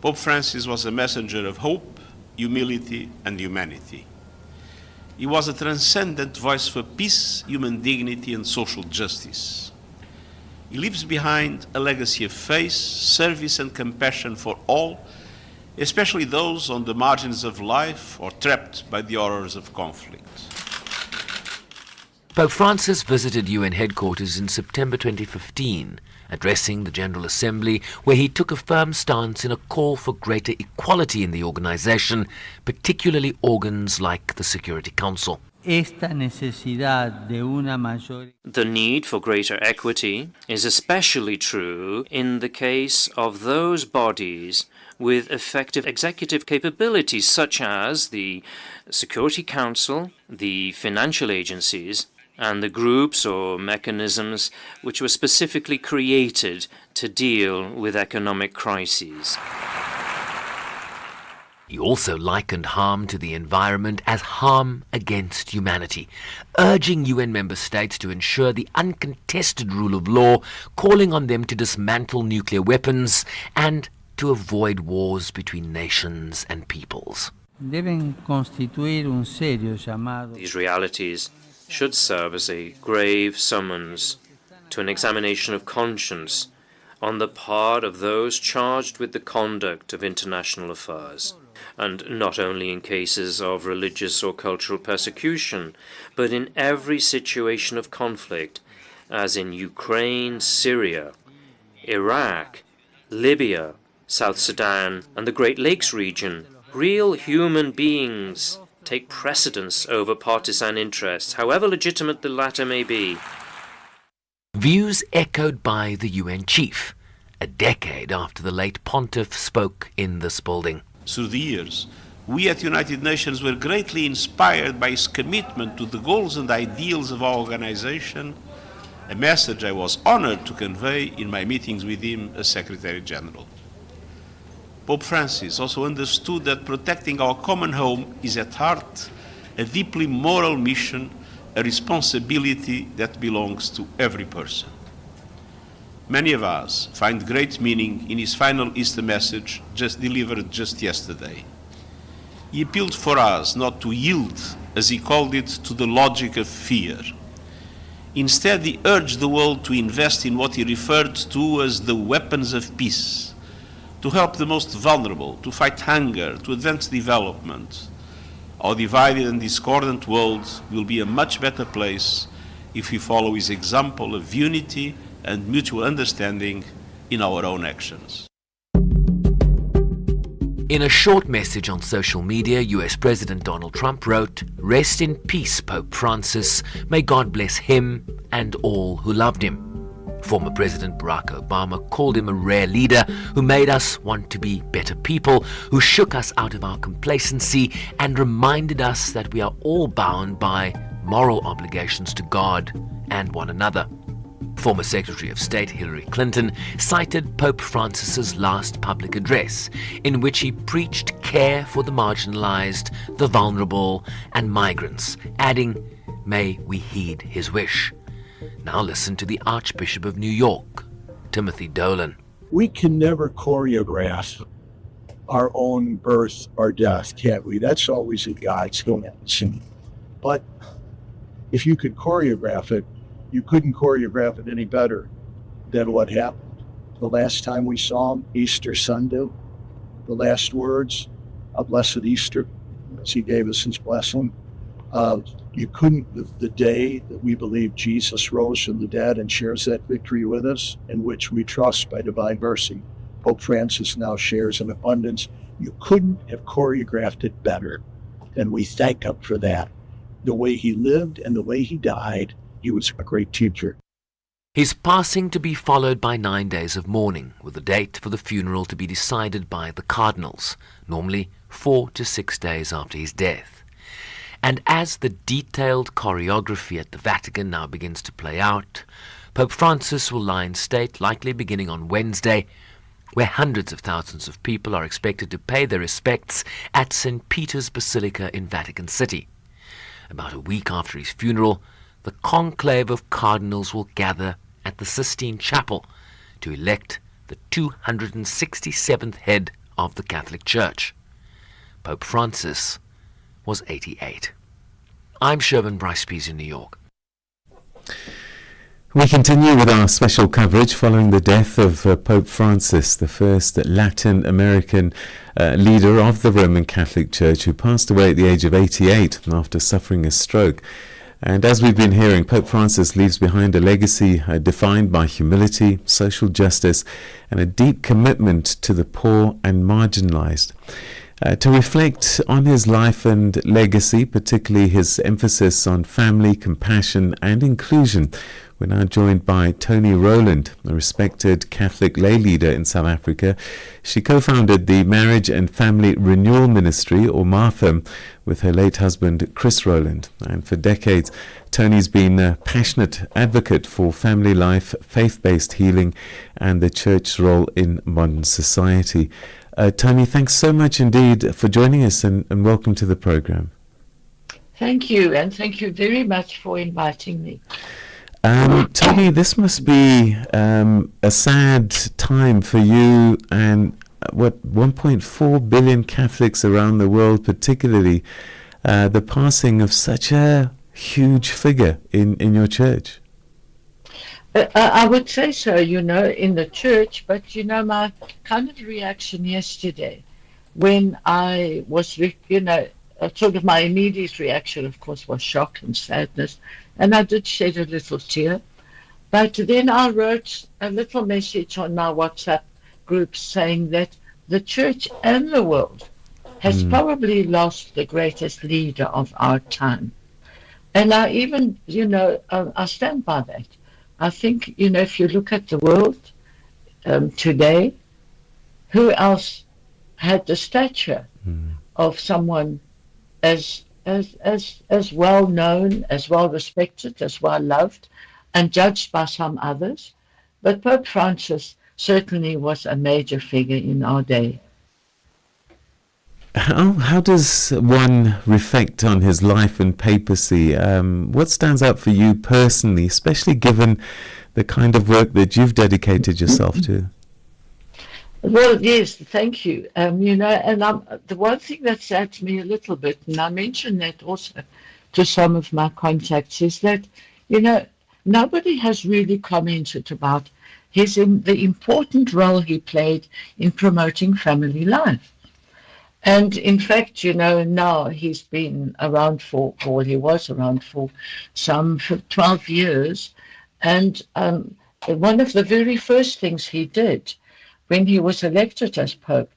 Speaker 15: Pope Francis was a messenger of hope, humility, and humanity. He was a transcendent voice for peace, human dignity, and social justice. He leaves behind a legacy of faith, service, and compassion for all, especially those on the margins of life or trapped by the horrors of conflict.
Speaker 4: Pope Francis visited UN headquarters in September 2015, addressing the General Assembly, where he took a firm stance in a call for greater equality in the organization, particularly organs like the Security Council.
Speaker 17: The need for greater equity is especially true in the case of those bodies with effective executive capabilities, such as the Security Council, the financial agencies, and the groups or mechanisms which were specifically created to deal with economic crises.
Speaker 4: He also likened harm to the environment as harm against humanity, urging UN member states to ensure the uncontested rule of law, calling on them to dismantle nuclear weapons and to avoid wars between nations and peoples.
Speaker 17: These realities should serve as a grave summons to an examination of conscience on the part of those charged with the conduct of international affairs, and not only in cases of religious or cultural persecution, but in every situation of conflict, as in Ukraine, Syria, Iraq, Libya, South Sudan, and the Great Lakes region. Real human beings take precedence over partisan interests, however legitimate the latter may be.
Speaker 4: Views echoed by the UN chief, a decade after the late pontiff spoke in this building.
Speaker 15: Through the years, We at United Nations were greatly inspired by his commitment to the goals and ideals of our organization, a message I was honored to convey in my meetings with him as Secretary General. Pope Francis also understood that protecting our common home is at heart a deeply moral mission, a responsibility that belongs to every person. Many of us find great meaning in his final Easter message delivered just yesterday. He appealed for us not to yield, as he called it, to the logic of fear. Instead, he urged the world to invest in what he referred to as the weapons of peace, to help the most vulnerable, to fight hunger, to advance development. Our divided and discordant world will be a much better place if we follow his example of unity and mutual understanding in our own actions.
Speaker 4: In a short message on social media, US President Donald Trump wrote, "Rest in peace, Pope Francis. May God bless him and all who loved him." Former President Barack Obama called him a rare leader who made us want to be better people, who shook us out of our complacency and reminded us that we are all bound by moral obligations to God and one another. Former Secretary of State Hillary Clinton cited Pope Francis's last public address, in which he preached care for the marginalized, the vulnerable, and migrants, adding, "May we heed his wish." Now listen to the Archbishop of New York, Timothy Dolan.
Speaker 7: We can never choreograph our own birth or death, can't we? That's always in God's hands. But if you could choreograph it, you couldn't choreograph it any better than what happened. The last time we saw him, Easter Sunday, the last words, "A blessed Easter," as he gave us his blessing. You couldn't, the day that we believe Jesus rose from the dead and shares that victory with us, in which we trust by divine mercy, Pope Francis now shares in abundance. You couldn't have choreographed it better, and we thank him for that. The way he lived and the way he died, he was a great teacher.
Speaker 4: His passing to be followed by 9 days of mourning, with the date for the funeral to be decided by the cardinals, normally 4 to 6 days after his death. And as the detailed choreography at the Vatican now begins to play out, Pope Francis will lie in state, likely beginning on Wednesday, where hundreds of thousands of people are expected to pay their respects at St. Peter's Basilica in Vatican City. About a week after his funeral, the conclave of cardinals will gather at the Sistine Chapel to elect the 267th head of the Catholic Church. Pope Francis was 88. I'm Sherwin Bryce-Pease in New York.
Speaker 1: We continue with our special coverage following the death of Pope Francis, the first Latin American leader of the Roman Catholic Church, who passed away at the age of 88 after suffering a stroke. And as we've been hearing, Pope Francis leaves behind a legacy defined by humility, social justice, and a deep commitment to the poor and marginalized. To reflect on his life and legacy, particularly his emphasis on family, compassion, and inclusion, we're now joined by Tony Rowland, a respected Catholic lay leader in South Africa. She co-founded the Marriage and Family Renewal Ministry, or MARFA, with her late husband, Chris Rowland. And for decades, Tony's been a passionate advocate for family life, faith-based healing, and the church's role in modern society. Tony, thanks so much indeed for joining us, and welcome to the program.
Speaker 9: Thank you, and thank you very much for inviting me.
Speaker 1: Tony, this must be a sad time for you and 1.4 billion Catholics around the world, particularly the passing of such a huge figure in your church.
Speaker 9: I would say so, in the church, but, my kind of reaction yesterday when I was, sort of my immediate reaction, of course, was shock and sadness, and I did shed a little tear. But then I wrote a little message on my WhatsApp group saying that the church and the world has probably lost the greatest leader of our time. And I even, I stand by that. I think, if you look at the world today, who else had the stature of someone as well known, as well respected, as well loved, and judged by some others. But Pope Francis certainly was a major figure in our day.
Speaker 1: How does one reflect on his life and papacy? What stands out for you personally, especially given the kind of work that you've dedicated yourself to?
Speaker 9: Well, yes, thank you. You know, and the one thing that saddened me a little bit, and I mentioned that also to some of my contacts, is that, you know, nobody has really commented about the important role he played in promoting family life. And in fact, you know, now he's been around he was around for some 12 years. And one of the very first things he did when he was elected as Pope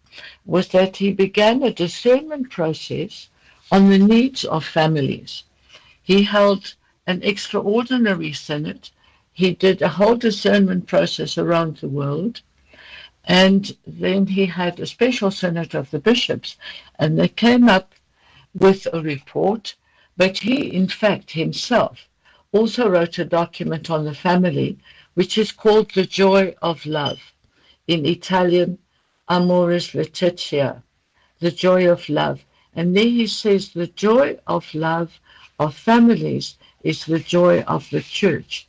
Speaker 9: was that he began a discernment process on the needs of families. He held an extraordinary synod. He did a whole discernment process around the world. And then he had a special synod of the bishops, and they came up with a report. But he, in fact, himself also wrote a document on the family, which is called The Joy of Love. In Italian, Amoris Laetitia, the joy of love. And there he says the joy of love of families is the joy of the church.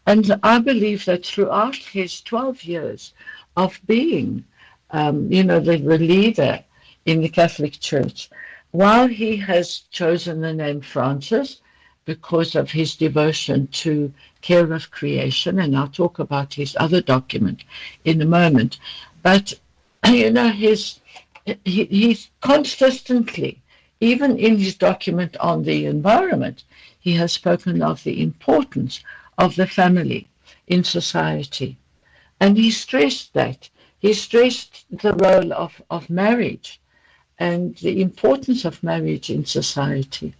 Speaker 9: And I believe that throughout his 12 years of being, you know, the leader in the Catholic Church, while he has chosen the name Francis because of his devotion to care of creation, and I'll talk about his other document in a moment, but, you know, he's consistently, even in his document on the environment, he has spoken of the importance of the family in society. And he stressed that. He stressed the role of marriage and the importance of marriage in society.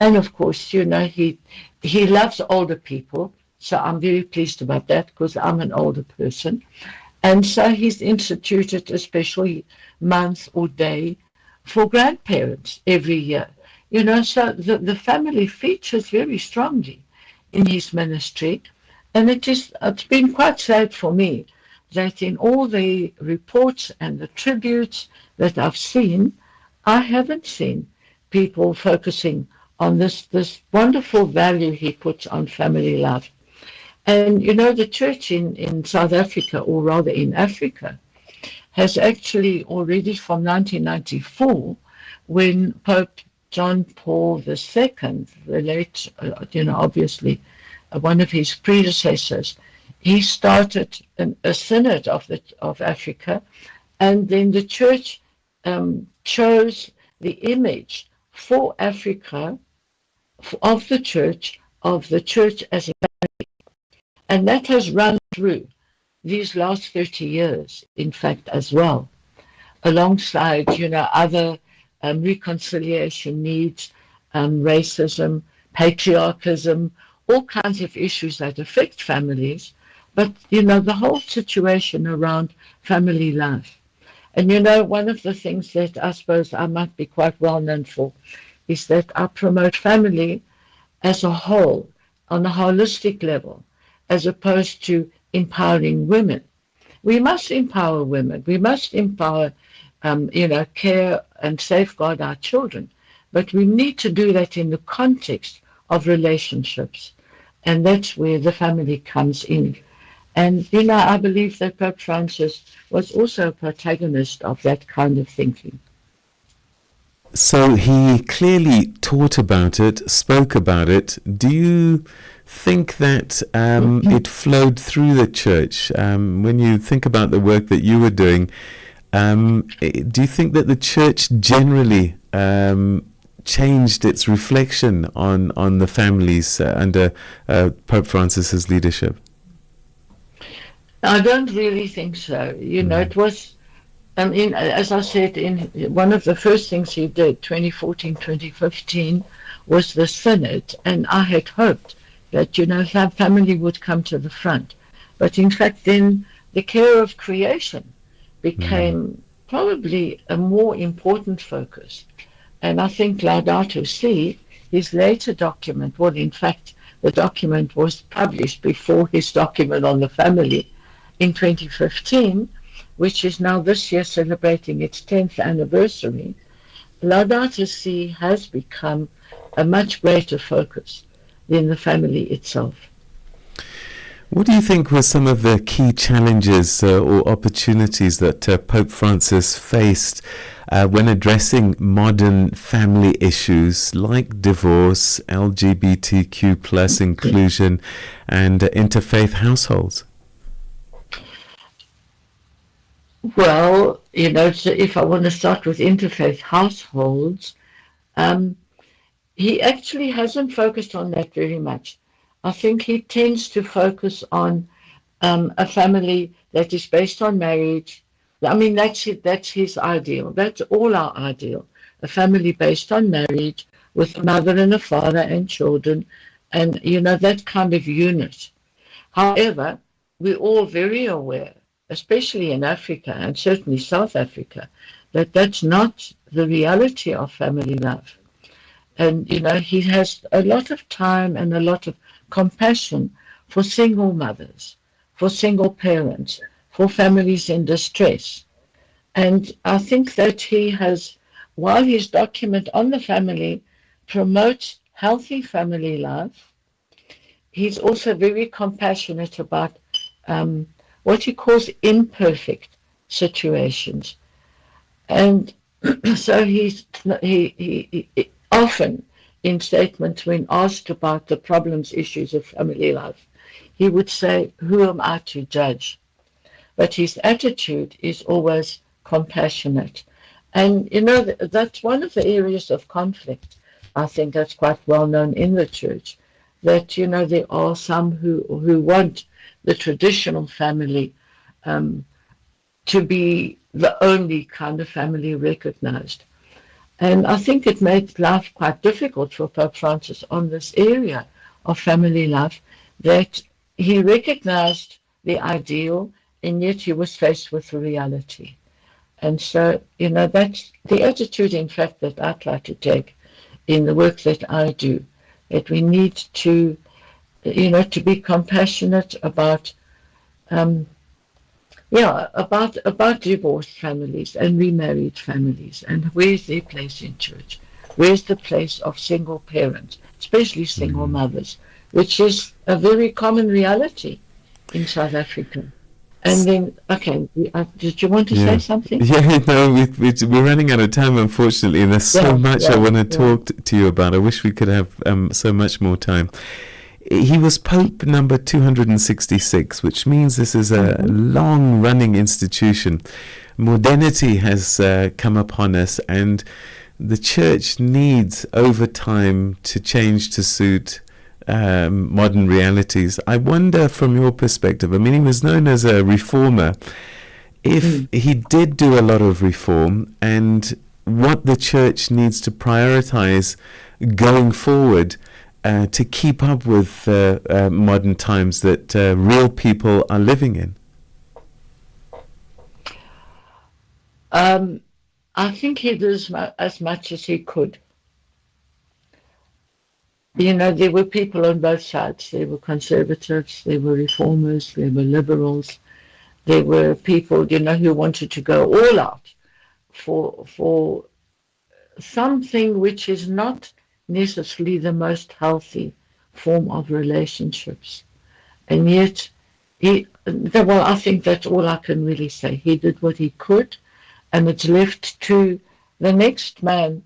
Speaker 9: And of course, you know, he loves older people. So I'm very pleased about that because I'm an older person. And so he's instituted a special month or day for grandparents every year. You know, so the family features very strongly in his ministry. And it's been quite sad for me that in all the reports and the tributes that I've seen, I haven't seen people focusing on this wonderful value he puts on family love. And, you know, the church in South Africa, or rather in Africa, has actually already from 1994, when Pope John Paul II, the late, you know, obviously, one of his predecessors, he started a synod of Africa, and then the church chose the image for Africa of the church as a family, and that has run through these last 30 years, in fact, as well, alongside, you know, other reconciliation needs, racism, patriarchism, all kinds of issues that affect families, but, you know, the whole situation around family life. And, you know, one of the things that I suppose I might be quite well known for is that I promote family as a whole, on a holistic level, as opposed to empowering women. We must empower women. We must empower, you know, care and safeguard our children. But we need to do that in the context of relationships. And that's where the family comes in. And, you know, I believe that Pope Francis was also a protagonist of that kind of thinking.
Speaker 1: So he clearly taught about it, spoke about it. Do you think that it flowed through the church? When you think about the work that you were doing, do you think that the church generally changed its reflection on the families under Pope Francis's leadership?
Speaker 9: I don't really think so. You know, it was, as I said, in one of the first things he did, 2014, 2015, was the synod, and I had hoped that, you know, family would come to the front. But in fact, then the care of creation became probably a more important focus And I think Laudato Si, his later document, well, in fact, the document was published before his document on the family in 2015, which is now this year celebrating its 10th anniversary. Laudato Si has become a much greater focus than the family itself.
Speaker 1: What do you think were some of the key challenges or opportunities that Pope Francis faced when addressing modern family issues like divorce, LGBTQ plus inclusion, and interfaith households?
Speaker 9: Well, so if I want to start with interfaith households, he actually hasn't focused on that very much. I think he tends to focus on a family that is based on marriage. I mean, that's his ideal. That's all our ideal. A family based on marriage with a mother and a father and children, and, that kind of unit. However, we're all very aware, especially in Africa and certainly South Africa, that that's not the reality of family life. And, he has a lot of time and a lot of compassion for single mothers, for single parents, for families in distress. And I think that he has, while his document on the family promotes healthy family life, he's also very compassionate about what he calls imperfect situations. And so he often, in statements when asked about the problems, issues of family life, he would say, "Who am I to judge?" But his attitude is always compassionate. And, that's one of the areas of conflict. I think that's quite well known in the church, that, there are some who want the traditional family to be the only kind of family recognized. And I think it made life quite difficult for Pope Francis on this area of family life, that he recognized the ideal and yet he was faced with the reality. And so, that's the attitude, in fact, that I try to take in the work that I do, that we need to, to be compassionate about about divorced families and remarried families, and where's their place in church? Where's the place of single parents, especially single mothers, which is a very common reality in South Africa. And then, okay, did you want to say something?
Speaker 1: Yeah, no, we're running out of time, unfortunately, and there's so much I want to talk to you about. I wish we could have so much more time. He was Pope number 266, which means this is a long-running institution. Modernity has come upon us, and the Church needs, over time, to change to suit modern realities. I wonder, from your perspective, I mean, he was known as a reformer. If he did do a lot of reform, and what the Church needs to prioritize going forward to keep up with modern times that real people are living in?
Speaker 9: I think he did as much as he could. There were people on both sides. There were conservatives, there were reformers, there were liberals, there were people, who wanted to go all out for something which is not necessarily the most healthy form of relationships. And yet, I think that's all I can really say. He did what he could, and it's left to the next man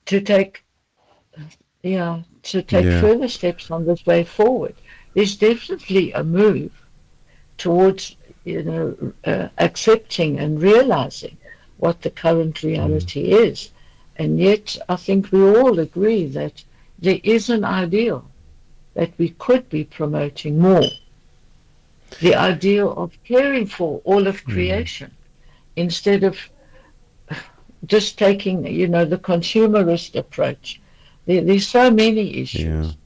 Speaker 9: to take further steps on this way forward. There's definitely a move towards, accepting and realizing what the current reality is. And yet, I think we all agree that there is an ideal that we could be promoting more. The ideal of caring for all of creation, instead of just taking, the consumerist approach. There's so many issues.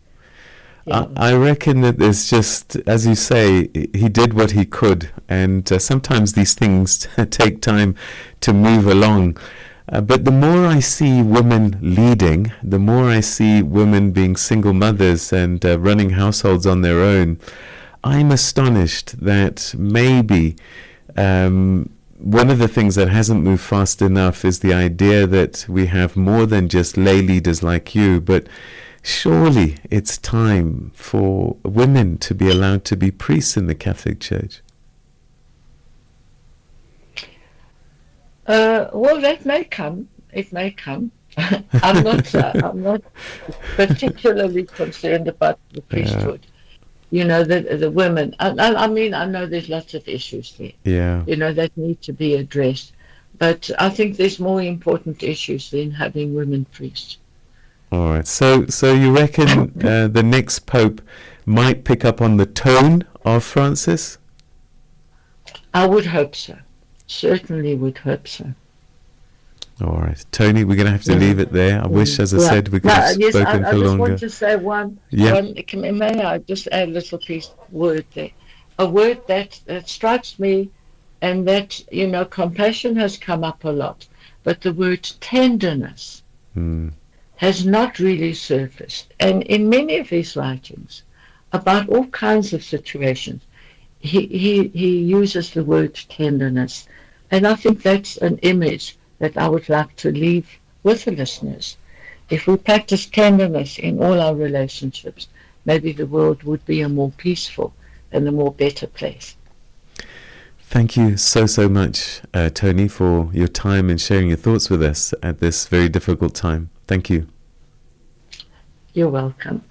Speaker 1: I reckon that there's just, as you say, he did what he could, and sometimes these things take time to move along. But the more I see women leading, the more I see women being single mothers and running households on their own, I'm astonished that maybe one of the things that hasn't moved fast enough is the idea that we have more than just lay leaders like you, but surely it's time for women to be allowed to be priests in the Catholic Church.
Speaker 9: Well, that may come. It may come. I'm not particularly concerned about the priesthood. You know, the women. I mean, I know there's lots of issues there.
Speaker 1: Yeah.
Speaker 9: You know, that need to be addressed. But I think there's more important issues than having women priests.
Speaker 1: All right. So you reckon the next pope might pick up on the tone of Francis?
Speaker 9: I would hope so. Certainly would hope so.
Speaker 1: All right. Tony, we're going to have to leave it there. I wish, as I said, we could have spoken for longer.
Speaker 9: I just want to say one, may I just add a little word there? A word that strikes me, and that, you know, compassion has come up a lot, but the word tenderness has not really surfaced. And in many of his writings about all kinds of situations, he uses the word tenderness. And I think that's an image that I would like to leave with the listeners. If we practice tenderness in all our relationships, maybe the world would be a more peaceful and a more better place.
Speaker 1: Thank you so much, Tony, for your time and sharing your thoughts with us at this very difficult time. Thank you.
Speaker 9: You're welcome.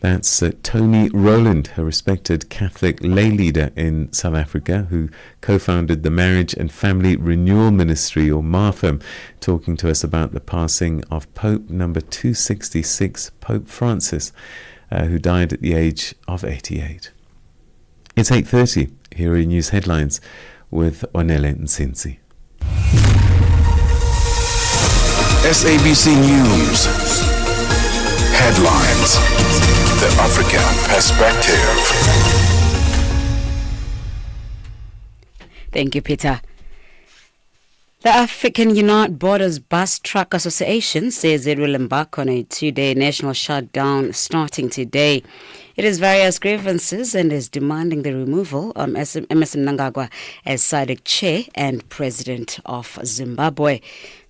Speaker 1: That's Tony Rowland, a respected Catholic lay leader in South Africa who co-founded the Marriage and Family Renewal Ministry, or MAFM, talking to us about the passing of Pope number 266, Pope Francis, who died at the age of 88. It's 8:30. Here are your news headlines with Onele Nsinzi.
Speaker 5: SABC News headlines. The African Perspective.
Speaker 16: Thank you, Peter. The African United Borders Bus Truck Association says it will embark on a 2-day national shutdown starting today. It has various grievances and is demanding the removal of Emmerson Mnangagwa as SADC chair and president of Zimbabwe.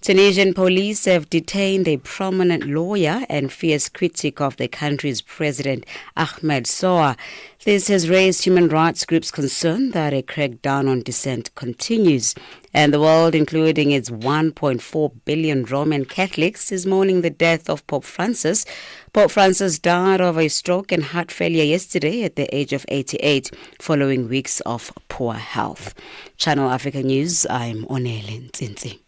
Speaker 16: Tunisian police have detained a prominent lawyer and fierce critic of the country's president, Ahmed Soa. This has raised human rights groups' concern that a crackdown on dissent continues. And the world, including its 1.4 billion Roman Catholics, is mourning the death of Pope Francis. Pope Francis died of a stroke and heart failure yesterday at the age of 88, following weeks of poor health. Channel Africa News, I'm Onele Nsinzi.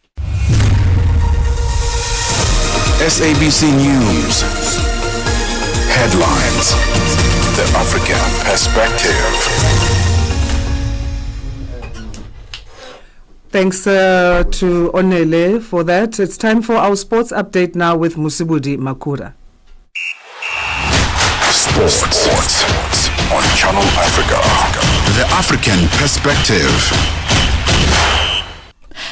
Speaker 5: SABC News headlines. The African Perspective.
Speaker 3: Thanks to Onele for that. It's time for our sports update now with Musibudi Makura.
Speaker 5: Sports on Channel Africa. The African Perspective.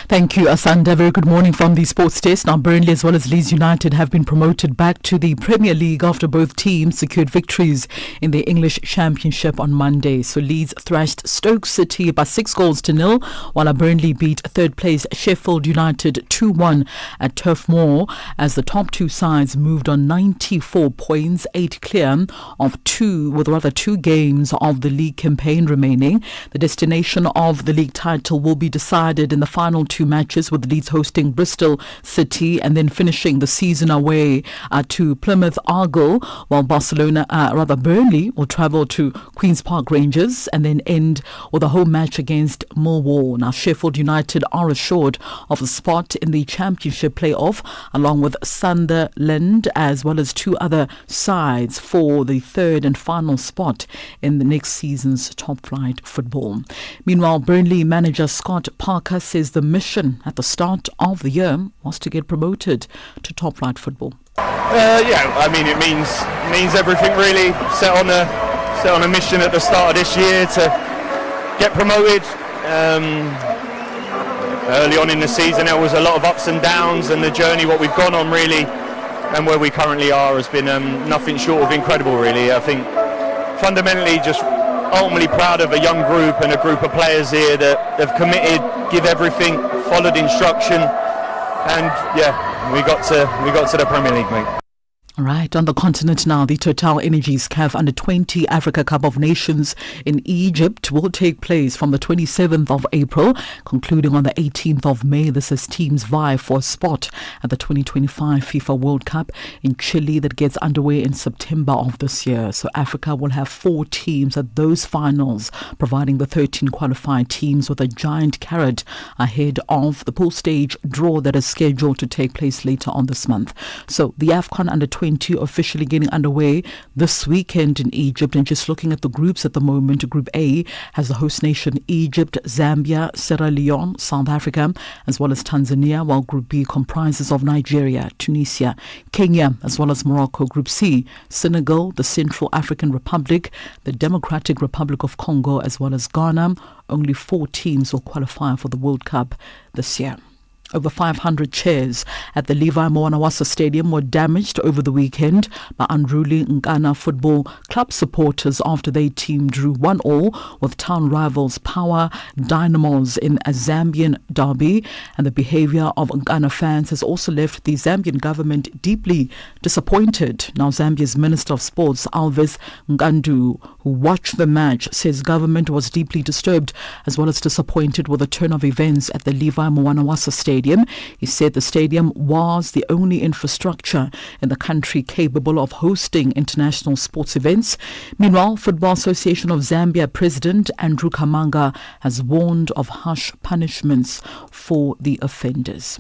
Speaker 19: Thank you, Asanda. Very good morning from the sports desk. Now, Burnley as well as Leeds United have been promoted back to the Premier League after both teams secured victories in the English Championship on Monday. So Leeds thrashed Stoke City by 6-0, while Burnley beat third-place Sheffield United 2-1 at Turf Moor as the top two sides moved on 94 points, 8 clear of two games of the league campaign remaining. The destination of the league title will be decided in the final two matches, with Leeds hosting Bristol City and then finishing the season away to Plymouth Argyle, while Burnley will travel to Queen's Park Rangers and then end with a home match against Millwall. Now, Sheffield United are assured of a spot in the Championship playoff, along with Sunderland as well as two other sides for the third and final spot in the next season's top flight football. Meanwhile, Burnley manager Scott Parker says the mission at the start of the year was to get promoted to top flight football.
Speaker 10: It means everything really. Set on a mission at the start of this year to get promoted. Early on in the season there was a lot of ups and downs, and the journey what we've gone on really and where we currently are has been nothing short of incredible really. I think fundamentally just ultimately proud of a young group and a group of players here that have committed, give everything, followed instruction, and yeah, we got to the Premier League, mate.
Speaker 19: Right, on the continent now, the Total Energies CAF Under-20 Africa Cup of Nations in Egypt will take place from the 27th of April, concluding on the 18th of May. This is teams vie for a spot at the 2025 FIFA World Cup in Chile that gets underway in September of this year. So Africa will have 4 teams at those finals, providing the 13 qualified teams with a giant carrot ahead of the pool stage draw that is scheduled to take place later on this month. So the AFCON Under-20 officially getting underway this weekend in Egypt, and just looking at the groups at the moment, Group A has the host nation Egypt, Zambia, Sierra Leone, South Africa as well as Tanzania, while Group B comprises of Nigeria, Tunisia, Kenya as well as Morocco. Group C, Senegal, the Central African Republic, the Democratic Republic of Congo as well as Ghana. Only 4 teams will qualify for the World Cup this year. Over 500 chairs at the Levi Moanawasa Stadium were damaged over the weekend by unruly Nkana Football Club supporters after their team drew 1-1 with town rivals Power Dynamos in a Zambian derby. And the behavior of Nkana fans has also left the Zambian government deeply disappointed. Now, Zambia's Minister of Sports, Alves Ngandu, who watched the match, says government was deeply disturbed as well as disappointed with the turn of events at the Levi Moanawasa Stadium. He said the stadium was the only infrastructure in the country capable of hosting international sports events. Meanwhile, Football Association of Zambia President Andrew Kamanga has warned of harsh punishments for the offenders.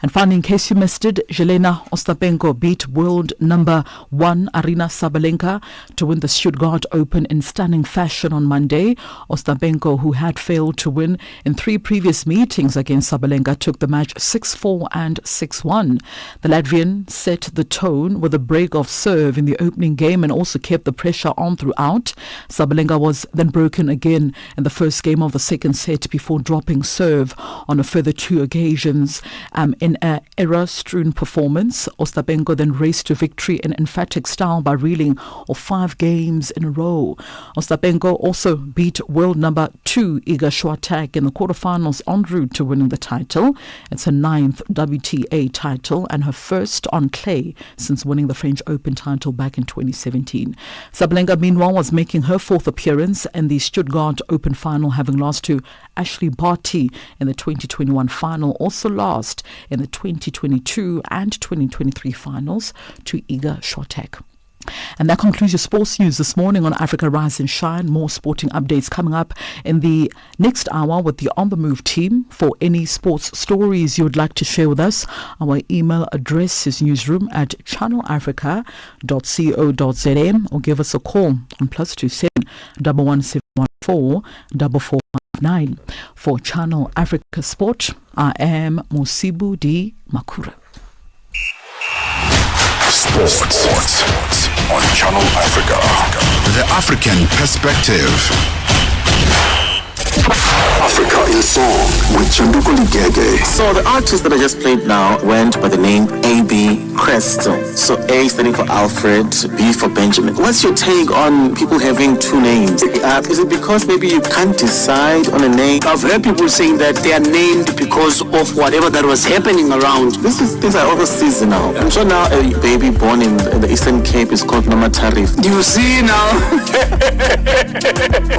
Speaker 19: And finally, in case you missed it, Jelena Ostapenko beat world number 1 Aryna Sabalenka to win the Stuttgart Open in stunning fashion on Monday. Ostapenko, who had failed to win in 3 previous meetings against Sabalenka, took the match 6-4 and 6-1. The Latvian set the tone with a break of serve in the opening game and also kept the pressure on throughout. Sabalenka was then broken again in the first game of the second set before dropping serve on a further 2 occasions. In an error-strewn performance, Ostapenko then raced to victory in emphatic style by reeling off 5 games in a row. Ostapenko also beat world number 2 Iga Swiatek in the quarterfinals en route to winning the title. It's her 9th WTA title and her first on clay since winning the French Open title back in 2017. Sabalenka, meanwhile, was making her 4th appearance in the Stuttgart Open final, having lost to Ashley Barty in the 2021 final, also lost in the 2022 and 2023 finals to Iga Swiatek. And that concludes your sports news this morning on Africa Rise and Shine. More sporting updates coming up in the next hour with the On The Move team. For any sports stories you would like to share with us, our email address is newsroom@channelafrica.co.za, or give us a call on +27 11714 4459. For Channel Africa Sport, I am Musibu D. Makura.
Speaker 5: Sports on Channel Africa. The African Perspective. Africa in Song with Chanduko Ligege.
Speaker 11: So the artist that I just played now went by the name A.B. Crystal. So A standing for Alfred, B for Benjamin. What's your take on people having 2 names? Is it because maybe you can't decide on a name?
Speaker 12: I've heard people saying that they are named because of whatever that was happening around.
Speaker 11: These are all the seasonal. I'm sure now a baby born in the Eastern Cape is called Nama Tarif.
Speaker 12: Do you see now?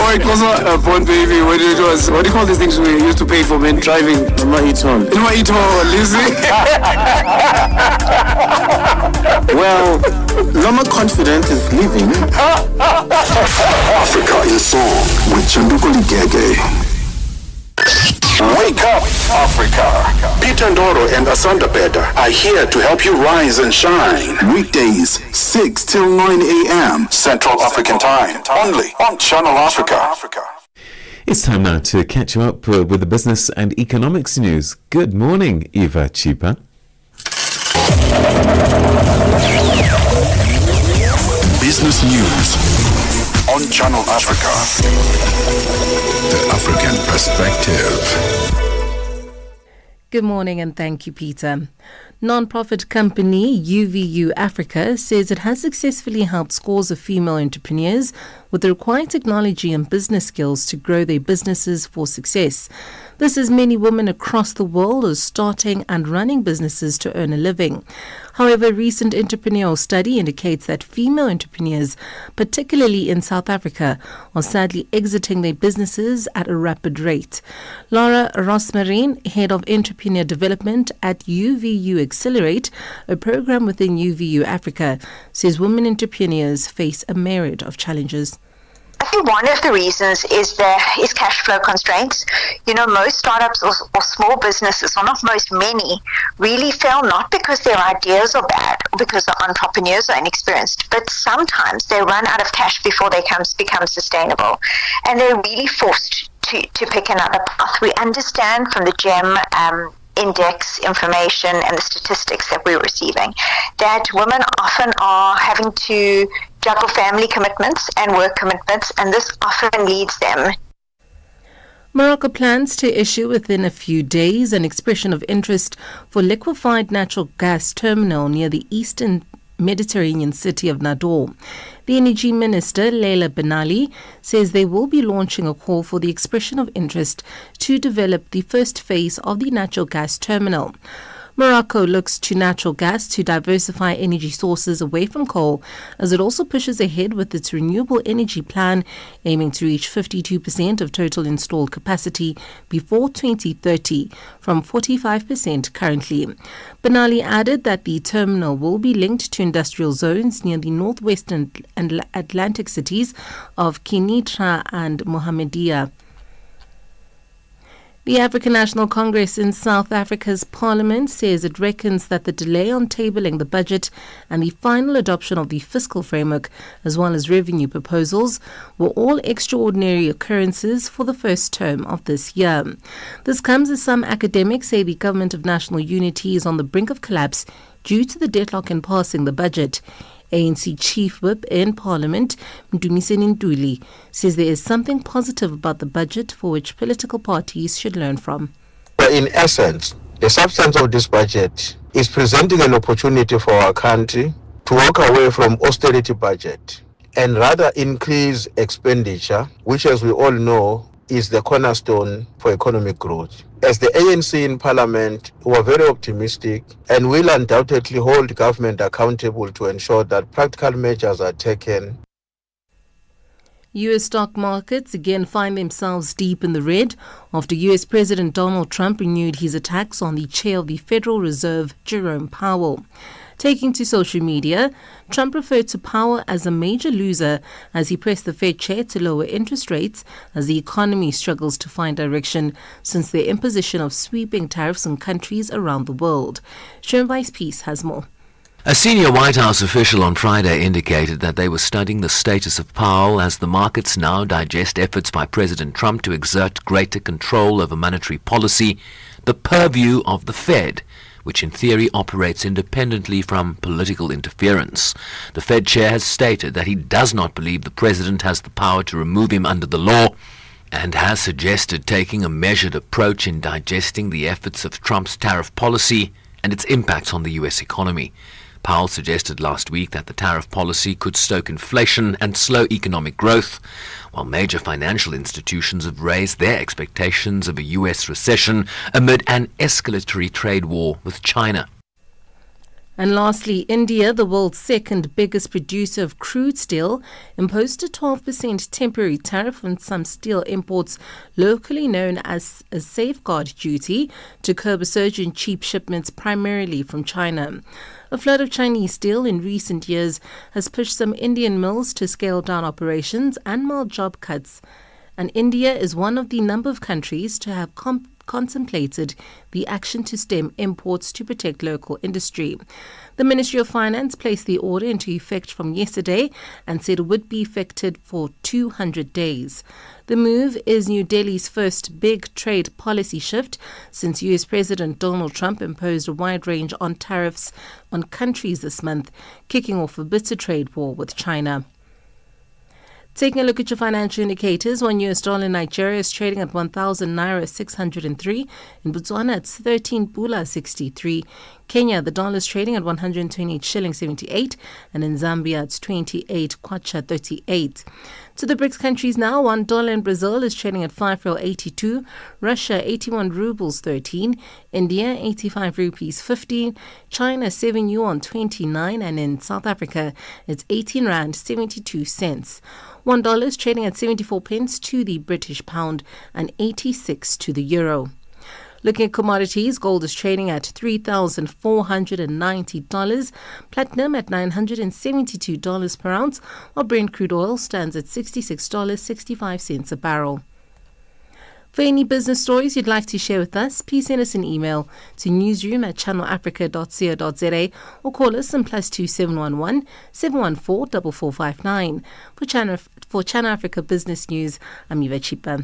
Speaker 12: Or it was a born baby when it was, what do you call these things we used to pay for men driving?
Speaker 11: Nama Iton.
Speaker 12: Nama Iton, Lizzie.
Speaker 11: Well, Loma Confident is leaving.
Speaker 5: Africa in Song with Chanduko Ligege. Wake up, Africa. Peter Ndoro and Asanda Beda are here to help you rise and shine. Weekdays, 6 till 9 a.m. Central African Time. Only on Channel Africa.
Speaker 1: It's time now to catch you up with the business and economics news. Good morning, Eva Chipa.
Speaker 5: Business news on Channel Africa. The African Perspective.
Speaker 13: Good morning and thank you, Peter. Non-profit company UVU Africa says it has successfully helped scores of female entrepreneurs with the required technology and business skills to grow their businesses for success. This as many women across the world are starting and running businesses to earn a living. However, a recent entrepreneurial study indicates that female entrepreneurs, particularly in South Africa, are sadly exiting their businesses at a rapid rate. Laura Rosmarin, Head of Entrepreneur Development at UVU Accelerate, a program within UVU Africa, says women entrepreneurs face a myriad of challenges.
Speaker 14: I think one of the reasons is cash flow constraints. You know, most startups or small businesses, or not most, many, really fail not because their ideas are bad or because the entrepreneurs are inexperienced, but sometimes they run out of cash before they become sustainable. And they're really forced to pick another path. We understand from the GEM index information and the statistics that we're receiving that women often are having to juggle family commitments and work commitments, and this often leads them.
Speaker 13: Morocco plans to issue within a few days an expression of interest for liquefied natural gas terminal near the eastern Mediterranean city of Ndoro. The Energy Minister, Leila Ben Ali, says they will be launching a call for the expression of interest to develop the first phase of the natural gas terminal. Morocco looks to natural gas to diversify energy sources away from coal, as it also pushes ahead with its renewable energy plan, aiming to reach 52% of total installed capacity before 2030, from 45% currently. Ben Ali added that the terminal will be linked to industrial zones near the northwestern and Atlantic cities of Kenitra and Mohammedia. The African National Congress in South Africa's parliament says it reckons that the delay on tabling the budget and the final adoption of the fiscal framework, as well as revenue proposals, were all extraordinary occurrences for the first term of this year. This comes as some academics say the government of national unity is on the brink of collapse due to the deadlock in passing the budget. ANC Chief Whip in Parliament, Mdumiseni Ntuli, says there is something positive about the budget for which political parties should learn from.
Speaker 18: In essence, the substance of this budget is presenting an opportunity for our country to walk away from austerity budget and rather increase expenditure, which, as we all know, is the cornerstone for economic growth. As the ANC in Parliament, were very optimistic and will undoubtedly hold government accountable to ensure that practical measures are taken.
Speaker 13: U.S. stock markets again find themselves deep in the red after U.S. President Donald Trump renewed his attacks on the chair of the Federal Reserve, Jerome Powell. Taking to social media, Trump referred to Powell as a major loser as he pressed the Fed chair to lower interest rates as the economy struggles to find direction since their imposition of sweeping tariffs on countries around the world. Sharon Vice-Peace has more.
Speaker 4: A senior White House official on Friday indicated that they were studying the status of Powell as the markets now digest efforts by President Trump to exert greater control over monetary policy, the purview of the Fed, which in theory operates independently from political interference. The Fed chair has stated that he does not believe the president has the power to remove him under the law and has suggested taking a measured approach in digesting the efforts of Trump's tariff policy and its impacts on the U.S. economy. Powell suggested last week that the tariff policy could stoke inflation and slow economic growth, while major financial institutions have raised their expectations of a U.S. recession amid an escalatory trade war with China.
Speaker 13: And lastly, India, the world's second biggest producer of crude steel, imposed a 12% temporary tariff on some steel imports, locally known as a safeguard duty, to curb a surge in cheap shipments primarily from China. A flood of Chinese steel in recent years has pushed some Indian mills to scale down operations and mild job cuts. And India is one of the number of countries to have contemplated the action to stem imports to protect local industry. The Ministry of Finance placed the order into effect from yesterday and said it would be effected for 200 days. The move is New Delhi's first big trade policy shift since U.S. President Donald Trump imposed a wide range on tariffs on countries this month, kicking off a bitter trade war with China. Taking a look at your financial indicators, $1 in Nigeria is trading at 1,000 naira 603. In Botswana, it's 13 pula 63. Kenya, the dollar is trading at 128 shillings 78, and in Zambia, it's 28 kwacha 38. To the BRICS countries now, $1 in Brazil is trading at 5 real 82, Russia 81 rubles 13, India 85 rupees 15, China 7 yuan 29, and in South Africa, it's 18 rand 72 cents. $1 is trading at 74 pence to the British pound and 86 to the euro. Looking at commodities, gold is trading at $3,490, platinum at $972 per ounce, while Brent crude oil stands at $66.65 a barrel. For any business stories you'd like to share with us, please send us an email to newsroom@channelafrica.co.za or call us on +2 711 714 4459. For Channel Africa Business News, I'm Eva Chipa.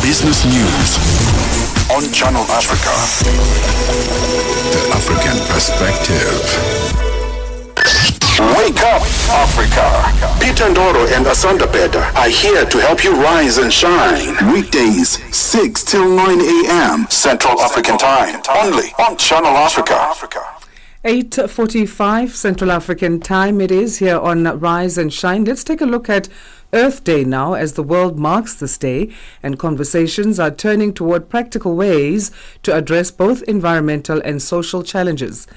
Speaker 5: Business News on Channel Africa. The African Perspective. Wake up, Africa. Peter Ndoro and Asanda Beda are here to help you rise and shine. Weekdays, 6 till 9 a.m. Central African Time. Only on Channel Africa.
Speaker 3: 8:45 Central African Time it is here on Rise and Shine. Let's take a look at Earth Day now as the world marks this day, and conversations are turning toward practical ways to address both environmental and social challenges.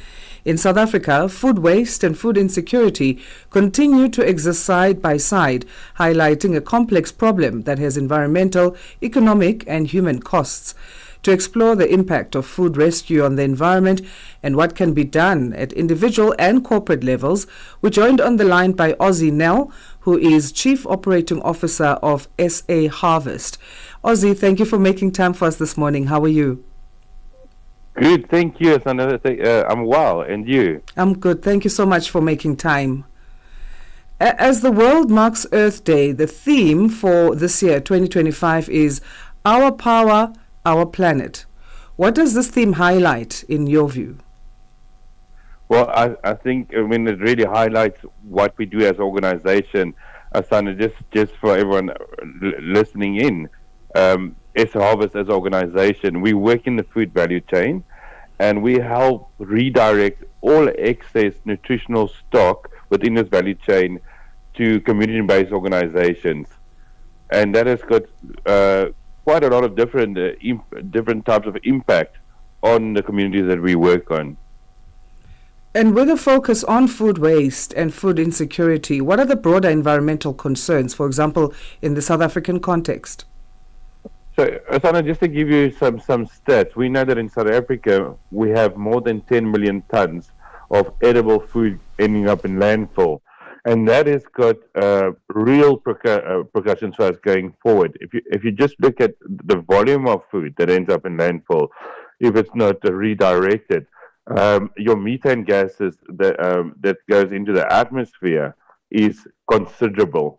Speaker 3: In South Africa, food waste and food insecurity continue to exist side by side, highlighting a complex problem that has environmental, economic, and human costs. To explore the impact of food rescue on the environment and what can be done at individual and corporate levels, we're joined on the line by Ozzy Nell, who is Chief Operating Officer of SA Harvest. Ozzy, thank you for making time for us this morning. How are you?
Speaker 20: Good, thank you, Asanda. I'm well, and you?
Speaker 3: I'm good. Thank you so much for making time. As the world marks Earth Day, the theme for this year, 2025, is Our Power, Our Planet. What does this theme highlight in your view?
Speaker 20: Well, I think it really highlights what we do as an organization. Asanda, just for everyone listening in, SA Harvest as an organization, we work in the food value chain, and we help redirect all excess nutritional stock within this value chain to community-based organizations. And that has got quite a lot of different types of impact on the communities that we work on.
Speaker 3: And with a focus on food waste and food insecurity, what are the broader environmental concerns, for example, in the South African context?
Speaker 20: So, Asana, just to give you some stats, we know that in South Africa, we have more than 10 million tons of edible food ending up in landfill. And that has got real repercussions for us going forward. If you just look at the volume of food that ends up in landfill, if it's not redirected, your methane gases that goes into the atmosphere is considerable.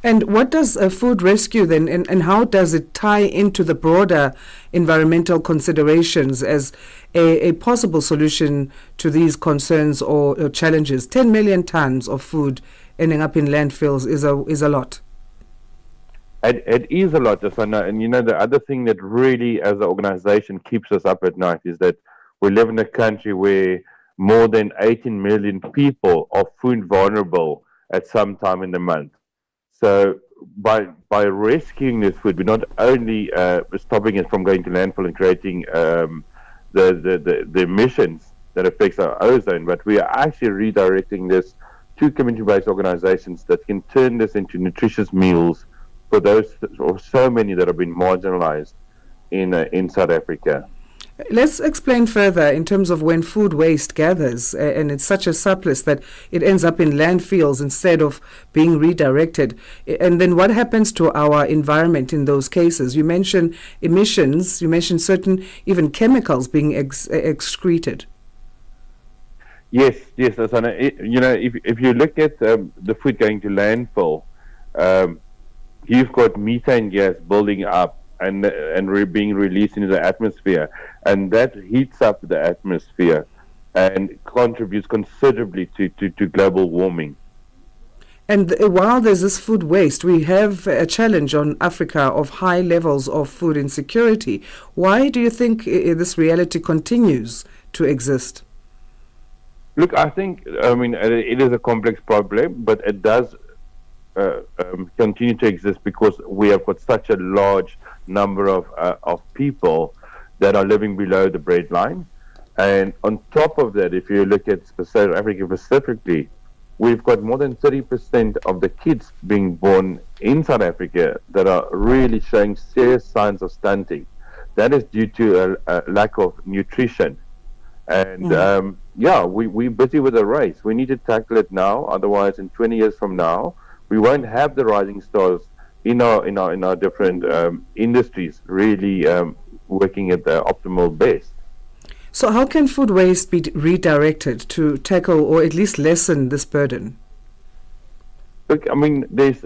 Speaker 3: And what does food rescue then, and how does it tie into the broader environmental considerations as a possible solution to these concerns or challenges? 10 million tons of food ending up in landfills is a lot.
Speaker 20: It is a lot, Asana. And the other thing that really, as an organization, keeps us up at night is that we live in a country where more than 18 million people are food vulnerable at some time in the month. So by rescuing this food, we're not only stopping it from going to landfill and creating the emissions that affects our ozone, but we are actually redirecting this to community-based organizations that can turn this into nutritious meals for those or so many that have been marginalized in South Africa.
Speaker 3: Let's explain further in terms of when food waste gathers and it's such a surplus that it ends up in landfills instead of being redirected. And then what happens to our environment in those cases? You mentioned emissions, you mentioned certain even chemicals being excreted.
Speaker 20: Yes, Asana. If you look at the food going to landfill, you've got methane gas building up and being released into the atmosphere, and that heats up the atmosphere. and contributes considerably to global warming.
Speaker 3: And while there's this food waste, we have a challenge on Africa of high levels of food insecurity. Why do you think this reality continues to exist?
Speaker 20: Look, I think, it is a complex problem, but it does continue to exist because we have got such a large number of people that are living below the breadline. And on top of that, if you look at South Africa specifically, we've got more than 30% of the kids being born in South Africa that are really showing serious signs of stunting. That is due to a lack of nutrition. And we're busy with the race. We need to tackle it now. Otherwise, in 20 years from now, we won't have the rising stars in our different industries really working at the optimal best.
Speaker 3: So how can food waste be redirected to tackle or at least lessen this burden?
Speaker 20: Look, there's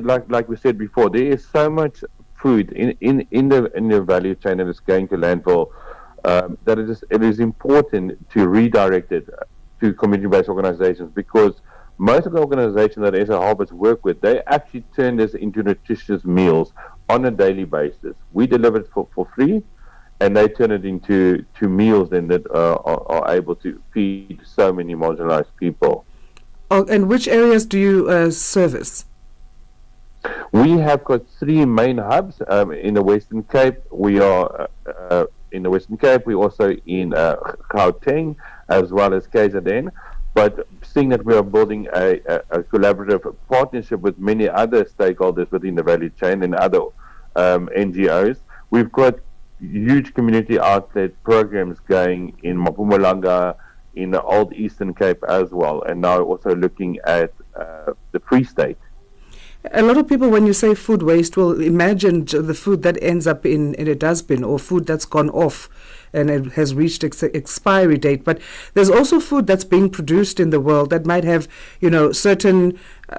Speaker 20: like we said before, there is so much food in the value chain that is going to landfill that it is important to redirect it to community-based organizations, because most of the organizations that SA Harvest work with, they actually turn this into nutritious meals on a daily basis. We deliver it for free, and they turn it into meals then that are able to feed so many marginalized people.
Speaker 3: Oh, and which areas do you service?
Speaker 20: We have got 3 main hubs in the Western Cape. We are in the Western Cape. We're also in Gauteng as well as KZN. But seeing that we are building a collaborative partnership with many other stakeholders within the value chain and other NGOs, we've got huge community outlet programs going in Mpumalanga, in the Old Eastern Cape as well, and now also looking at the Free State.
Speaker 3: A lot of people, when you say food waste, will imagine the food that ends up in a dustbin or food that's gone off and it has reached expiry date. But there's also food that's being produced in the world that might have, certain,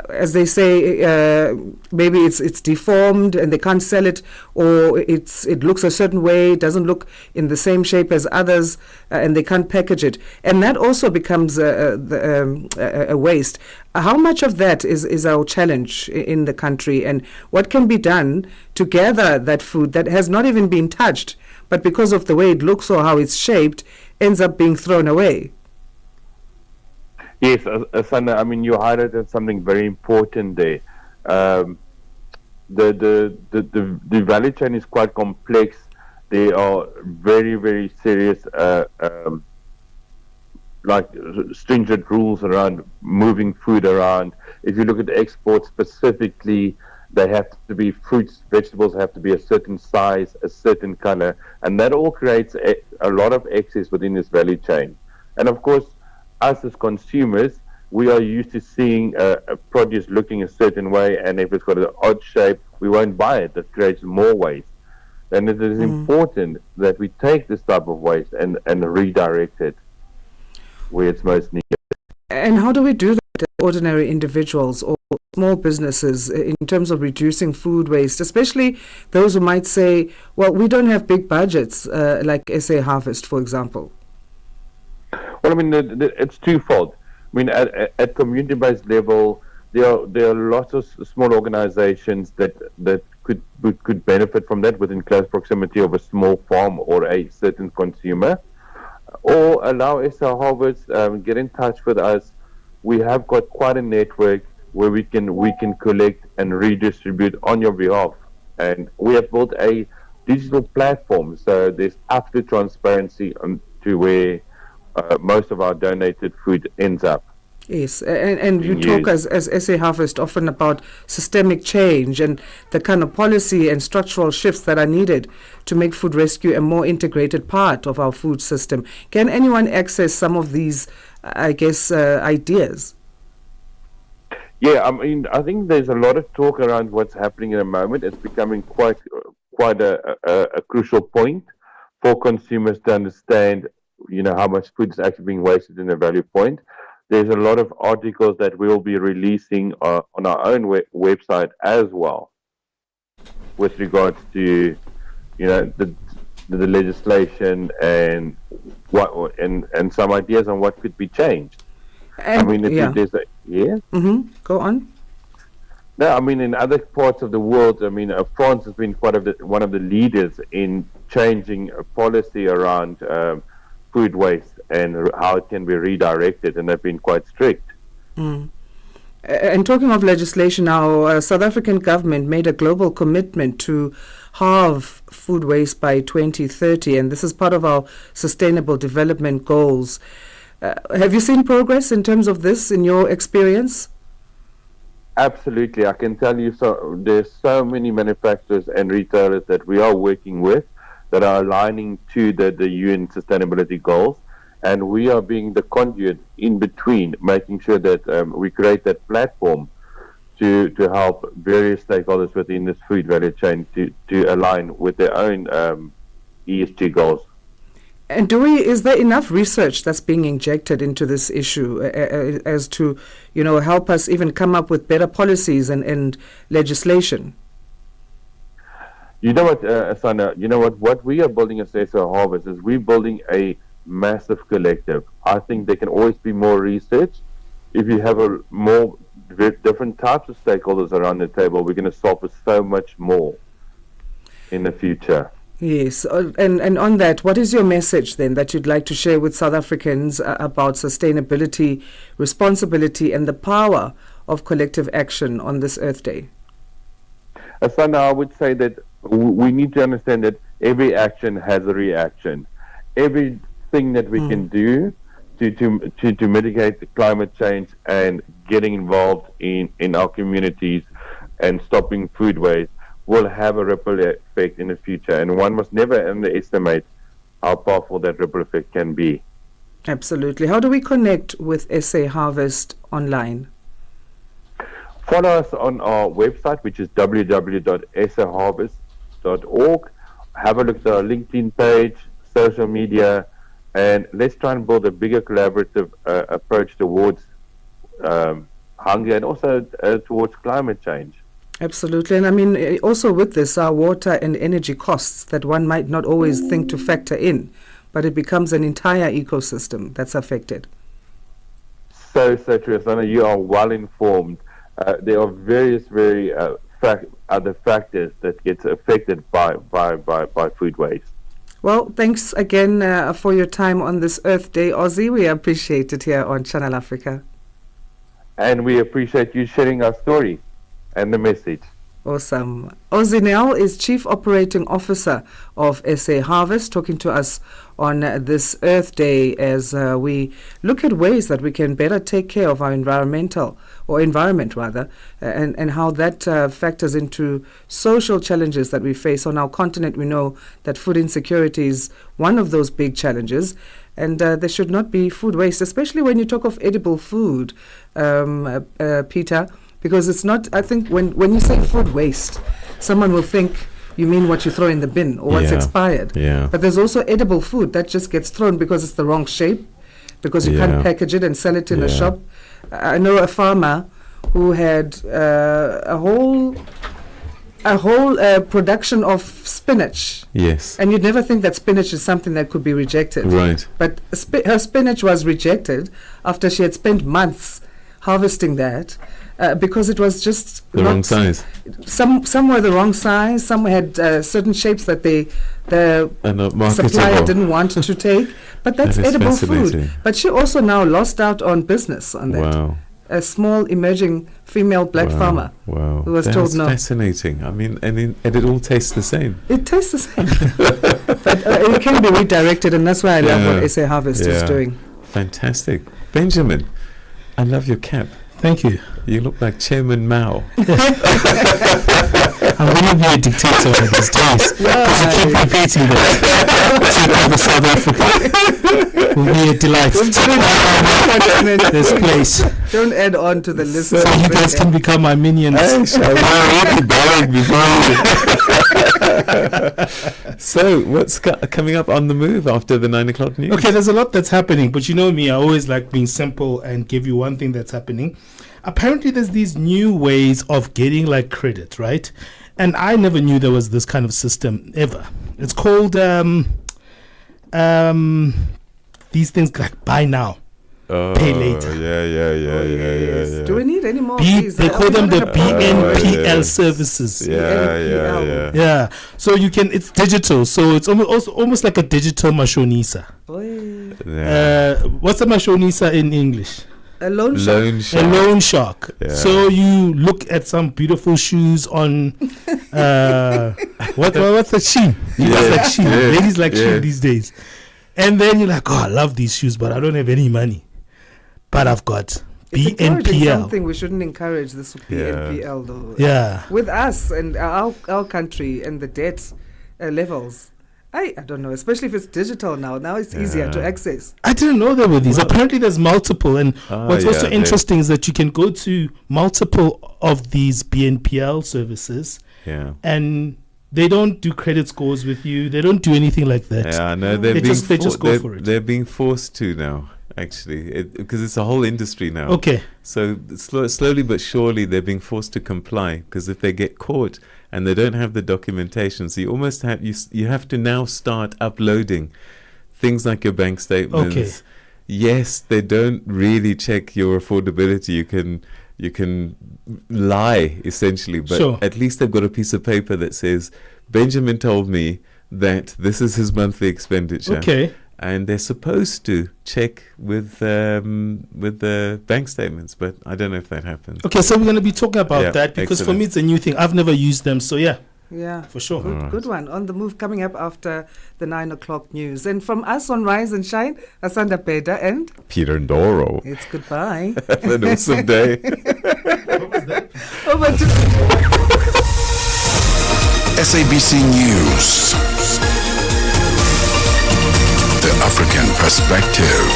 Speaker 3: as they say, maybe it's deformed and they can't sell it, or it looks a certain way, doesn't look in the same shape as others, and they can't package it. And that also becomes a waste. How much of that is our challenge in the country, and what can be done to gather that food that has not even been touched, but because of the way it looks or how it's shaped, ends up being thrown away?
Speaker 20: Yes, Asanda, you highlighted something very important there. The value chain is quite complex. There are very, very serious stringent rules around moving food around. If you look at exports specifically, they have to be fruits, vegetables have to be a certain size, a certain color, and that all creates a lot of excess within this value chain. And of course, us as consumers, we are used to seeing a produce looking a certain way, and if it's got an odd shape, we won't buy it. That creates more waste. And it is important that we take this type of waste and redirect it where it's most needed.
Speaker 3: And how do we do that as ordinary individuals or small businesses in terms of reducing food waste, especially those who might say, well, we don't have big budgets like SA Harvest, for example?
Speaker 20: Well, it's twofold. At community-based level, there are lots of small organizations that could benefit from that within close proximity of a small farm or a certain consumer, or allow SA Harvest get in touch with us. We have got quite a network where we can collect and redistribute on your behalf, and we have built a digital platform, so there's absolute transparency to where most of our donated food ends up.
Speaker 3: Yes, and you talk as SA Harvest often about systemic change and the kind of policy and structural shifts that are needed to make food rescue a more integrated part of our food system. Can anyone access some of these, ideas?
Speaker 20: Yeah, I think there's a lot of talk around what's happening in the moment. It's becoming quite a crucial point for consumers to understand, how much food is actually being wasted in the value point. There's a lot of articles that we'll be releasing on our own website as well, with regards to, the legislation and and some ideas on what could be changed.
Speaker 3: And,
Speaker 20: I mean, there's
Speaker 3: Go on.
Speaker 20: No, I mean, in other parts of the world, I mean, France has been one of the leaders in changing a policy around food waste and how it can be redirected, and they've been quite strict.
Speaker 3: And talking of legislation now, South African government made a global commitment to halve food waste by 2030, and this is part of our sustainable development goals. Have you seen progress in terms of this in your experience?
Speaker 20: Absolutely. I can tell you, there's so many manufacturers and retailers that we are working with that are aligning to the UN sustainability goals. And we are being the conduit in between, making sure that we create that platform to help various stakeholders within this food value chain to align with their own ESG goals.
Speaker 3: And is there enough research that's being injected into this issue as to, help us even come up with better policies and legislation?
Speaker 20: You know what, Asanda, what we are building as SA Harvest is we're building a massive collective. I think there can always be more research. If you have more different types of stakeholders around the table, we're going to solve for so much more in the future.
Speaker 3: Yes, and on that, what is your message then that you'd like to share with South Africans about sustainability, responsibility, and the power of collective action on this Earth Day?
Speaker 20: Asanda, I would say that we need to understand that every action has a reaction. Everything that we can do to mitigate the climate change and getting involved in our communities and stopping food waste will have a ripple effect in the future, and one must never underestimate how powerful that ripple effect can be.
Speaker 3: Absolutely. How do we connect with SA Harvest online?
Speaker 20: Follow us on our website, which is www.saharvest.org. Have a look at our LinkedIn page, social media, and let's try and build a bigger collaborative approach towards hunger and also towards climate change.
Speaker 3: Absolutely. And I mean, also with this are water and energy costs that one might not always think to factor in, but it becomes an entire ecosystem that's affected.
Speaker 20: So true, Asana. You are well informed. There are various other factors that get affected by food waste.
Speaker 3: Well, thanks again for your time on this Earth Day, Ozzy. We appreciate it here on Channel Africa.
Speaker 20: And we appreciate you sharing our story and the message.
Speaker 3: Awesome. Ozzy Nell is Chief Operating Officer of SA Harvest, talking to us on this Earth Day as we look at ways that we can better take care of our environment, and how that factors into social challenges that we face on our continent. We know that food insecurity is one of those big challenges, and there should not be food waste, especially when you talk of edible food, Peter. Because it's not, I think when you say food waste, someone will think you mean what you throw in the bin or what's expired.
Speaker 1: Yeah.
Speaker 3: But there's also edible food that just gets thrown because it's the wrong shape, because you can't package it and sell it in a shop. I know a farmer who had a whole production of spinach.
Speaker 1: Yes.
Speaker 3: And you'd never think that spinach is something that could be rejected.
Speaker 1: Right.
Speaker 3: But her spinach was rejected after she had spent months harvesting that. Because it was just
Speaker 1: the wrong size.
Speaker 3: Some were the wrong size. Some had certain shapes that the supplier didn't want to take. But that's edible food. But she also now lost out on business on that.
Speaker 1: Wow.
Speaker 3: A small emerging female black farmer who was told no.
Speaker 1: That's fascinating. I mean, and it all tastes the same.
Speaker 3: It tastes the same. But it can be redirected, and that's why I love what SA Harvest is doing.
Speaker 1: Fantastic. Benjamin, I love your cap.
Speaker 2: Thank you.
Speaker 1: You look like Chairman Mao.
Speaker 2: I'm going to be a dictator one of these days. Because you keep repeating that. Take over South Africa. Will be a delight. This place.
Speaker 3: Don't add on to the list.
Speaker 2: So you guys can become my minions.
Speaker 1: So, what's coming up on the move after the 9 o'clock news?
Speaker 2: Okay, there's a lot that's happening, but you know me, I always like being simple and give you one thing that's happening. apparently there's these new ways of getting like credit, right? And I never knew there was this kind of system ever. It's called these things like buy now, pay later.
Speaker 1: Yeah.
Speaker 3: Do we need any more of these?
Speaker 2: They call them the BNPL services.
Speaker 1: Yeah.
Speaker 2: So you can, it's digital. So it's almost like a digital mashonisa. What's a mashonisa in English?
Speaker 3: A loan shark.
Speaker 2: A loan shark.
Speaker 1: Yeah.
Speaker 2: So you look at some beautiful shoes on what's that Shein? Ladies like Shein these days. And then you're like, oh, I love these shoes, but I don't have any money. But I've got BNPL.
Speaker 3: Something we shouldn't encourage, this BNPL though.
Speaker 2: Yeah.
Speaker 3: With us and our country and the debt levels. I don't know, especially if it's digital now. Now it's easier to access.
Speaker 2: I didn't know there were these. Apparently there's multiple. And what's also interesting is that you can go to multiple of these BNPL services.
Speaker 1: Yeah.
Speaker 2: And they don't do credit scores with you. They don't do anything like that.
Speaker 1: Yeah, no, they just go for it. They're being forced to now, actually, because it's a whole industry now.
Speaker 2: Okay.
Speaker 1: So slowly but surely they're being forced to comply, because if they get caught and they don't have the documentation, so you almost have you have to now start uploading things like your bank statements.
Speaker 2: Okay.
Speaker 1: Yes, they don't really check your affordability. You can lie essentially, but at least they've got a piece of paper that says Benjamin told me that this is his monthly expenditure.
Speaker 2: Okay.
Speaker 1: And they're supposed to check with the bank statements, but I don't know if that happens.
Speaker 2: Okay, so we're going to be talking about that, because for me it's a new thing. I've never used them, so yeah.
Speaker 3: Yeah,
Speaker 2: for sure.
Speaker 3: Good one. On the move coming up after the 9 o'clock news. And from us on Rise and Shine, Asanda, Beda and
Speaker 1: Peter Ndoro.
Speaker 3: It's goodbye.
Speaker 1: Have an awesome day.
Speaker 3: Over to
Speaker 5: SABC News. The African Perspective.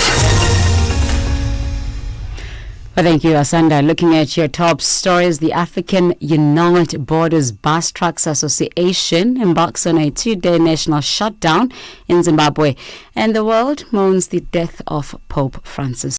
Speaker 16: Well, thank you, Asanda. Looking at your top stories, the African Unite Borders Bus Trucks Association embarks on a 2-day national shutdown in Zimbabwe, and the world mourns the death of Pope Francis.